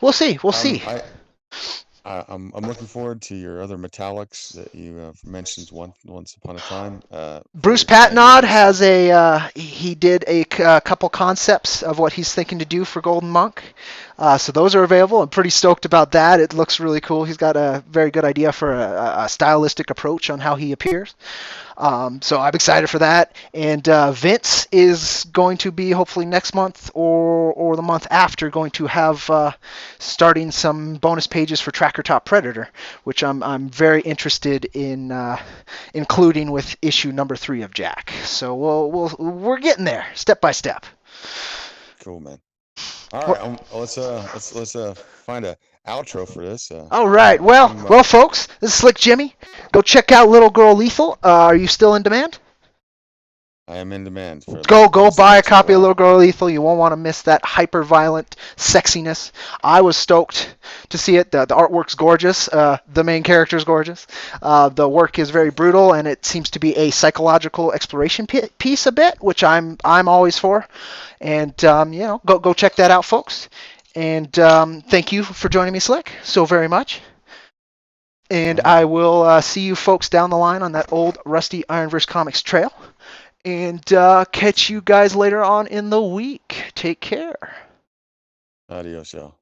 we'll see. We'll see. I'm looking forward to your other metallics that you have mentioned once upon a time Bruce for my Patnod original stuff. has he did a couple concepts of what he's thinking to do for Golden Monk. So those are available. I'm pretty stoked about that. It looks really cool. He's got a very good idea for a stylistic approach on how he appears. So I'm excited for that. And Vince is going to be hopefully next month or the month after going to have starting some bonus pages for Tracker Top Predator, which I'm very interested in including with issue number 3 of Jack. So we're getting there step by step. Cool, man. All Well, right, let's find a outro for this. all right. Well, folks, this is Slick Jimmy. Go check out Little Girl Lethal. Are you still in demand? I am in demand for at Go least the buy a next little copy of while. Little Girl Lethal. You won't want to miss that hyper violent sexiness. I was stoked to see it. The artwork's gorgeous. The main character's gorgeous. The work is very brutal, and it seems to be a psychological exploration piece a bit, which I'm always for. And go check that out, folks. And thank you for joining me, Slick, so very much. And All I right. will see you folks down the line on that old rusty IronVerse Comics trail. And catch you guys later on in the week. Take care. Adios, y'all.